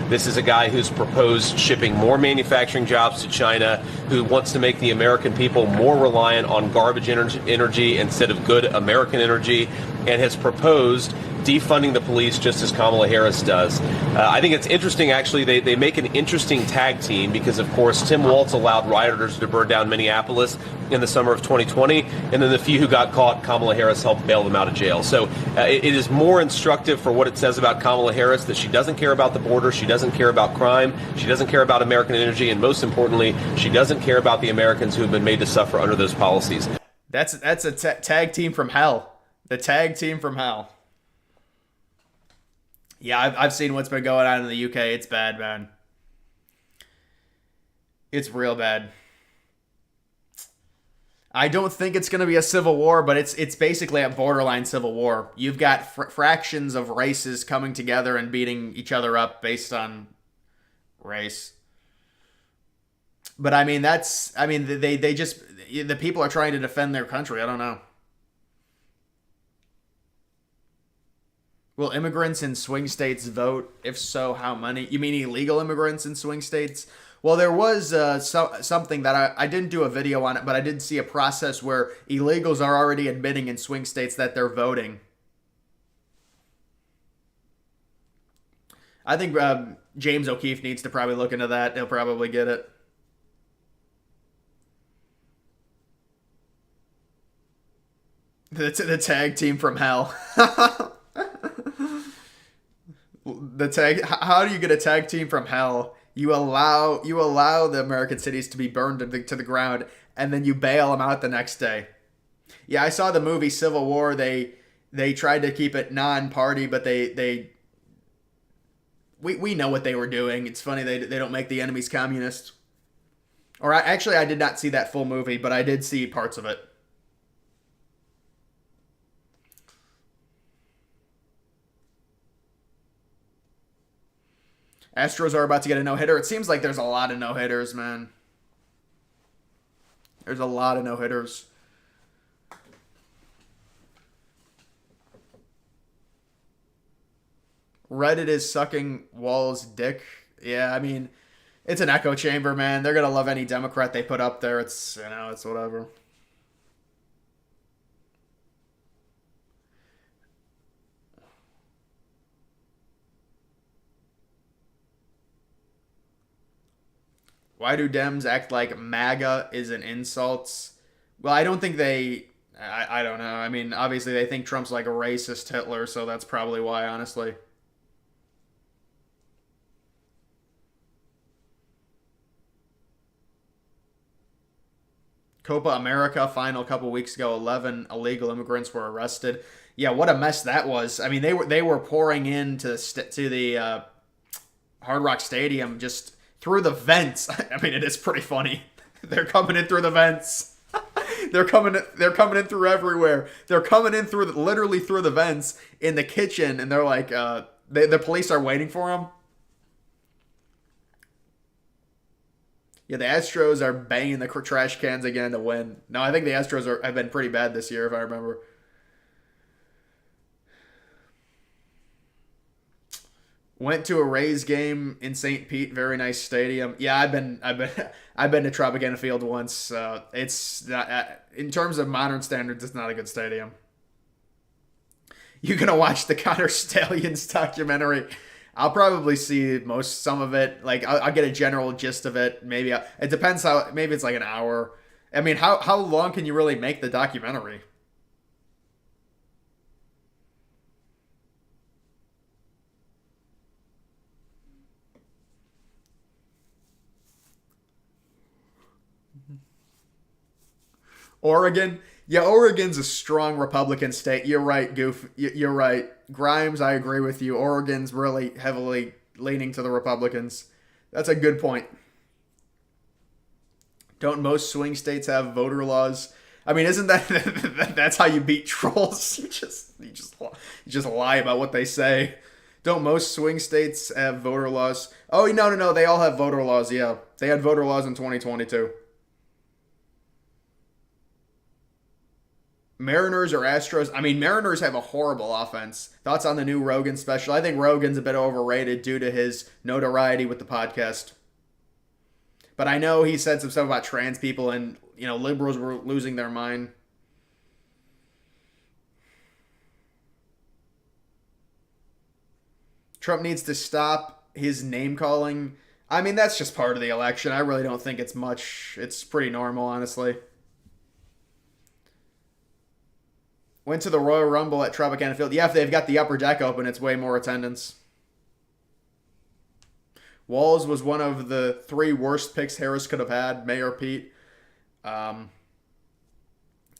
This is a guy who's proposed shipping more manufacturing jobs to China, who wants to make the American people more reliant on garbage energy instead of good American energy, and has proposed defunding the police just as Kamala Harris does. I think it's interesting, actually. They make an interesting tag team because, of course, Tim Walz allowed rioters to burn down Minneapolis in the summer of 2020, and then the few who got caught, Kamala Harris helped bail them out of jail. So it is more instructive for what it says about Kamala Harris, that she doesn't care about the border, she doesn't care about crime, she doesn't care about American energy, and most importantly, she doesn't care about the Americans who have been made to suffer under those policies. That's a tag team from hell. The tag team from hell. Yeah, I've seen what's been going on in the UK. It's bad, man. It's real bad. I don't think it's going to be a civil war, but it's basically a borderline civil war. You've got fractions of races coming together and beating each other up based on race. But I mean, they just, the people are trying to defend their country. I don't know. Will immigrants in swing states vote? If so, how many? You mean illegal immigrants in swing states? Well, there was something that I didn't do a video on it, but I did see a process where illegals are already admitting in swing states that they're voting. I think James O'Keefe needs to probably look into that. He'll probably get it. The tag team from hell. The tag. How do you get a tag team from hell? You allow the American cities to be burned to the ground, and then you bail them out the next day. Yeah, I saw the movie Civil War. They tried to keep it non-party, but we know what they were doing. It's funny they don't make the enemies communist. Or actually, I did not see that full movie, but I did see parts of it. Astros are about to get a no-hitter. It seems like there's a lot of no-hitters, man. There's a lot of no-hitters. Reddit is sucking Walz' dick. Yeah, I mean, it's an echo chamber, man. They're going to love any Democrat they put up there. It's, it's whatever. Why do Dems act like MAGA is an insult? Well, I don't think they... I don't know. I mean, obviously they think Trump's like a racist Hitler, so that's probably why, honestly. Copa America final a couple weeks ago, 11 illegal immigrants were arrested. Yeah, what a mess that was. I mean, they were pouring into the Hard Rock Stadium just through the vents. I mean, it is pretty funny. They're coming in through the vents. They're coming in through everywhere. They're coming in literally through the vents in the kitchen, and they're like, the police are waiting for them. Yeah, the Astros are banging the trash cans again to win. No, I think the Astros have been pretty bad this year, if I remember. Went to a Rays game in St. Pete, very nice stadium. Yeah, I've been to Tropicana Field once. It's not, in terms of modern standards, it's not a good stadium. You're gonna watch the Connor Stallions documentary. I'll probably see some of it. Like, I'll get a general gist of it. Maybe it depends how. Maybe it's like an hour. I mean, how long can you really make the documentary? Oregon. Yeah, Oregon's a strong Republican state. You're right, Goof. You're right. Grimes, I agree with you. Oregon's really heavily leaning to the Republicans. That's a good point. Don't most swing states have voter laws? I mean, isn't that's how you beat trolls? You just lie about what they say. Don't most swing states have voter laws? Oh, no. They all have voter laws, yeah. They had voter laws in 2022. Mariners or Astros? I mean, Mariners have a horrible offense. Thoughts on the new Rogan special? I think Rogan's a bit overrated due to his notoriety with the podcast. But I know he said some stuff about trans people and, liberals were losing their mind. Trump needs to stop his name calling. I mean, that's just part of the election. I really don't think it's much. It's pretty normal, honestly. Went to the Royal Rumble at Tropicana Field. Yeah, if they've got the upper deck open, it's way more attendance. Walz was one of the 3 worst picks Harris could have had, Mayor Pete. And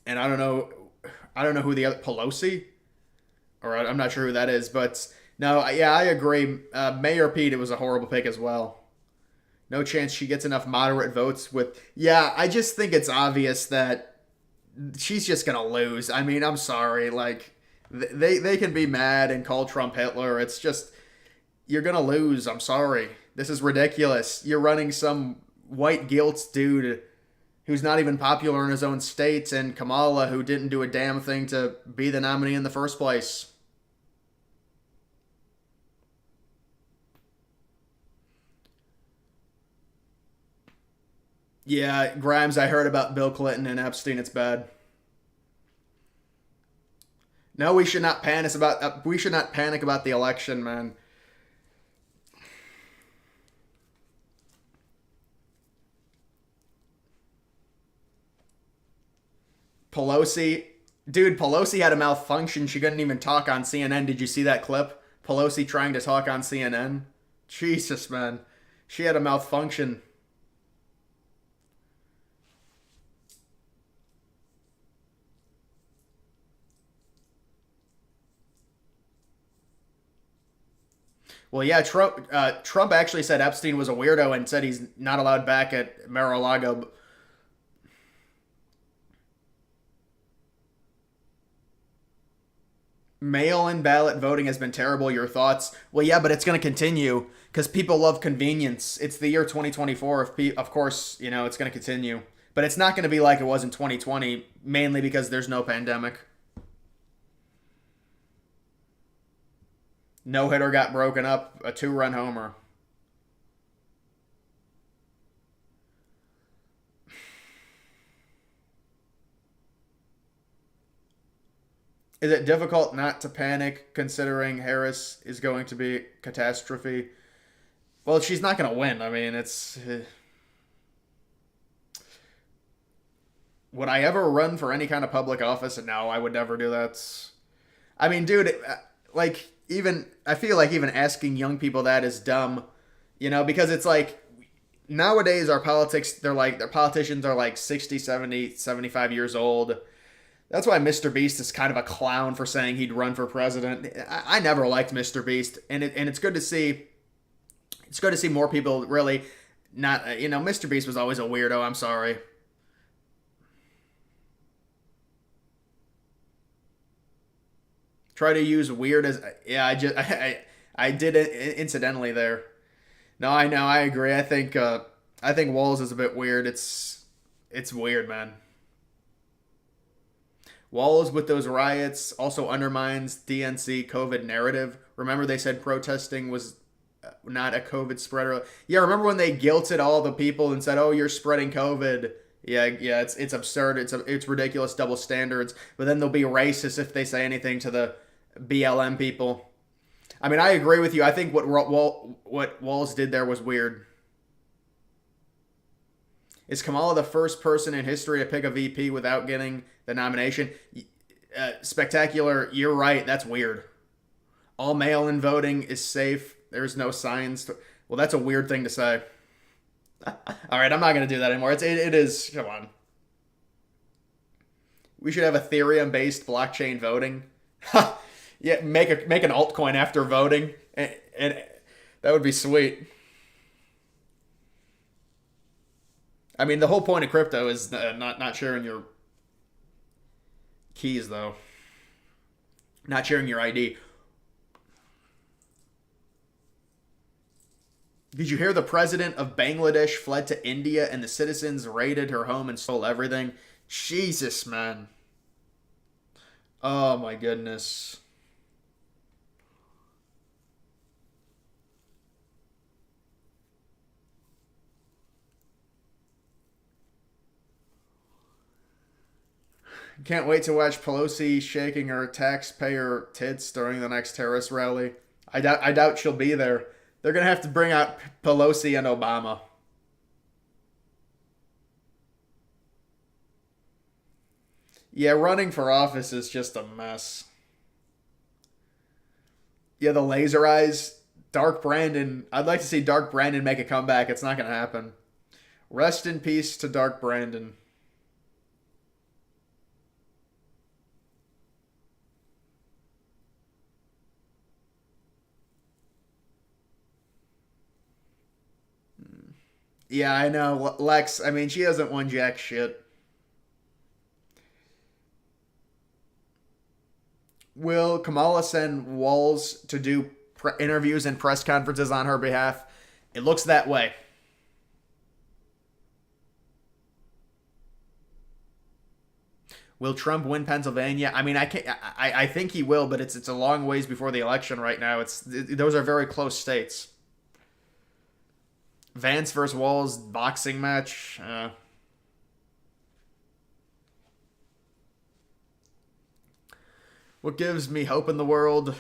I don't know who the other, Pelosi? Or I'm not sure who that is, but no, yeah, I agree. Mayor Pete, it was a horrible pick as well. No chance she gets enough moderate votes with, yeah, I just think it's obvious that she's just going to lose. I mean, I'm sorry. Like, they can be mad and call Trump Hitler. It's just, you're going to lose. I'm sorry. This is ridiculous. You're running some white guilt dude who's not even popular in his own state, and Kamala, who didn't do a damn thing to be the nominee in the first place. Yeah, Grimes, I heard about Bill Clinton and Epstein. It's bad. No, we should not panic about the election, man. Pelosi, dude, Pelosi had a malfunction. She couldn't even talk on CNN. Did you see that clip? Pelosi trying to talk on CNN. Jesus, man. She had a malfunction. Well, yeah, Trump actually said Epstein was a weirdo and said he's not allowed back at Mar-a-Lago. Mail-in ballot voting has been terrible. Your thoughts? Well, yeah, but it's going to continue because people love convenience. It's the year 2024. Of course, it's going to continue. But it's not going to be like it was in 2020, mainly because there's no pandemic. No-hitter got broken up, a 2-run homer. Is it difficult not to panic considering Harris is going to be a catastrophe? Well, she's not going to win. I mean, it's... Would I ever run for any kind of public office? No, I would never do that. I mean, dude, I feel like even asking young people that is dumb, because it's like, nowadays their politicians are like 60, 70, 75 years old. That's why Mr. Beast is kind of a clown for saying he'd run for president. I never liked Mr. Beast, and it's good to see. It's good to see more people really not. Mr. Beast was always a weirdo. I'm sorry. Try to use weird as I did it incidentally there. No, I know, I agree. I think Walz is a bit weird. It's weird, man. Walz with those riots also undermines DNC COVID narrative. Remember they said protesting was not a COVID spreader. Yeah, remember when they guilted all the people and said, "Oh, you're spreading COVID." Yeah, it's absurd. It's ridiculous double standards. But then they'll be racist if they say anything to the BLM people. I mean, I agree with you. I think what Walz did there was weird. Is Kamala the first person in history to pick a VP without getting the nomination? Spectacular. You're right. That's weird. All mail-in voting is safe. There's no signs. Well, that's a weird thing to say. All right, I'm not going to do that anymore. It is. Come on. We should have Ethereum-based blockchain voting. Yeah, make an altcoin after voting, and that would be sweet. I mean, the whole point of crypto is not sharing your keys, though. Not sharing your ID. Did you hear the president of Bangladesh fled to India and the citizens raided her home and stole everything? Jesus, man. Oh, my goodness. Can't wait to watch Pelosi shaking her taxpayer tits during the next terrorist rally. I doubt she'll be there. They're going to have to bring out Pelosi and Obama. Yeah, running for office is just a mess. Yeah, the laser eyes. Dark Brandon. I'd like to see Dark Brandon make a comeback. It's not going to happen. Rest in peace to Dark Brandon. Yeah, I know. Lex, I mean, she hasn't won jack shit. Will Kamala send Walz to do interviews and press conferences on her behalf? It looks that way. Will Trump win Pennsylvania? I mean, I think he will, but it's a long ways before the election right now. Those are very close states. Vance versus Walz boxing match. What gives me hope in the world?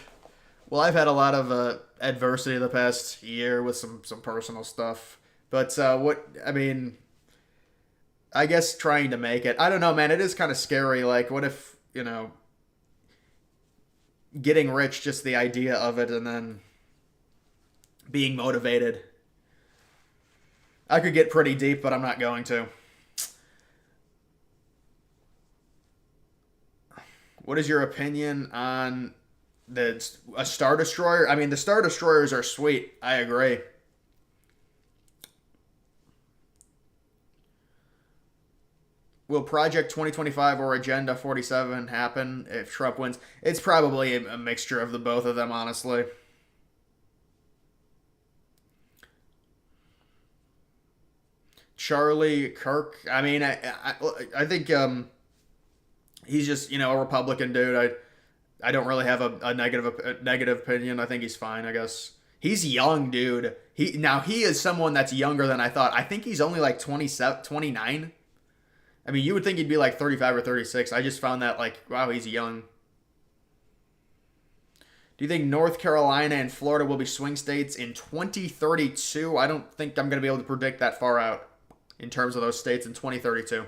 Well, I've had a lot of adversity the past year with some personal stuff. But I guess trying to make it. I don't know, man. It is kind of scary. Like, what if, getting rich, just the idea of it, and then being motivated. I could get pretty deep, but I'm not going to. What is your opinion on a Star Destroyer? I mean, the Star Destroyers are sweet. I agree. Will Project 2025 or Agenda 47 happen if Trump wins? It's probably a mixture of the both of them, honestly. Charlie Kirk. I mean, I think he's just a Republican dude. I don't really have a negative opinion. I think he's fine. I guess he's young, dude. He is someone that's younger than I thought. I think he's only like 27, 29. I mean, you would think he'd be like 35 or 36. I just found that like, wow, he's young. Do you think North Carolina and Florida will be swing states in 2032? I don't think I'm going to be able to predict that far out in terms of those states in 2032.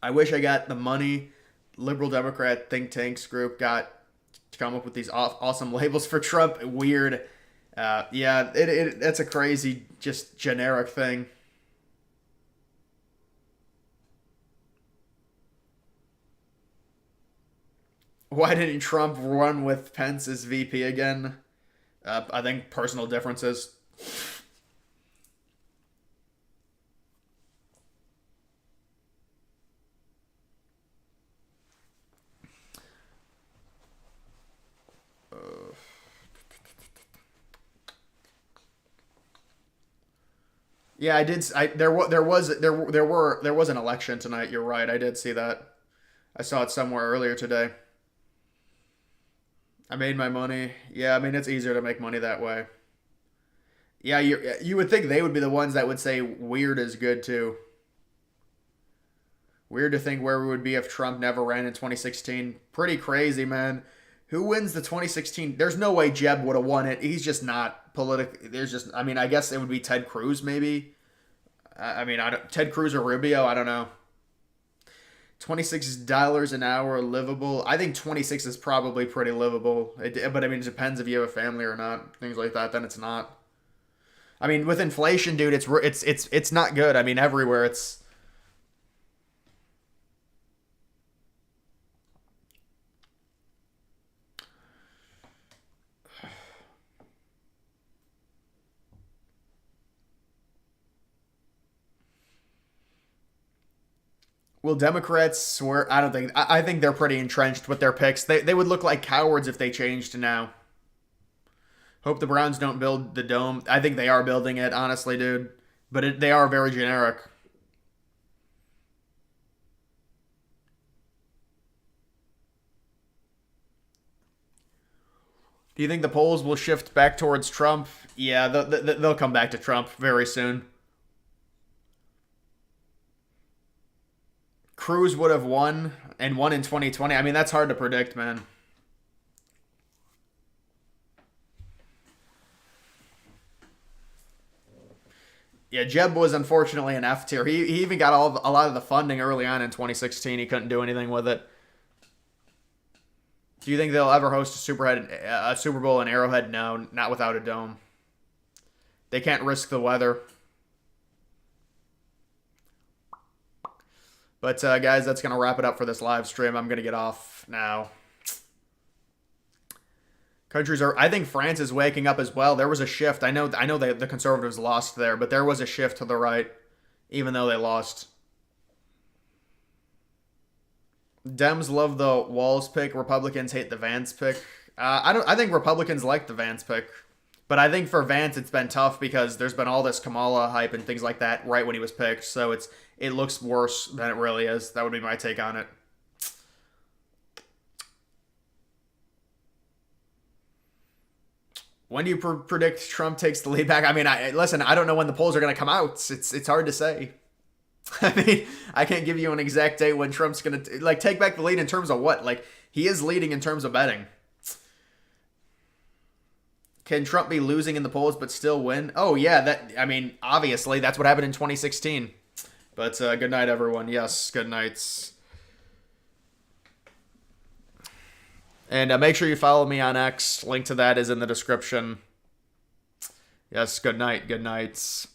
I wish I got the money liberal Democrat think tanks group got to come up with these awesome labels for Trump. Weird. Yeah, that's a crazy, just generic thing. Why didn't Trump run with Pence as VP again? I think personal differences. Yeah, I did. There was an election tonight. You're right. I did see that. I saw it somewhere earlier today. I made my money. Yeah, I mean it's easier to make money that way. Yeah, you would think they would be the ones that would say weird is good too. Weird to think where we would be if Trump never ran in 2016. Pretty crazy, man. Who wins the 2016? There's no way Jeb would have won it. He's just not political. I mean, I guess it would be Ted Cruz maybe. I mean, Ted Cruz or Rubio. I don't know. $26 an hour livable. I think 26 is probably pretty livable. But I mean, it depends if you have a family or not. Things like that. Then it's not. I mean, with inflation, dude, it's not good. I mean, everywhere it's. Will Democrats swear? I don't think. I think they're pretty entrenched with their picks. They would look like cowards if they changed now. Hope the Browns don't build the dome. I think they are building it, honestly, dude. But they are very generic. Do you think the polls will shift back towards Trump? Yeah, they'll come back to Trump very soon. Cruz would have won and won in 2020. I mean, that's hard to predict, man. Yeah, Jeb was unfortunately an F tier. He even got a lot of the funding early on in 2016. He couldn't do anything with it. Do you think they'll ever host a Super Bowl in Arrowhead? No, not without a dome. They can't risk the weather. But guys, that's gonna wrap it up for this live stream. I'm gonna get off now. I think France is waking up as well. There was a shift. I know the conservatives lost there, but there was a shift to the right, even though they lost. Dems love the Walz pick. Republicans hate the Vance pick. I think Republicans like the Vance pick, but I think for Vance it's been tough because there's been all this Kamala hype and things like that right when he was picked. So it looks worse than it really is. That would be my take on it. When do you predict Trump takes the lead back? I mean, listen, I don't know when the polls are going to come out. It's hard to say. I mean, I can't give you an exact date when Trump's going to, like, take back the lead in terms of what? Like, he is leading in terms of betting. Can Trump be losing in the polls but still win? Oh, yeah. I mean, obviously, that's what happened in 2016. But good night, everyone. Yes, good nights. And make sure you follow me on X. Link to that is in the description. Yes, good night. Good nights.